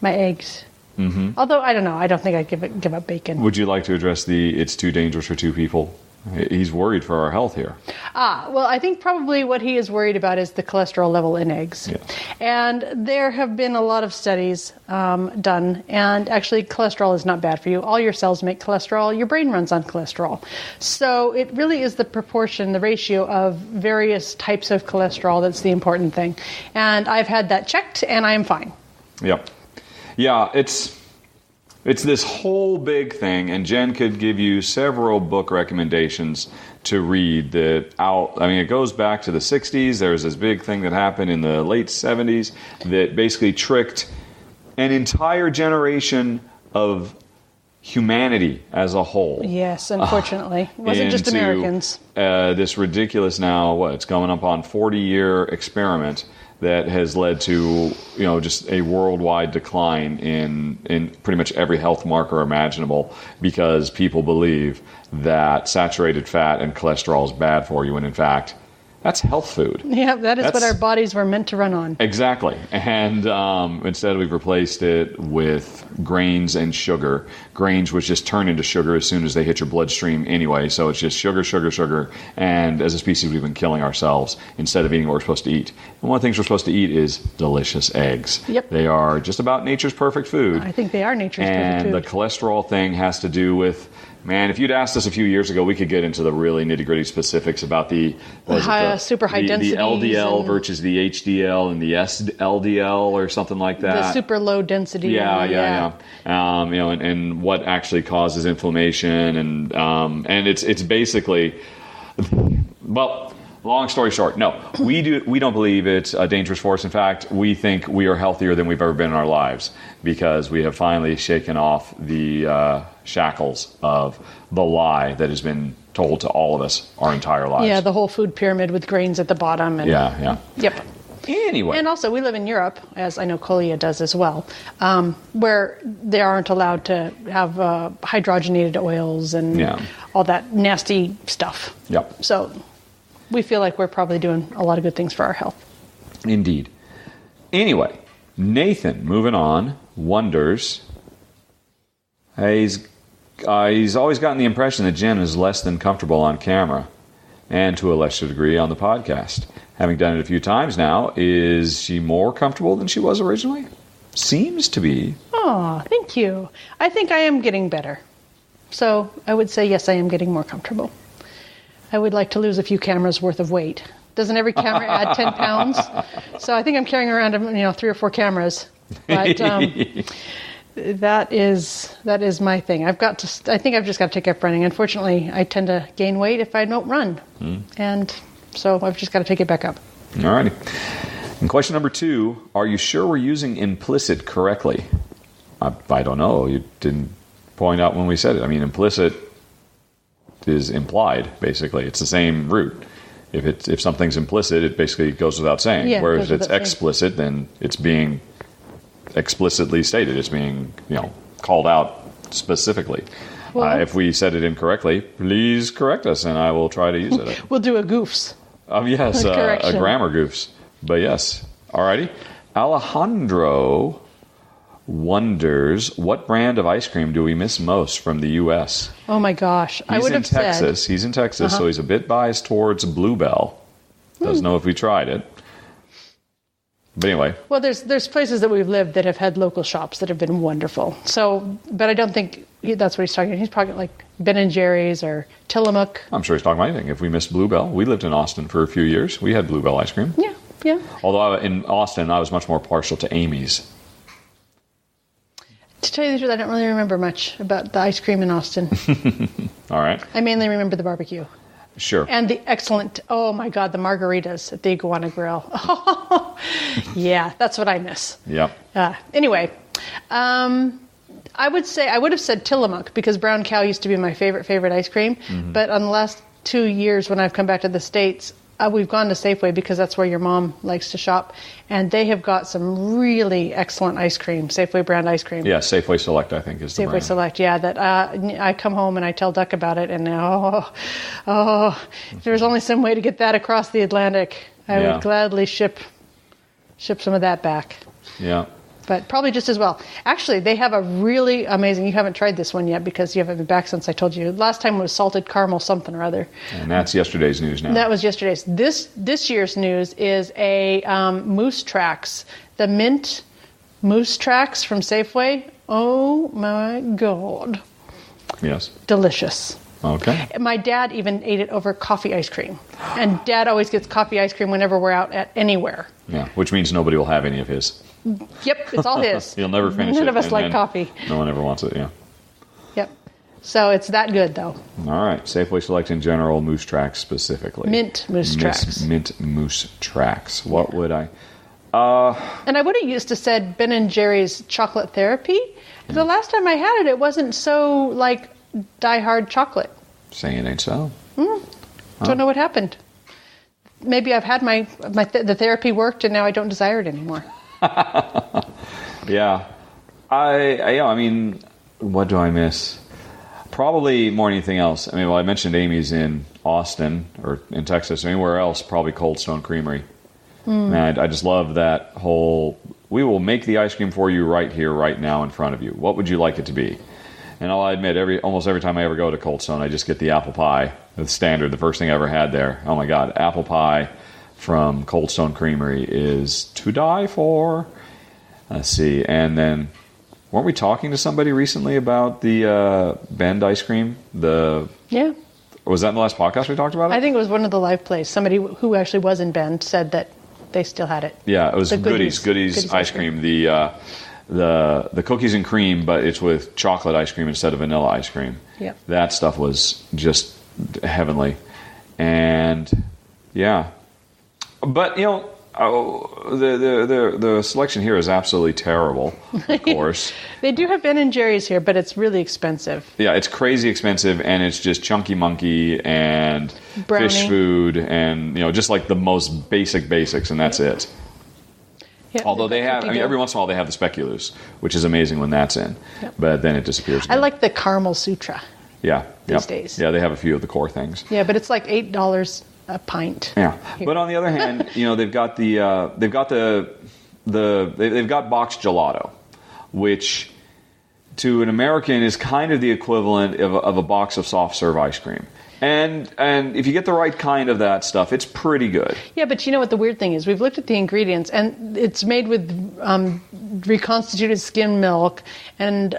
eggs. Mm-hmm. Although, I don't know. I don't think I'd give up bacon. Would you like to address it's too dangerous for 2 people? He's worried for our health here. Well, I think probably what he is worried about is the cholesterol level in eggs. Yeah. And there have been a lot of studies done, and actually cholesterol is not bad for you. All your cells make cholesterol. Your brain runs on cholesterol. So it really is the proportion, the ratio of various types of cholesterol that's the important thing. And I've had that checked, and I am fine. Yep. Yeah, it's this whole big thing, and Jen could give you several book recommendations to read it goes back to the 60s. There was this big thing that happened in the late 70s that basically tricked an entire generation of humanity as a whole. Yes, unfortunately. It wasn't just Americans. This ridiculous it's going up on 40-year experiment that has led to, just a worldwide decline in pretty much every health marker imaginable because people believe that saturated fat and cholesterol is bad for you, when in fact, that's health food. Yeah, that's what our bodies were meant to run on. Exactly. And instead we've replaced it with grains and sugar. Grains which just turn into sugar as soon as they hit your bloodstream anyway. So it's just sugar, sugar, sugar. And as a species, we've been killing ourselves instead of eating what we're supposed to eat. And one of the things we're supposed to eat is delicious eggs. Yep. They are just about nature's perfect food. I think they are nature's perfect food. And the cholesterol thing has to do with... Man, if you'd asked us a few years ago, we could get into the really nitty-gritty specifics about super high density, the LDL versus the HDL and the SLDL or something like that. The super low density. Yeah. And what actually causes inflammation, and it's basically, well. Long story short, no, we don't believe it's a dangerous force. In fact, we think we are healthier than we've ever been in our lives because we have finally shaken off the shackles of the lie that has been told to all of us our entire lives. Yeah, the whole food pyramid with grains at the bottom. And, yeah. Yep. Anyway. And also, we live in Europe, as I know Kolja does as well, where they aren't allowed to have hydrogenated oils and all that nasty stuff. Yep. So... we feel like we're probably doing a lot of good things for our health. Indeed. Anyway, Nathan, moving on, wonders. He's always gotten the impression that Jen is less than comfortable on camera, and to a lesser degree on the podcast. Having done it a few times now, is she more comfortable than she was originally? Seems to be. Oh, thank you. I think I am getting better. So I would say, yes, I am getting more comfortable. I would like to lose a few cameras worth of weight. Doesn't every camera add 10 pounds? So I think I'm carrying around 3 or 4 cameras. But that is my thing. I think I've just got to take up running. Unfortunately, I tend to gain weight if I don't run. And so I've just got to take it back up. All righty. And question number 2, are you sure we're using implicit correctly? I don't know. You didn't point out when we said it. I mean, implicit is implied, basically. It's the same root. if something's implicit, it basically goes without saying. Yeah, Whereas if it's saying. explicit, then it's being explicitly stated. It's being called out specifically. Well, if we said it incorrectly, please correct us, and I will try to use it. We'll do a goofs. Yes, a Correction. grammar goofs. But yes. Alrighty. Alejandro wonders, what brand of ice cream do we miss most from the U.S.? Oh my gosh. I would have said. He's in Texas, so he's a bit biased towards Bluebell. Doesn't know if we tried it. But anyway. Well, there's places that we've lived that have had local shops that have been wonderful. So, but I don't think that's what he's talking about. He's probably like Ben & Jerry's or Tillamook. I'm sure he's talking about anything. If we missed Bluebell, we lived in Austin for a few years. We had Bluebell ice cream. Yeah. Although in Austin, I was much more partial to Amy's. To tell you the truth, I don't really remember much about the ice cream in Austin. All right. I mainly remember the barbecue. Sure. And the excellent, oh my God, the margaritas at the Iguana Grill. Yeah, that's what I miss. Yep. Anyway, I would have said Tillamook because Brown Cow used to be my favorite ice cream. Mm-hmm. But on the last 2 years when I've come back to the States, we've gone to Safeway because that's where your mom likes to shop. And they have got some really excellent ice cream, Safeway brand ice cream. Yeah, Safeway Select, I think, is the brand. Safeway Select, yeah. That I come home and I tell Duck about it, and if there's only some way to get that across the Atlantic, I would gladly ship some of that back. Yeah. But probably just as well. Actually, they have a really amazing, you haven't tried this one yet because you haven't been back since I told you. Last time was salted caramel something or other. And that's yesterday's news now. That was yesterday's. This year's news is a Moose Tracks, the mint Moose Tracks from Safeway. Oh my God. Yes. Delicious. Okay. My dad even ate it over coffee ice cream. And Dad always gets coffee ice cream whenever we're out at anywhere. Yeah, which means nobody will have any of his. Yep, it's all his. He'll never finish it. None of us like coffee. No one ever wants it, yeah. Yep. So it's that good, though. All right. Safeway Select in general, Moose Tracks specifically. Mint Moose Tracks. Mint Moose Tracks. What would I... And I would have used to said Ben & Jerry's Chocolate Therapy. The last time I had it, it wasn't so, like, die-hard chocolate. Saying it ain't so. Don't know what happened. Maybe I've had the therapy worked and now I don't desire it anymore. Yeah. I mean, what do I miss? Probably more than anything else. I mean, well, I mentioned Amy's in Austin or in Texas. Anywhere else, probably Cold Stone Creamery. Man, I just love that whole, we will make the ice cream for you right here, right now in front of you. What would you like it to be? And I'll admit, almost every time I ever go to Cold Stone, I just get the apple pie, the standard, the first thing I ever had there. Oh my God, apple pie from Cold Stone Creamery is to die for. Let's see, and then, weren't we talking to somebody recently about the Bend ice cream? Yeah. Was that in the last podcast we talked about it? I think it was one of the live plays. Somebody who actually was in Bend said that they still had it. Yeah, it was Goodies ice cream. The cookies and cream, but it's with chocolate ice cream instead of vanilla ice cream. Yep. That stuff was just heavenly. And yeah. But the selection here is absolutely terrible, of course. They do have Ben & Jerry's here, but it's really expensive. Yeah, it's crazy expensive, and it's just Chunky Monkey and Brownie. Fish food and, just like the most basics, and that's it. Yep, Although they have, every once in a while they have the speculoos, which is amazing when that's in. Yep. But then it disappears again. I like the Caramel Sutra. Yeah. These days. Yeah, they have a few of the core things. Yeah, but it's like $8 a pint. Yeah. Here. But on the other hand, they've got they've got boxed gelato, which to an American is kind of the equivalent of a box of soft serve ice cream. And if you get the right kind of that stuff, it's pretty good. Yeah, but you know what the weird thing is? We've looked at the ingredients, and it's made with reconstituted skim milk. And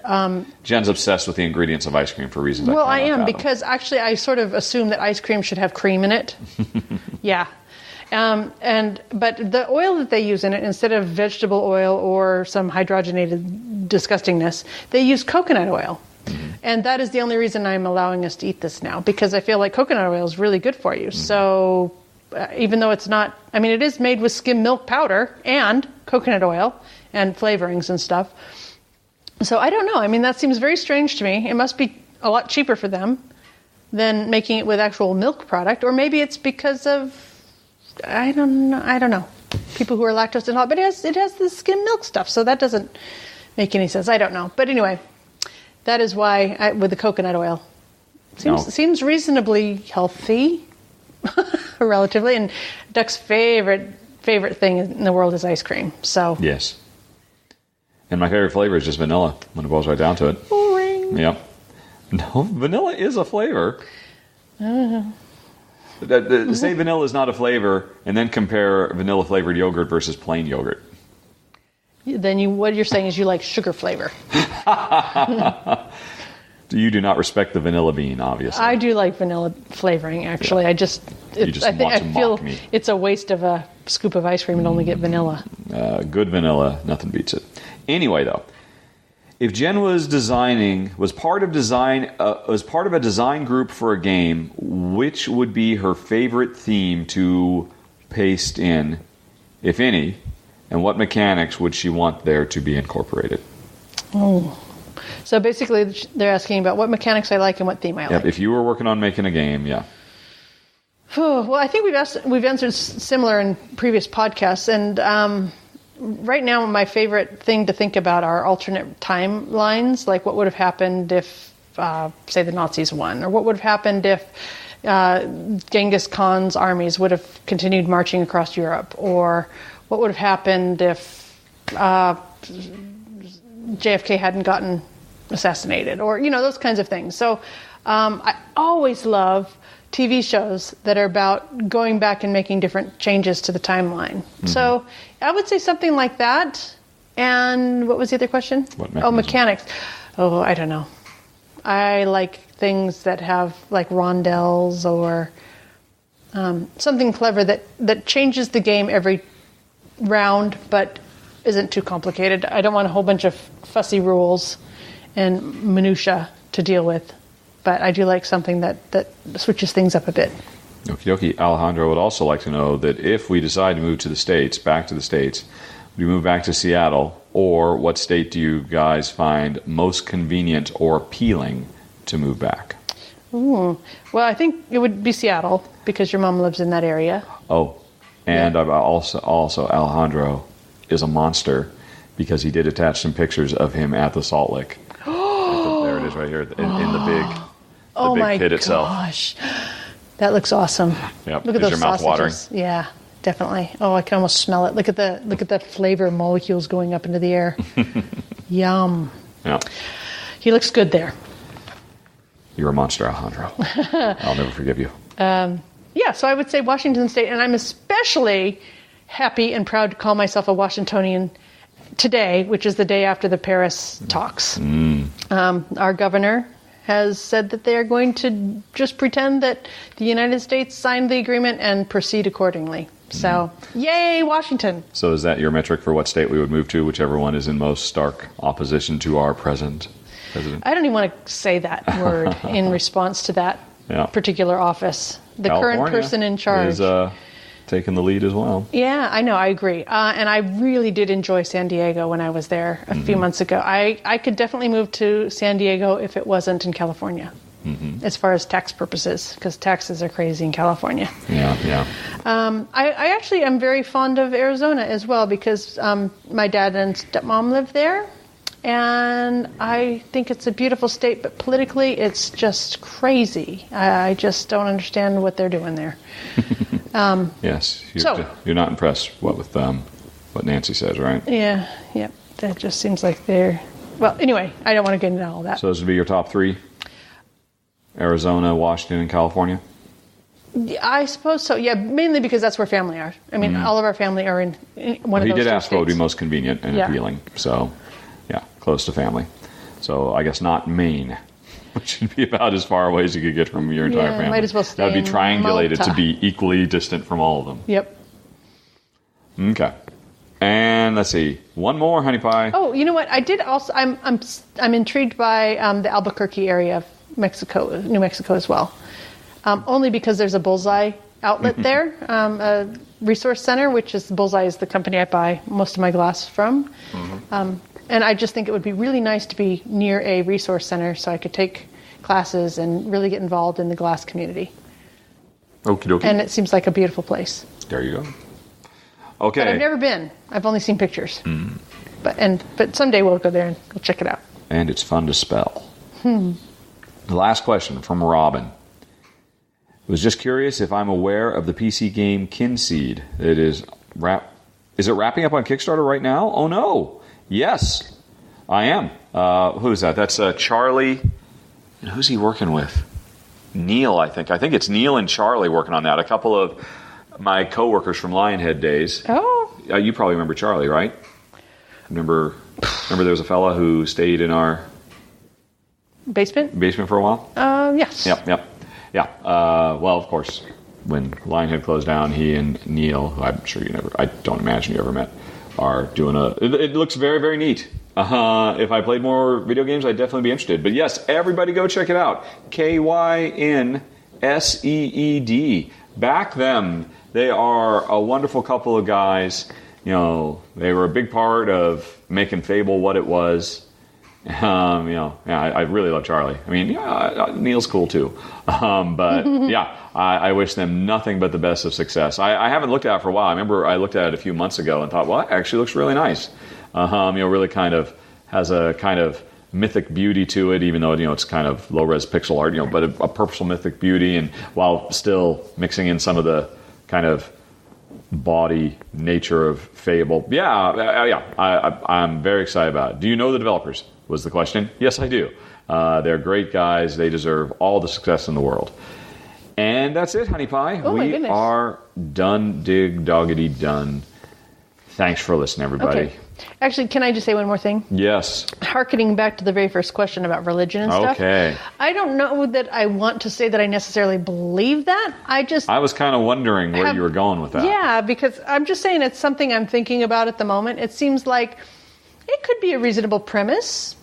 Jen's obsessed with the ingredients of ice cream for reasons well, I am because actually I sort of assume that ice cream should have cream in it. Yeah. But the oil that they use in it, instead of vegetable oil or some hydrogenated disgustingness, they use coconut oil. Mm-hmm. And that is the only reason I'm allowing us to eat this now, because I feel like coconut oil is really good for you. Mm-hmm. So even though it's not, it is made with skim milk powder and coconut oil and flavorings and stuff. So I don't know. That seems very strange to me. It must be a lot cheaper for them. than making it with actual milk product. Or maybe it's because of, I don't know. People who are lactose intolerant, but it has the skim milk stuff, so that doesn't make any sense. I don't know. But anyway, that is why with the coconut oil. Seems reasonably healthy, relatively. And Duck's favorite thing in the world is ice cream. So yes. And my favorite flavor is just vanilla when it boils right down to it. Boring. Yep. No, vanilla is a flavor. Say vanilla is not a flavor, and then compare vanilla flavored yogurt versus plain yogurt. Then what you're saying is you like sugar flavor. You do not respect the vanilla bean, obviously. I do like vanilla flavoring, actually. Yeah. I feel me. It's a waste of a scoop of ice cream and only get vanilla. Good vanilla, nothing beats it. Anyway, though, if Jen was part of a design group for a game, which would be her favorite theme to paste in, if any, and what mechanics would she want there to be incorporated? Oh. So basically, they're asking about what mechanics I like and what theme I like. Yep, if you were working on making a game, yeah. Well, I think we've answered similar in previous podcasts, and right now my favorite thing to think about are alternate timelines, like what would have happened if, say, the Nazis won, or what would have happened if Genghis Khan's armies would have continued marching across Europe, or what would have happened if JFK hadn't gotten assassinated, or those kinds of things. So I always love TV shows that are about going back and making different changes to the timeline. Mm-hmm. So I would say something like that. And what was the other question? Mechanics. Oh, I don't know. I like things that have like rondelles or something clever that changes the game every round, but isn't too complicated. I don't want a whole bunch of fussy rules and minutia to deal with, but I do like something that switches things up a bit. Okie dokie. Alejandro would also like to know that if we decide to move back to the States, we move back to Seattle, or what state do you guys find most convenient or appealing to move back? Ooh. Well, I think it would be Seattle because your mom lives in that area. Oh, and yeah. Also Alejandro is a monster because he did attach some pictures of him at the Salt Lick. There it is right here in the big pit itself. Oh my gosh. That looks awesome. Yep. Look at those your mouth sausages. watering? Yeah, definitely. Oh, I can almost smell it. Look at the flavor molecules going up into the air. Yum. Yeah. He looks good there. You're a monster, Alejandro. I'll never forgive you. Yeah, so I would say Washington State, and I'm especially happy and proud to call myself a Washingtonian today, which is the day after the Paris talks. Our governor has said that they are going to just pretend that the United States signed the agreement and proceed accordingly. So, yay, Washington. So is that your metric for what state we would move to, whichever one is in most stark opposition to our present president? I don't even want to say that word in response to that particular office. The California current person in charge is taking the lead as well. Yeah, I know, I agree. And I really did enjoy San Diego when I was there a few months ago. I could definitely move to San Diego if it wasn't in California, as far as tax purposes, because taxes are crazy in California. Yeah. I actually am very fond of Arizona as well, because my dad and stepmom live there. And I think it's a beautiful state, but politically it's just crazy. I just don't understand what they're doing there. Yes, you're not impressed with what Nancy says, right? Yeah, that just seems like they're... Well, anyway, I don't want to get into all that. So those would be your top three? Arizona, Washington, and California? I suppose so, yeah, mainly because that's where family are. I mean, all of our family are in one of those He did two ask states. what would be most convenient and appealing, so, yeah, close to family. So I guess not Maine, which would be about as far away as you could get from your entire family. Might as well stay That would be in triangulated Malta. to be equally distant from all of them. Yep. Okay. And let's see, one more, honey pie. Oh, you know what? I did also. I'm intrigued by the Albuquerque area of Mexico, New Mexico as well. Only because there's a Bullseye outlet there, a resource center, which is Bullseye is the company I buy most of my glass from. And I just think it would be really nice to be near a resource center so I could take classes and really get involved in the glass community. Okie dokie. And it seems like a beautiful place. There you go. Okay. But I've never been. I've only seen pictures. But someday we'll go there and we'll check it out. And it's fun to spell. The last question from Robin. Was just curious if I'm aware of the PC game Kinseed. Is it wrapping up on Kickstarter right now? Oh no. Yes, I am. Who's that? That's Charlie. And who's he working with? Neil, I think. I think it's Neil and Charlie working on that. A couple of my coworkers from Lionhead days. Oh. You probably remember Charlie, right? Remember there was a fella who stayed in our basement for a while? Yes. Yep. Yeah. Well, of course, when Lionhead closed down, he and Neil, who I'm sure I don't imagine you ever met, are doing it looks very, very neat. If I played more video games, I'd definitely be interested. But yes, everybody go check it out. KYNSEED. Back them. They are a wonderful couple of guys. They were a big part of making Fable what it was. I really love Charlie. I mean, Neil's cool too. But yeah, I wish them nothing but the best of success. I haven't looked at it for a while. I remember I looked at it a few months ago and thought, well, it actually looks really nice. Really kind of has a kind of mythic beauty to it, even though it's kind of low-res pixel art, but a purposeful mythic beauty, and while still mixing in some of the kind of body nature of Fable. I'm very excited about it. Do you know the developers? Was the question. Yes, I do. They're great guys. They deserve all the success in the world. And that's it, Honey Pie. Oh, we are done. Dig doggedy done. Thanks for listening, everybody. Okay. Actually, can I just say one more thing? Yes. Harkening back to the very first question about religion and stuff. Okay. I don't know that I want to say that I necessarily believe that. I was kind of wondering where you were going with that. Yeah, because I'm just saying it's something I'm thinking about at the moment. It seems like it could be a reasonable premise.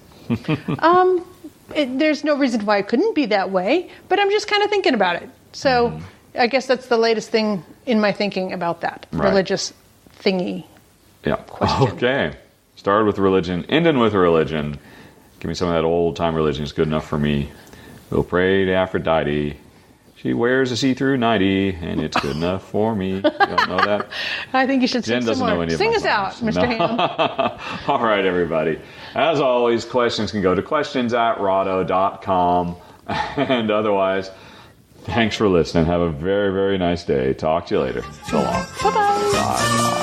There's no reason why it couldn't be that way, but I'm just kind of thinking about it. So I guess that's the latest thing in my thinking about that religious thingy. Yeah. Question. Okay. Started with religion, ending with religion. Give me some of that old-time religion. It's good enough for me. We'll pray to Aphrodite. She wears a see-through nightie, and it's good enough for me. You don't know that? I think you should sing some more. Sing us out, Mr. Ham. All right, everybody. As always, questions can go to questions@rahdo.com. And otherwise, thanks for listening. Have a very, very nice day. Talk to you later. So long. Bye-bye. Bye.